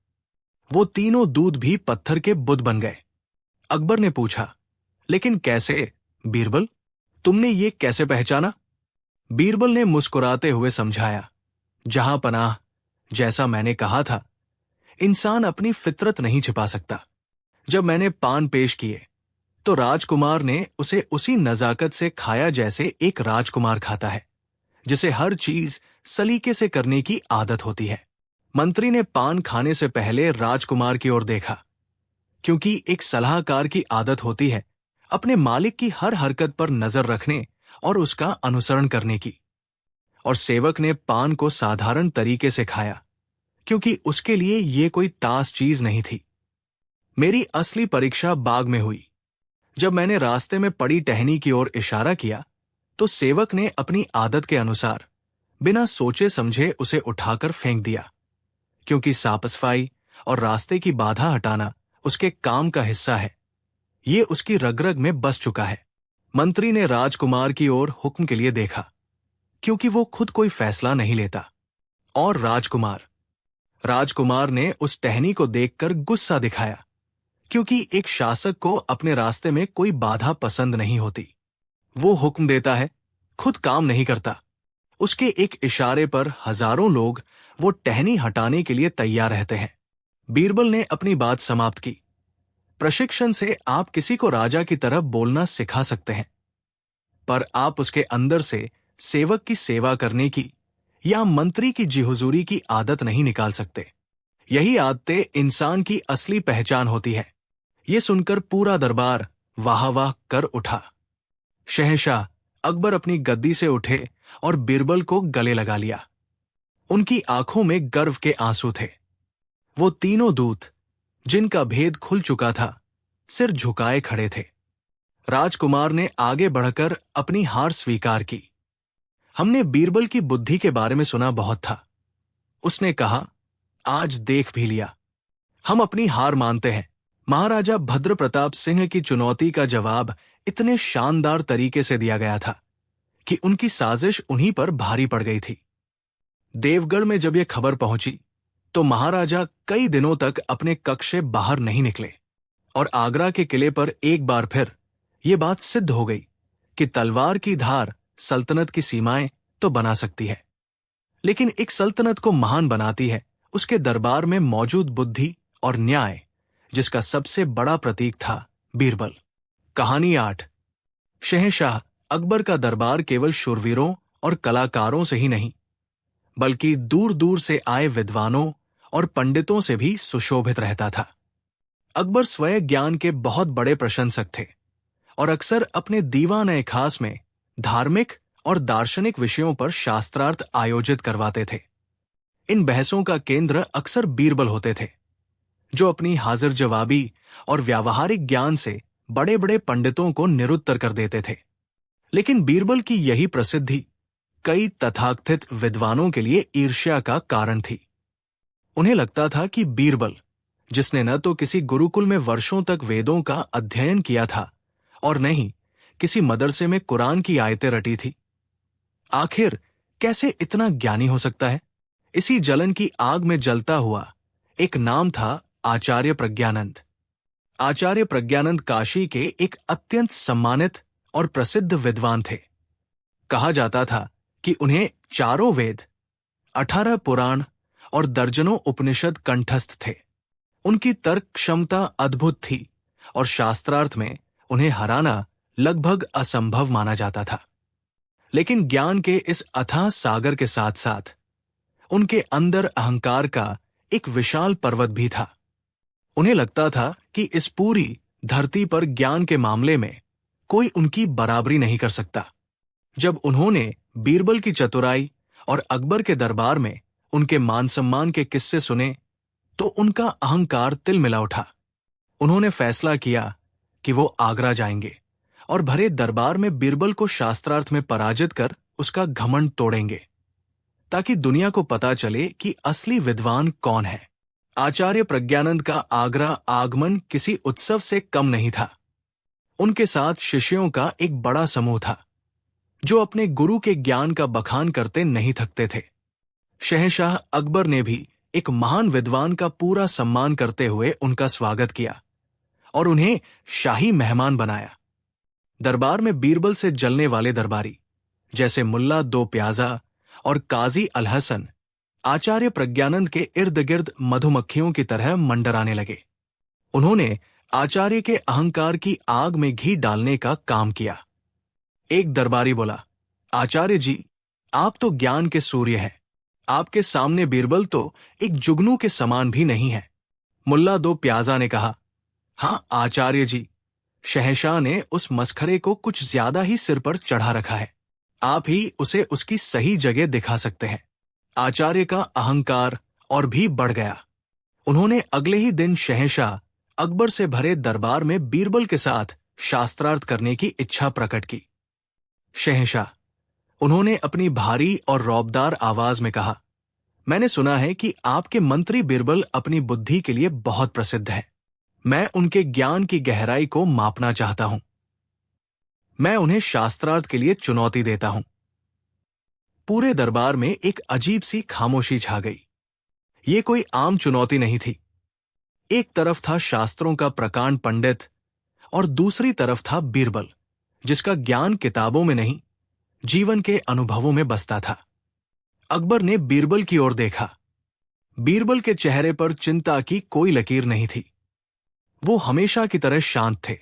A: वो तीनों दूत भी पत्थर के बुत बन गए। अकबर ने पूछा, लेकिन कैसे बीरबल? तुमने ये कैसे पहचाना? बीरबल ने मुस्कुराते हुए समझाया, जहां पनाह, जैसा मैंने कहा था, इंसान अपनी फितरत नहीं छिपा सकता। जब मैंने पान पेश किए तो राजकुमार ने उसे उसी नजाकत से खाया जैसे एक राजकुमार खाता है, जिसे हर चीज सलीके से करने की आदत होती है। मंत्री ने पान खाने से पहले राजकुमार की ओर देखा, क्योंकि एक सलाहकार की आदत होती है अपने मालिक की हर हरकत पर नजर रखने और उसका अनुसरण करने की। और सेवक ने पान को साधारण तरीके से खाया, क्योंकि उसके लिए ये कोई तास चीज नहीं थी। मेरी असली परीक्षा बाग में हुई। जब मैंने रास्ते में पड़ी टहनी की ओर इशारा किया तो सेवक ने अपनी आदत के अनुसार बिना सोचे समझे उसे उठाकर फेंक दिया, क्योंकि साफ-सफाई और रास्ते की बाधा हटाना उसके काम का हिस्सा है। ये उसकी रग-रग में बस चुका है। मंत्री ने राजकुमार की ओर हुक्म के लिए देखा, क्योंकि वो खुद कोई फैसला नहीं लेता। और राजकुमार ने उस टहनी को देखकर गुस्सा दिखाया, क्योंकि एक शासक को अपने रास्ते में कोई बाधा पसंद नहीं होती। वो हुक्म देता है, खुद काम नहीं करता। उसके एक इशारे पर हजारों लोग वो टहनी हटाने के लिए तैयार रहते हैं। बीरबल ने अपनी बात समाप्त की। प्रशिक्षण से आप किसी को राजा की तरह बोलना सिखा सकते हैं, पर आप उसके अंदर से सेवक की सेवा करने की या मंत्री की जी हुजूरी की आदत नहीं निकाल सकते। यही आदतें इंसान की असली पहचान होती है। ये सुनकर पूरा दरबार वाह वाह कर उठा। शहंशाह अकबर अपनी गद्दी से उठे और बीरबल को गले लगा लिया। उनकी आंखों में गर्व के आंसू थे। वो तीनों दूत, जिनका भेद खुल चुका था, सिर झुकाए खड़े थे। राजकुमार ने आगे बढ़कर अपनी हार स्वीकार की। हमने बीरबल की बुद्धि के बारे में सुना बहुत था। उसने कहा, आज देख भी लिया। हम अपनी हार मानते हैं। महाराजा भद्र प्रताप सिंह की चुनौती का जवाब इतने शानदार तरीके से दिया गया था कि उनकी साजिश उन्हीं पर भारी पड़ गई थी। देवगढ़ में जब यह खबर पहुंची तो महाराजा कई दिनों तक अपने कक्ष से बाहर नहीं निकले और आगरा के किले पर एक बार फिर ये बात सिद्ध हो गई कि तलवार की धार सल्तनत की सीमाएं तो बना सकती है, लेकिन एक सल्तनत को महान बनाती है उसके दरबार में मौजूद बुद्धि और न्याय, जिसका सबसे बड़ा प्रतीक था बीरबल। कहानी 8। शहंशाह अकबर का दरबार केवल शूरवीरों और कलाकारों से ही नहीं, बल्कि दूर दूर से आए विद्वानों और पंडितों से भी सुशोभित रहता था। अकबर स्वयं ज्ञान के बहुत बड़े प्रशंसक थे और अक्सर अपने दीवान-ए-खास में धार्मिक और दार्शनिक विषयों पर शास्त्रार्थ आयोजित करवाते थे। इन बहसों का केंद्र अक्सर बीरबल होते थे, जो अपनी हाजिर जवाबी और व्यावहारिक ज्ञान से बड़े बड़े पंडितों को निरुत्तर कर देते थे। लेकिन बीरबल की यही प्रसिद्धि कई तथाकथित विद्वानों के लिए ईर्ष्या का कारण थी। उन्हें लगता था कि बीरबल, जिसने न तो किसी गुरुकुल में वर्षों तक वेदों का अध्ययन किया था और न ही किसी मदरसे में कुरान की आयतें रटी थी, आखिर कैसे इतना ज्ञानी हो सकता है। इसी जलन की आग में जलता हुआ एक नाम था आचार्य प्रज्ञानंद। आचार्य प्रज्ञानंद काशी के एक अत्यंत सम्मानित और प्रसिद्ध विद्वान थे। कहा जाता था कि उन्हें चारों वेद, 18 पुराण और दर्जनों उपनिषद कंठस्थ थे। उनकी तर्क क्षमता अद्भुत थी और शास्त्रार्थ में उन्हें हराना लगभग असंभव माना जाता था। लेकिन ज्ञान के इस अथाह सागर के साथ साथ उनके अंदर अहंकार का एक विशाल पर्वत भी था। उन्हें लगता था कि इस पूरी धरती पर ज्ञान के मामले में कोई उनकी बराबरी नहीं कर सकता। जब उन्होंने बीरबल की चतुराई और अकबर के दरबार में उनके मान सम्मान के किस्से सुने तो उनका अहंकार तिलमिला उठा। उन्होंने फैसला किया कि वो आगरा जाएंगे और भरे दरबार में बीरबल को शास्त्रार्थ में पराजित कर उसका घमंड तोड़ेंगे, ताकि दुनिया को पता चले कि असली विद्वान कौन है। आचार्य प्रज्ञानंद का आगरा आगमन किसी उत्सव से कम नहीं था। उनके साथ शिष्यों का एक बड़ा समूह था, जो अपने गुरु के ज्ञान का बखान करते नहीं थकते थे। शहंशाह अकबर ने भी एक महान विद्वान का पूरा सम्मान करते हुए उनका स्वागत किया और उन्हें शाही मेहमान बनाया। दरबार में बीरबल से जलने वाले दरबारी जैसे मुल्ला दो प्याजा और काजी अल हसन आचार्य प्रज्ञानंद के इर्द गिर्द मधुमक्खियों की तरह मंडराने लगे। उन्होंने आचार्य के अहंकार की आग में घी डालने का काम किया। एक दरबारी बोला, आचार्य जी, आप तो ज्ञान के सूर्य हैं। आपके सामने बीरबल तो एक जुगनू के समान भी नहीं है। मुल्ला दो प्याजा ने कहा, हाँ आचार्य जी, शहंशाह ने उस मस्खरे को कुछ ज्यादा ही सिर पर चढ़ा रखा है। आप ही उसे उसकी सही जगह दिखा सकते हैं। आचार्य का अहंकार और भी बढ़ गया। उन्होंने अगले ही दिन शहंशाह अकबर से भरे दरबार में बीरबल के साथ शास्त्रार्थ करने की इच्छा प्रकट की। शहंशाह, उन्होंने अपनी भारी और रौबदार आवाज में कहा, मैंने सुना है कि आपके मंत्री बीरबल अपनी बुद्धि के लिए बहुत प्रसिद्ध है। मैं उनके ज्ञान की गहराई को मापना चाहता हूं। मैं उन्हें शास्त्रार्थ के लिए चुनौती देता हूं। पूरे दरबार में एक अजीब सी खामोशी छा गई। ये कोई आम चुनौती नहीं थी। एक तरफ था शास्त्रों का प्रकांड पंडित और दूसरी तरफ था बीरबल, जिसका ज्ञान किताबों में नहीं, जीवन के अनुभवों में बसता था। अकबर ने बीरबल की ओर देखा। बीरबल के चेहरे पर चिंता की कोई लकीर नहीं थी। वो हमेशा की तरह शांत थे।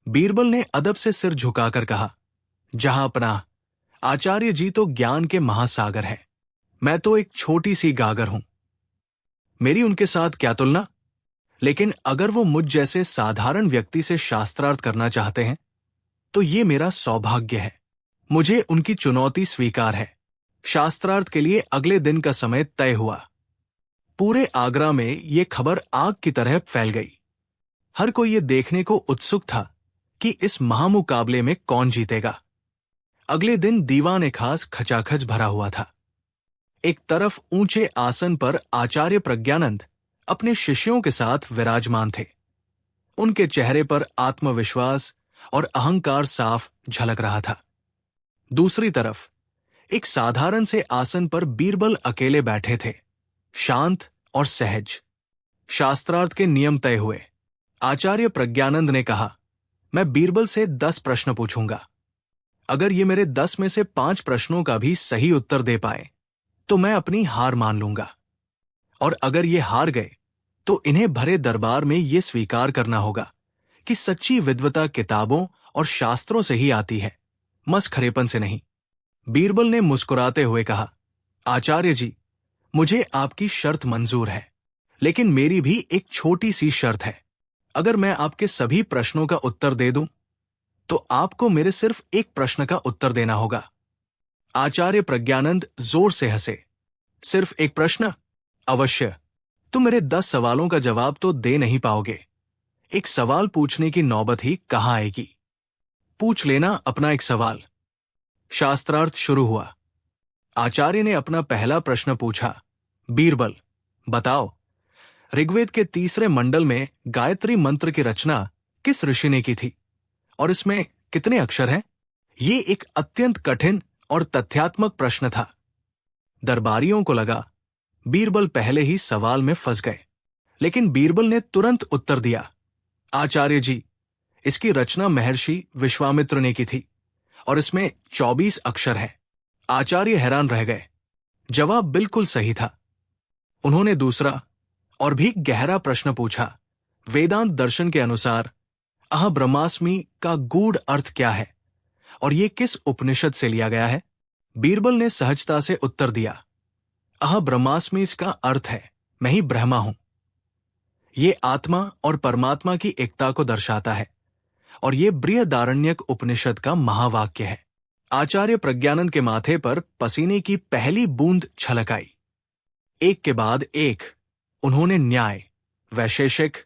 A: बीरबल ने अदब से सिर झुकाकर कहा, जहां पनाह, आचार्य जी तो ज्ञान के महासागर हैं। मैं तो एक छोटी सी गागर हूं। मेरी उनके साथ क्या तुलना? लेकिन अगर वो मुझ जैसे साधारण व्यक्ति से शास्त्रार्थ करना चाहते हैं तो ये मेरा सौभाग्य है। मुझे उनकी चुनौती स्वीकार है। शास्त्रार्थ के लिए अगले दिन का समय तय हुआ। पूरे आगरा में ये खबर आग की तरह फैल गई। हर कोई ये देखने को उत्सुक था कि इस महामुकाबले में कौन जीतेगा। अगले दिन दीवान-ए-खास खचाखच भरा हुआ था। एक तरफ ऊंचे आसन पर आचार्य प्रज्ञानंद अपने शिष्यों के साथ विराजमान थे। उनके चेहरे पर आत्मविश्वास और अहंकार साफ झलक रहा था। दूसरी तरफ एक साधारण से आसन पर बीरबल अकेले बैठे थे, शांत और सहज। शास्त्रार्थ के नियम तय हुए। आचार्य प्रज्ञानंद ने कहा, मैं बीरबल से 10 प्रश्न पूछूंगा। अगर ये मेरे 10 में से 5 प्रश्नों का भी सही उत्तर दे पाए तो मैं अपनी हार मान लूंगा, और अगर ये हार गए तो इन्हें भरे दरबार में ये स्वीकार करना होगा कि सच्ची विद्वता किताबों और शास्त्रों से ही आती है, मसखरेपन से नहीं। बीरबल ने मुस्कुराते हुए कहा, आचार्य जी, मुझे आपकी शर्त मंजूर है, लेकिन मेरी भी एक छोटी सी शर्त है। अगर मैं आपके सभी प्रश्नों का उत्तर दे दूं तो आपको मेरे सिर्फ एक प्रश्न का उत्तर देना होगा। आचार्य प्रज्ञानंद जोर से हंसे। सिर्फ एक प्रश्न? अवश्य। तुम मेरे 10 सवालों का जवाब तो दे नहीं पाओगे। एक सवाल पूछने की नौबत ही कहां आएगी। पूछ लेना अपना एक सवाल। शास्त्रार्थ शुरू हुआ। आचार्य ने अपना पहला प्रश्न पूछा, बीरबल, बताओ, ऋग्वेद के 3 मंडल में गायत्री मंत्र की रचना किस ऋषि ने की थी और इसमें कितने अक्षर हैं? ये एक अत्यंत कठिन और तथ्यात्मक प्रश्न था। दरबारियों को लगा बीरबल पहले ही सवाल में फंस गए, लेकिन बीरबल ने तुरंत उत्तर दिया, आचार्य जी, इसकी रचना महर्षि विश्वामित्र ने की थी और इसमें 24 अक्षर हैं। आचार्य हैरान रह गए। जवाब बिल्कुल सही था। उन्होंने दूसरा और भी गहरा प्रश्न पूछा, वेदांत दर्शन के अनुसार अह ब्रह्मास्मि का गूढ़ अर्थ क्या है और ये किस उपनिषद से लिया गया है? बीरबल ने सहजता से उत्तर दिया, अह ब्रह्मास्मि का अर्थ है मैं ही ब्रह्मा हूं। ये आत्मा और परमात्मा की एकता को दर्शाता है और ये बृहदारण्यक उपनिषद का महावाक्य है। आचार्य प्रज्ञानंद के माथे पर पसीने की पहली बूंद छलक आई। एक के बाद एक उन्होंने न्याय, वैशेषिक,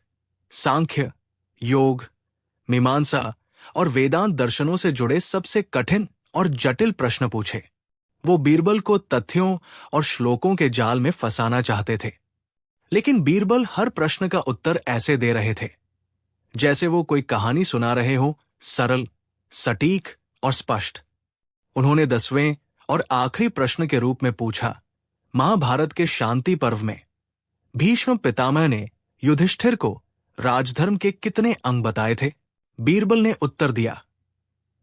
A: सांख्य, योग, मीमांसा और वेदांत दर्शनों से जुड़े सबसे कठिन और जटिल प्रश्न पूछे। वो बीरबल को तथ्यों और श्लोकों के जाल में फंसाना चाहते थे, लेकिन बीरबल हर प्रश्न का उत्तर ऐसे दे रहे थे जैसे वो कोई कहानी सुना रहे हो, सरल, सटीक और स्पष्ट। उन्होंने 10वें और आखिरी प्रश्न के रूप में पूछा, महाभारत के शांति पर्व में भीष्म पितामह ने युधिष्ठिर को राजधर्म के कितने अंग बताए थे? बीरबल ने उत्तर दिया,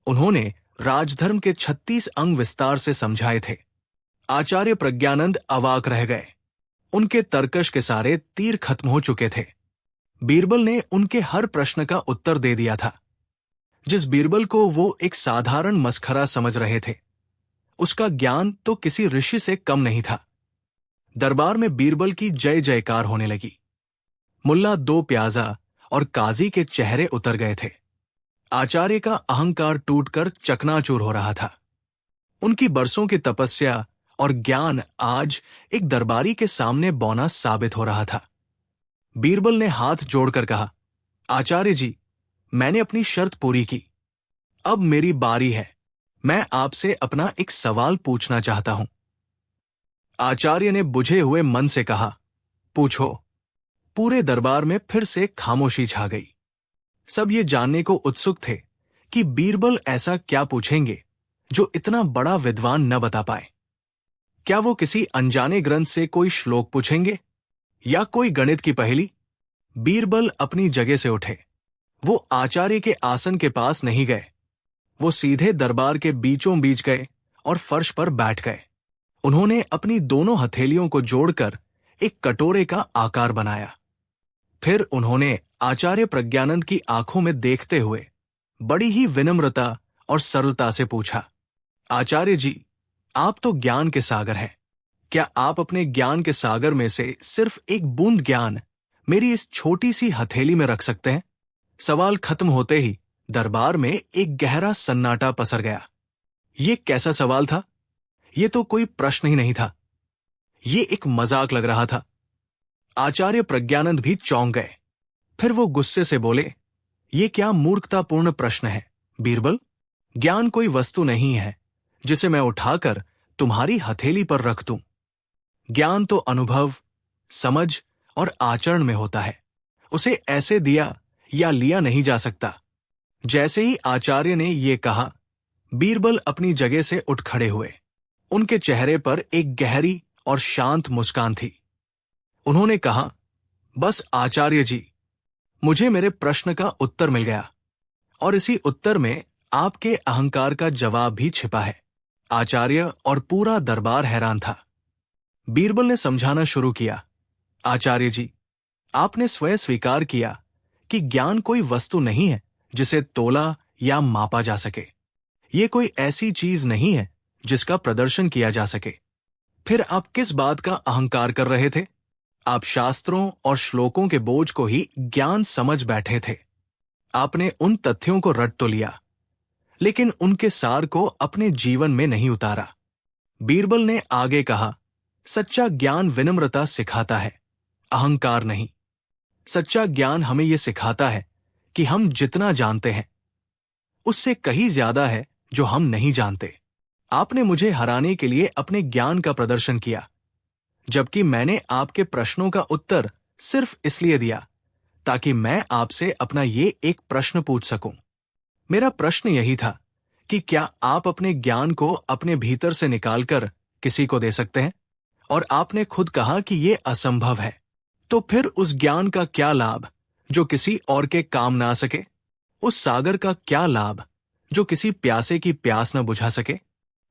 A: उन्होंने राजधर्म के 36 अंग विस्तार से समझाए थे। आचार्य प्रज्ञानंद अवाक रह गए। उनके तर्कश के सारे तीर खत्म हो चुके थे। बीरबल ने उनके हर प्रश्न का उत्तर दे दिया था। जिस बीरबल को वो एक साधारण मस्खरा समझ रहे थे, उसका ज्ञान तो किसी ऋषि से कम नहीं था। दरबार में बीरबल की जय जयकार होने लगी। मुल्ला दो प्याजा और काजी के चेहरे उतर गए थे। आचार्य का अहंकार टूटकर चकनाचूर हो रहा था। उनकी बरसों की तपस्या और ज्ञान आज एक दरबारी के सामने बौना साबित हो रहा था। बीरबल ने हाथ जोड़कर कहा, आचार्य जी, मैंने अपनी शर्त पूरी की। अब मेरी बारी है। मैं आपसे अपना एक सवाल पूछना चाहता हूं। आचार्य ने बुझे हुए मन से कहा, पूछो। पूरे दरबार में फिर से खामोशी छा गई। सब ये जानने को उत्सुक थे कि बीरबल ऐसा क्या पूछेंगे जो इतना बड़ा विद्वान न बता पाए। क्या वो किसी अनजाने ग्रंथ से कोई श्लोक पूछेंगे या कोई गणित की पहेली? बीरबल अपनी जगह से उठे। वो आचार्य के आसन के पास नहीं गए। वो सीधे दरबार के बीचों बीच गए और फर्श पर बैठ गए। उन्होंने अपनी दोनों हथेलियों को जोड़कर एक कटोरे का आकार बनाया। फिर उन्होंने आचार्य प्रज्ञानंद की आंखों में देखते हुए बड़ी ही विनम्रता और सरलता से पूछा, आचार्य जी, आप तो ज्ञान के सागर हैं। क्या आप अपने ज्ञान के सागर में से सिर्फ एक बूंद ज्ञान मेरी इस छोटी सी हथेली में रख सकते हैं? सवाल खत्म होते ही दरबार में एक गहरा सन्नाटा पसर गया। ये कैसा सवाल था? ये तो कोई प्रश्न ही नहीं था। ये एक मजाक लग रहा था। आचार्य प्रज्ञानंद भी चौंक गए। फिर वो गुस्से से बोले, ये क्या मूर्खतापूर्ण प्रश्न है बीरबल। ज्ञान कोई वस्तु नहीं है जिसे मैं उठाकर तुम्हारी हथेली पर रख दूं। ज्ञान तो अनुभव, समझ और आचरण में होता है। उसे ऐसे दिया या लिया नहीं जा सकता। जैसे ही आचार्य ने ये कहा, बीरबल अपनी जगह से उठ खड़े हुए। उनके चेहरे पर एक गहरी और शांत मुस्कान थी। उन्होंने कहा, बस आचार्य जी, मुझे मेरे प्रश्न का उत्तर मिल गया, और इसी उत्तर में आपके अहंकार का जवाब भी छिपा है। आचार्य और पूरा दरबार हैरान था। बीरबल ने समझाना शुरू किया, आचार्य जी, आपने स्वयं स्वीकार किया कि ज्ञान कोई वस्तु नहीं है जिसे तोला या मापा जा सके। ये कोई ऐसी चीज नहीं है जिसका प्रदर्शन किया जा सके। फिर आप किस बात का अहंकार कर रहे थे? आप शास्त्रों और श्लोकों के बोझ को ही ज्ञान समझ बैठे थे। आपने उन तथ्यों को रट तो लिया, लेकिन उनके सार को अपने जीवन में नहीं उतारा। बीरबल ने आगे कहा, सच्चा ज्ञान विनम्रता सिखाता है, अहंकार नहीं। सच्चा ज्ञान हमें यह सिखाता है कि हम जितना जानते हैं उससे कहीं ज्यादा है जो हम नहीं जानते। आपने मुझे हराने के लिए अपने ज्ञान का प्रदर्शन किया, जबकि मैंने आपके प्रश्नों का उत्तर सिर्फ इसलिए दिया ताकि मैं आपसे अपना ये एक प्रश्न पूछ सकूं। मेरा प्रश्न यही था कि क्या आप अपने ज्ञान को अपने भीतर से निकालकर किसी को दे सकते हैं? और आपने खुद कहा कि यह असंभव है। तो फिर उस ज्ञान का क्या लाभ जो किसी और के काम ना आ सके? उस सागर का क्या लाभ जो किसी प्यासे की प्यास न बुझा सके?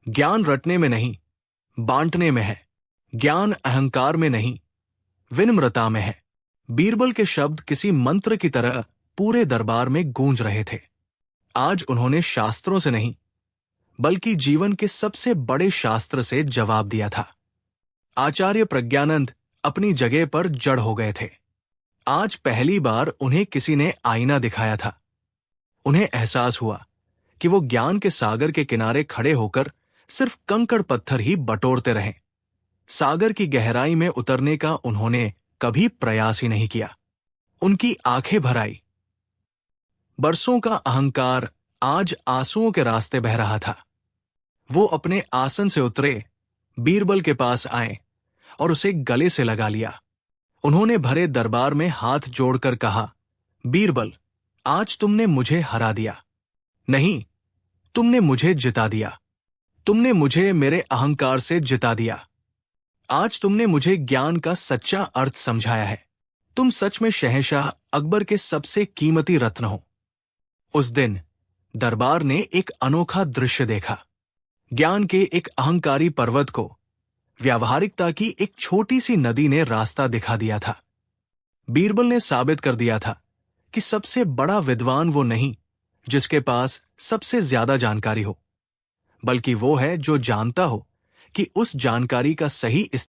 A: ज्ञान रटने में नहीं, बांटने में है। ज्ञान अहंकार में नहीं, विनम्रता में है। बीरबल के शब्द किसी मंत्र की तरह पूरे दरबार में गूंज रहे थे। आज उन्होंने शास्त्रों से नहीं, बल्कि जीवन के सबसे बड़े शास्त्र से जवाब दिया था। आचार्य प्रज्ञानंद अपनी जगह पर जड़ हो गए थे। आज पहली बार उन्हें किसी ने आईना दिखाया था। उन्हें एहसास हुआ कि वो ज्ञान के सागर के किनारे खड़े होकर सिर्फ कंकड़ पत्थर ही बटोरते रहे। सागर की गहराई में उतरने का उन्होंने कभी प्रयास ही नहीं किया। उनकी आंखें भर आई। बरसों का अहंकार आज आंसुओं के रास्ते बह रहा था। वो अपने आसन से उतरे, बीरबल के पास आए और उसे गले से लगा लिया। उन्होंने भरे दरबार में हाथ जोड़कर कहा, बीरबल, आज तुमने मुझे हरा दिया। नहीं, तुमने मुझे जिता दिया। तुमने मुझे मेरे अहंकार से जिता दिया। आज तुमने मुझे ज्ञान का सच्चा अर्थ समझाया है। तुम सच में शहंशाह अकबर के सबसे कीमती रत्न हो। उस दिन दरबार ने एक अनोखा दृश्य देखा। ज्ञान के एक अहंकारी पर्वत को व्यावहारिकता की एक छोटी सी नदी ने रास्ता दिखा दिया था। बीरबल ने साबित कर दिया था कि सबसे बड़ा विद्वान वो नहीं जिसके पास सबसे ज्यादा जानकारी हो, बल्कि वो है जो जानता हो कि उस जानकारी का सही